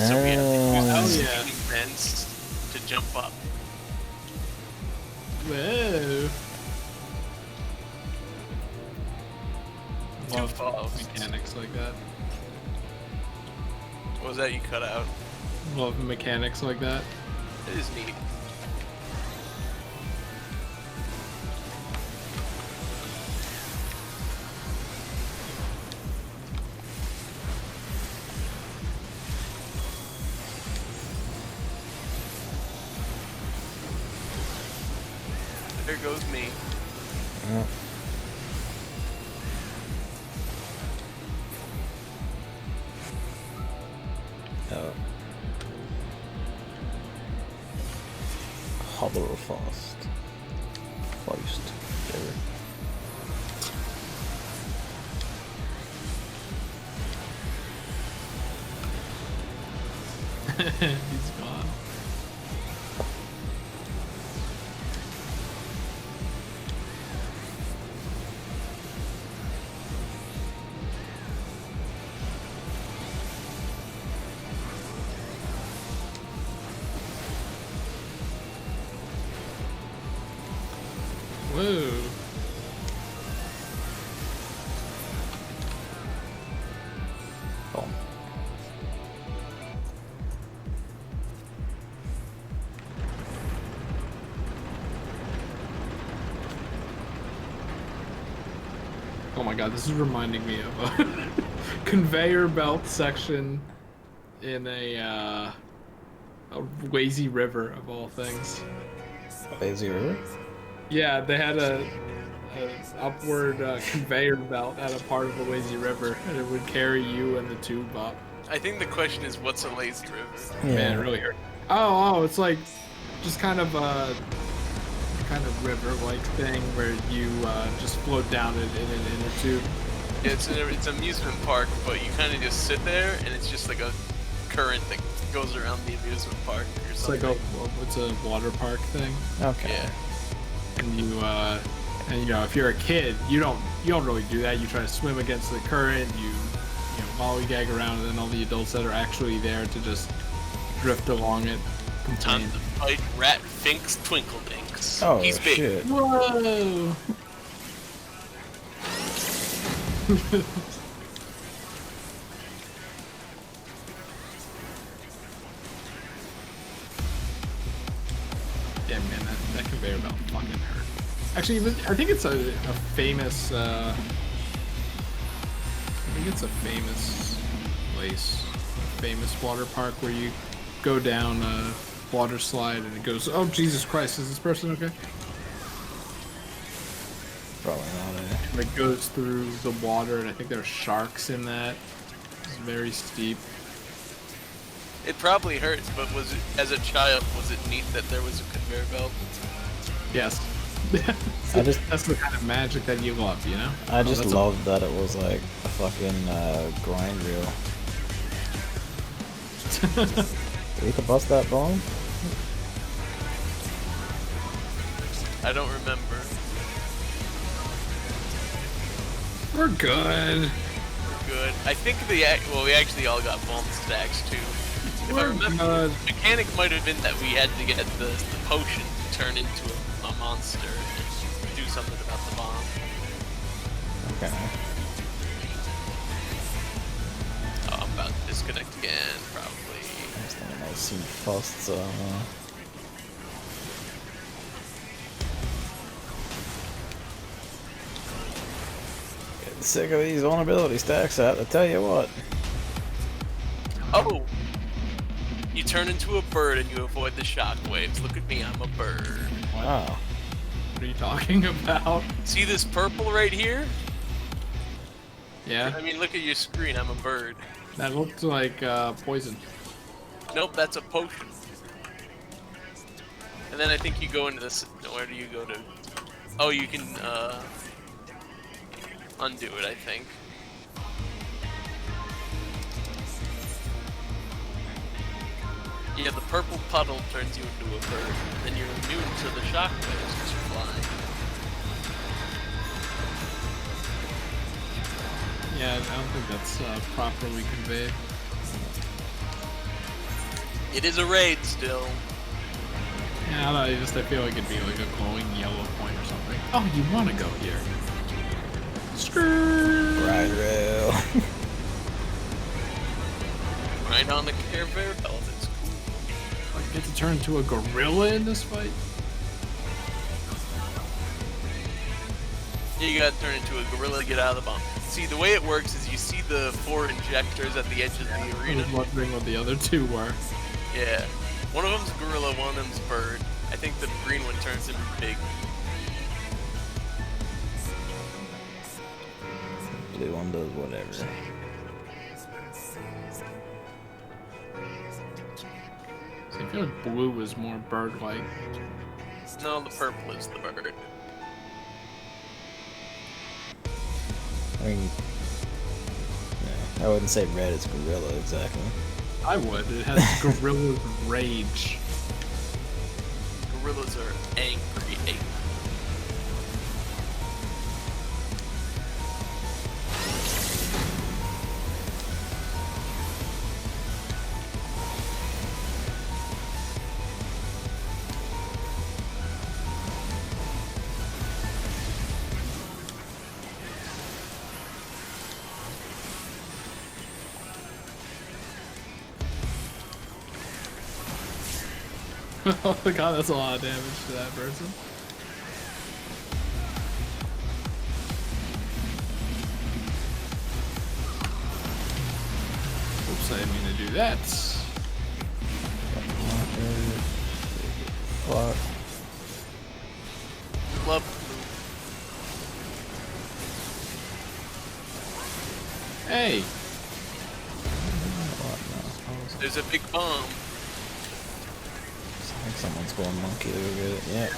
So we have to use these vents to jump up. Whoa. Too fast. Mechanics like that. What was that you cut out? Love mechanics like that. It is neat. There goes me. yeah. Oh. Hoverfast. Feist. There. He's gone. Whoa. Oh. Oh my god, this is reminding me of a conveyor belt section in a lazy river of all things. Lazy River? Yeah, they had a upward conveyor belt at a part of the lazy river, and it would carry you and the tube up. I think the question is, what's a lazy river? Yeah. Man, it really hurt. Oh, it's like just kind of a river-like thing where you just float down it in an inner tube. It's an amusement park, but you kind of just sit there, and it's just like a current that goes around the amusement park or It's something. like it's a water park thing, Okay. Yeah. and you know, if you're a kid, you don't really do that. You try to swim against the current. You lollygag around, and then all the adults that are actually there to just drift along it. Time to fight Rat Finks Twinkledinks. Oh, He's big. shit. Whoa! Yeah, man, that conveyor belt fucking hurt. Actually, I think it's a famous. I think it's a famous place, a famous water park where you go down a water slide and it goes. Oh Jesus Christ! Is this person okay? Probably not. And it goes through the water, and I think there are sharks in that. It's very steep. It probably hurts, but as a child, was it neat that there was a conveyor belt? Yes. That's the kind of magic that you love, you know? I just that's loved that it was like a fucking grind reel. We could bust that bone? I don't remember. We're good. Good. I think we actually all got bomb stacks too. If I We're remember, good. the mechanic might have been that we had to get the potion to turn into a monster and do something about the bomb. Okay. Oh, I'm about to disconnect again, probably. Next time I see first, getting sick of these vulnerability stacks out, I tell you what. Oh! You turn into a bird and you avoid the shockwaves. Look at me, I'm a bird. Wow. What are you talking about? See this purple right here? Yeah? I mean, look at your screen. I'm a bird. That looked like poison. Nope, that's a potion. And then I think you go into this. Where do you go to? Oh, you can undo it, I think. Yeah, the purple puddle turns you into a bird. Then you're immune to the shock waves because you're flying. Yeah, I don't think that's properly conveyed. It is a raid still. Yeah, I don't know, I feel like it'd be like a glowing yellow point or something. Oh, you want to go here? Skrrr! Ride rail. Right on the Carebear belt. It's cool. I get to turn into a gorilla in this fight? Yeah, you gotta turn into a gorilla to get out of the bomb. See, the way it works is you see the 4 injectors at the edge of the I arena. was wondering what the other two were. Yeah. One of them's gorilla, one of them's bird. I think the green one turns into big. Blue one does whatever. So I feel like blue is more bird-like. No, the purple is the bird. I mean, yeah, I wouldn't say red is gorilla exactly. I would. It has gorilla's rage. Gorillas are angry ape. Oh my god, that's a lot of damage to that person. Oops, I didn't mean to do that. Fuck. Love Hey! There's a big bomb. I think someone's going monkey over it. Yeah.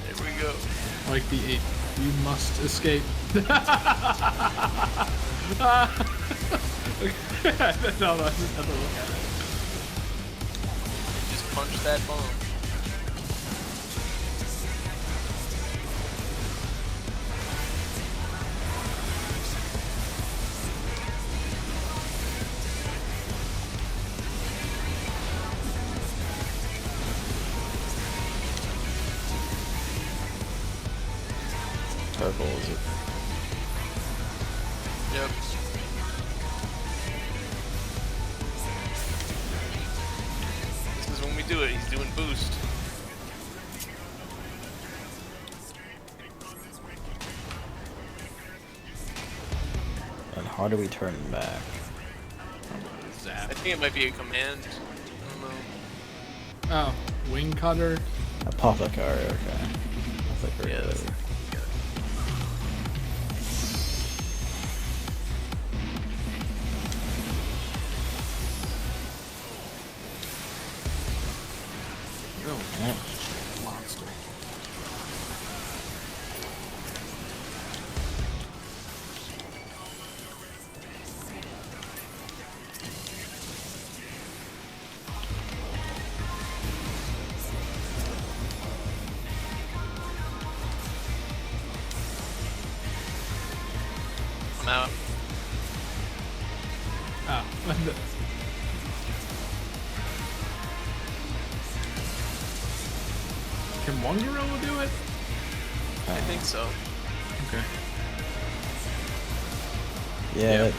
There we go. Like the ape. You must escape. No, I just have to look at it. Just punch that bomb. Purple is it? Yep. This is when we do it. He's doing boost. And how do we turn back? I Zap. think it might be a command. I don't know. Oh, wing cutter. Apothecary, okay. Apothecary. Yeah, that's- Oh, Yeah. monster. I'm out. Oh, can one gorilla do it? I think so. Okay. Yeah. Yeah.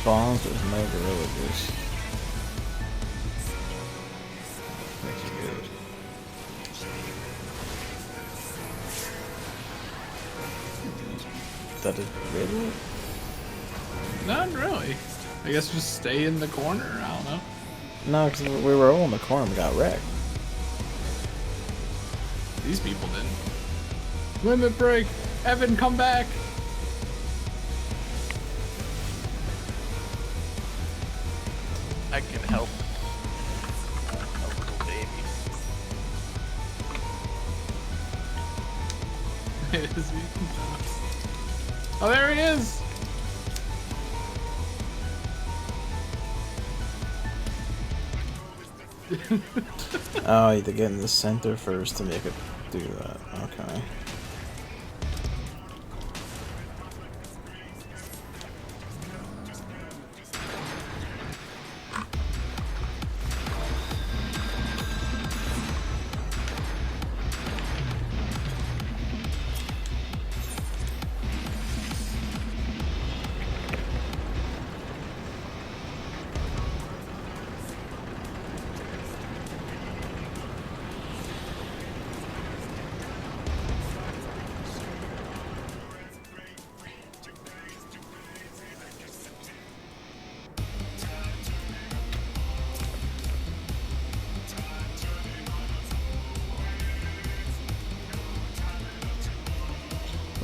Bombs with no gorilla boost. That is really? Not really. I guess just stay in the corner. I don't know. No, because we were all in the corner and got wrecked. These people didn't. Limit break! Evan, come back! I can help. A little baby. It is. Oh, there he is! Oh, you have to get in the center first to make it do that. Okay.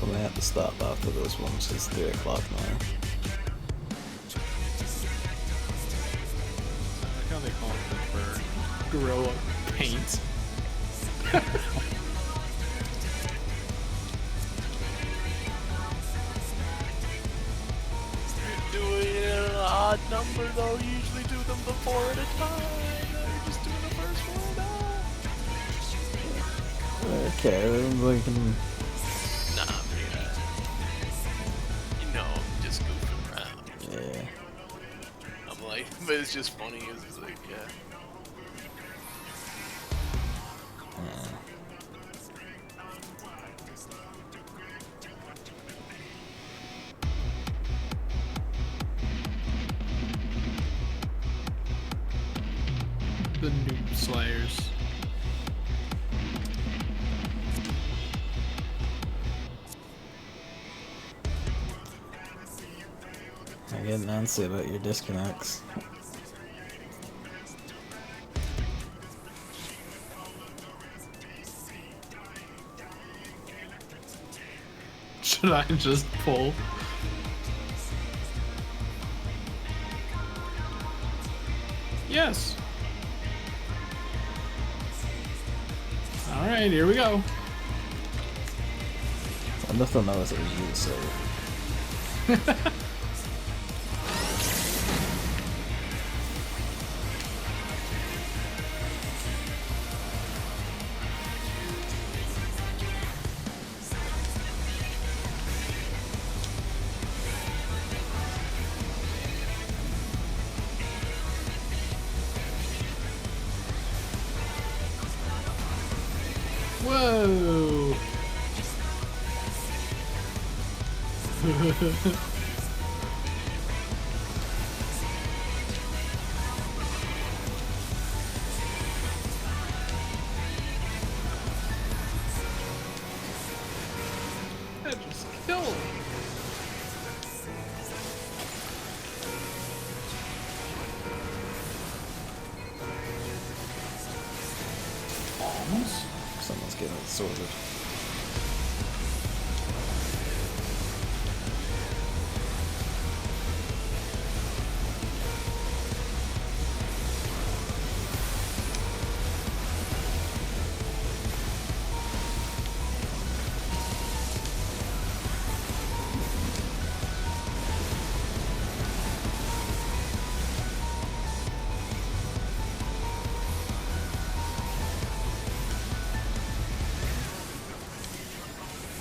We may have to stop after this one since it's 3 o'clock now. I like how they call it the bird. Gorilla paint. Doing it in an odd number though. Usually do them before at a time. Now you're just doing the first one now. Okay, we can. Nah, man. You know, I'm just goofing around. Yeah. I'm like, but it's just funny. It's like, yeah. The noob slayers. I get Nancy about your disconnects. Should I just pull? Yes. Alright, here we go. I left to notice it was you, so. Whoa! That just killed him. Almost. Someone's getting it sorted.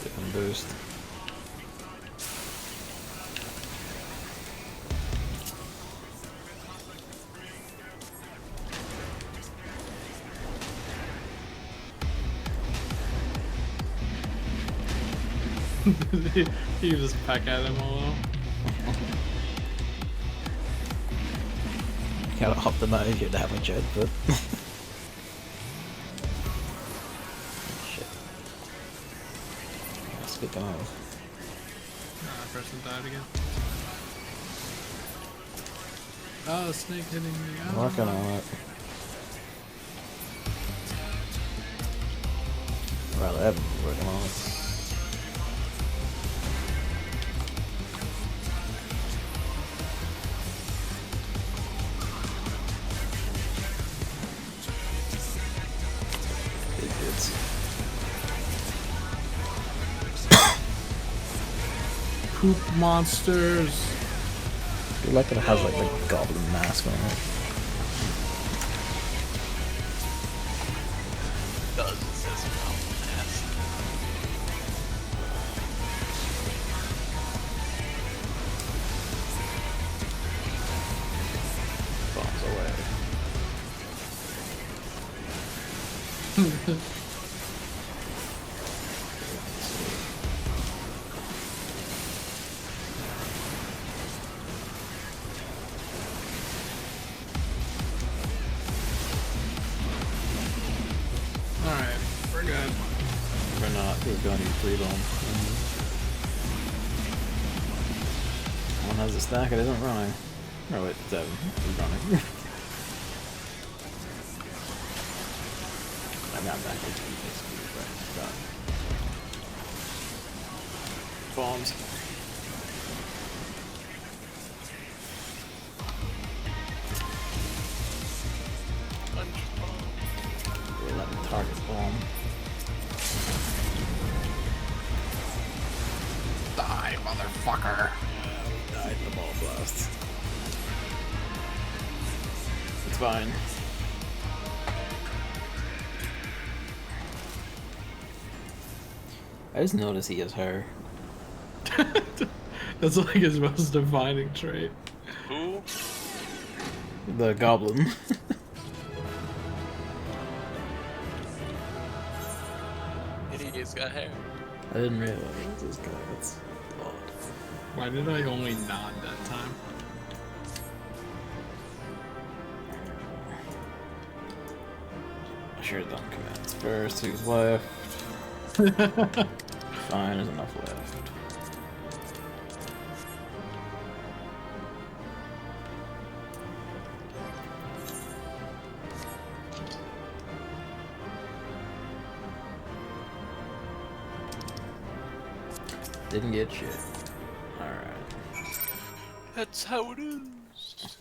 Getting boost. You just peck at him a little. Gotta optimize your damage output. Shit. Speaking of. person died again. Oh, snake hitting me. Oh. Working on it. Well, Evan's working on it. Big hits. Poop monsters. I like that it has like the goblin mask on it. It does. It says mountain ass. Bombs away. Alright, we're good. We're not. We're going to need 3 bombs. One has a stack, it isn't running. Oh wait, 7. It's running. I got back to basically, but bombs. Yeah, let me target bomb. Die, motherfucker. Died in the ball blast. It's fine. I just noticed he has hair. That's like his most defining trait. Who? The goblin. He's got hair. I didn't realize this guy. That's odd. Why did I only nod that time? I should have done commands first. Who's left? Fine, there's enough left. Didn't get shit. Alright. That's how it is.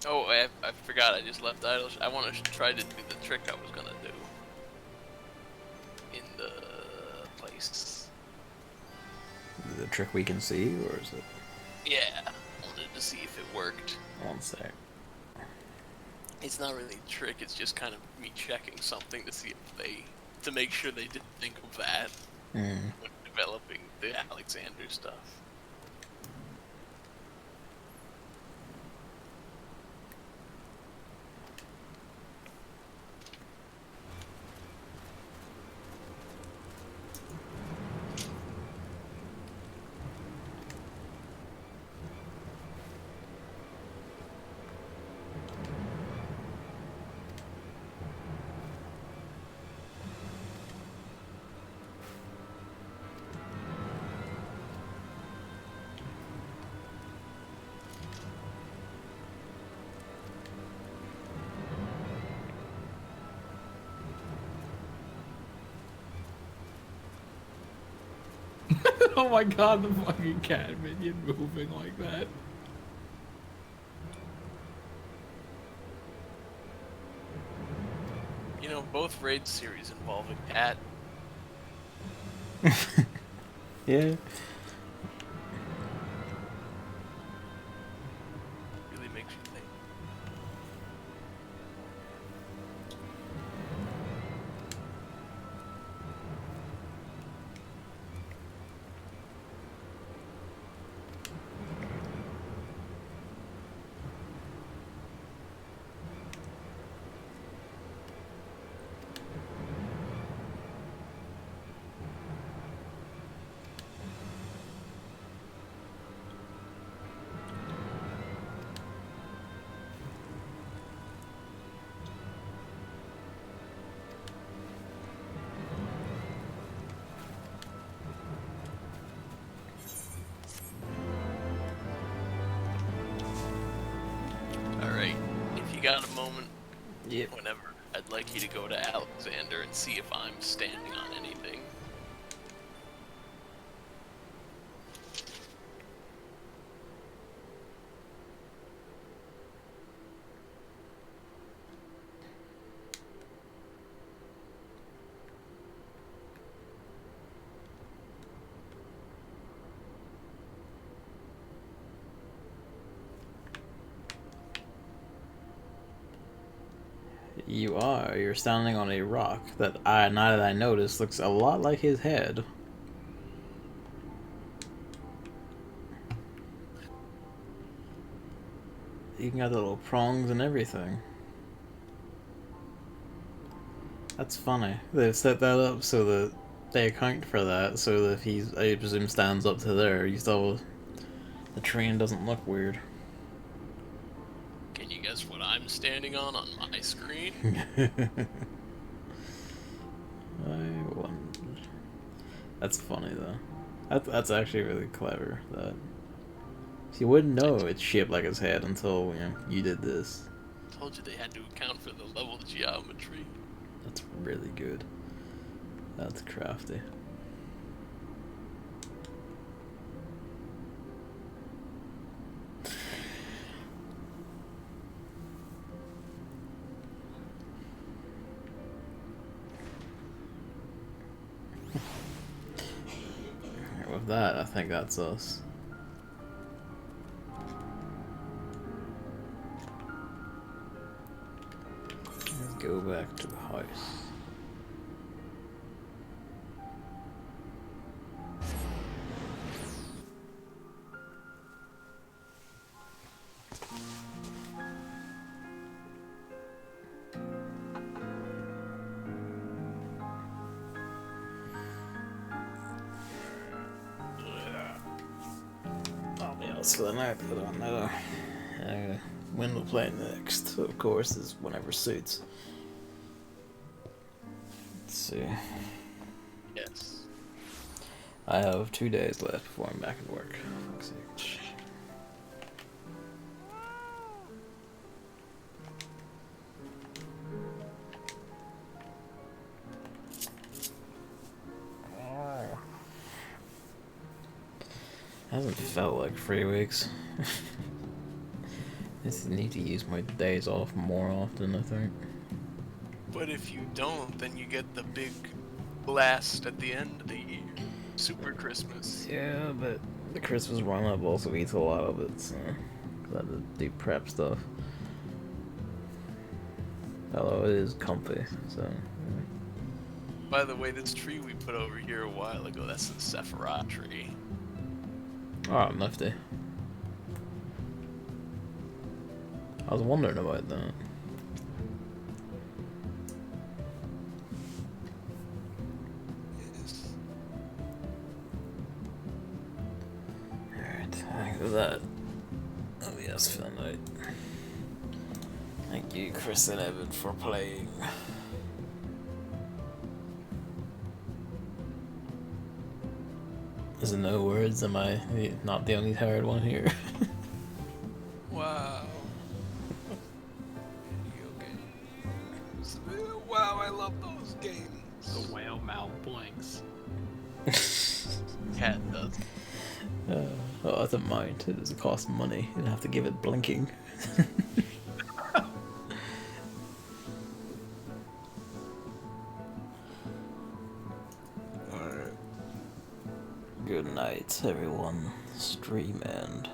Oh, I forgot. I just left idle. I want to try to do the trick I was gonna do in the place. Is it a trick we can see, or is it? Yeah, I wanted to see if it worked. One sec. It's not really a trick. It's just kind of me checking something to see if to make sure they didn't think of that when developing the Alexander stuff. Oh my god, the fucking cat minion moving like that. You know, both raid series involve a cat. Yeah. Really makes you think. got a moment, Yep. whenever, I'd like you to go to Alexander and see if I'm standing on anything. You are. You're standing on a rock that now that I notice, looks a lot like his head. You can got the little prongs and everything. That's funny. They've set that up so that they account for that, so that if he's, I presume, stands up to there, you still, the train doesn't look weird. Can you guess what I'm standing on my screen? I wonder. That's funny though. That's actually really clever. That you wouldn't know it's shaped like his head until you did this. Told you they had to account for the level geometry. That's really good. That's crafty. With that, I think that's us. Let's go back to the house. For the night, I don't know. When we'll play next, of course, is whenever suits. Let's see. Yes. I have 2 days left before I'm back at work. Fuck's sake. Hasn't felt like 3 weeks. I just need to use my days off more often, I think. But if you don't, then you get the big blast at the end of the year. Super Christmas. Yeah, but the Christmas run-up also eats a lot of it, so I have to do prep stuff. Although it is comfy, so... Yeah. By the way, this tree we put over here a while ago, that's the Sephiroth tree. Oh, nifty. I was wondering about that. Yes. Alright, I think that. Oh yes, for the night. Thank you, Chris and Evan, for playing. Is it no words? Am I not the only tired one here? Wow. Video games. Wow, I love those games. The whale mouth blinks. Cat does. Oh, I don't mind. It doesn't cost money. You don't have to give it blinking. Alright. Good night, everyone. Stream end.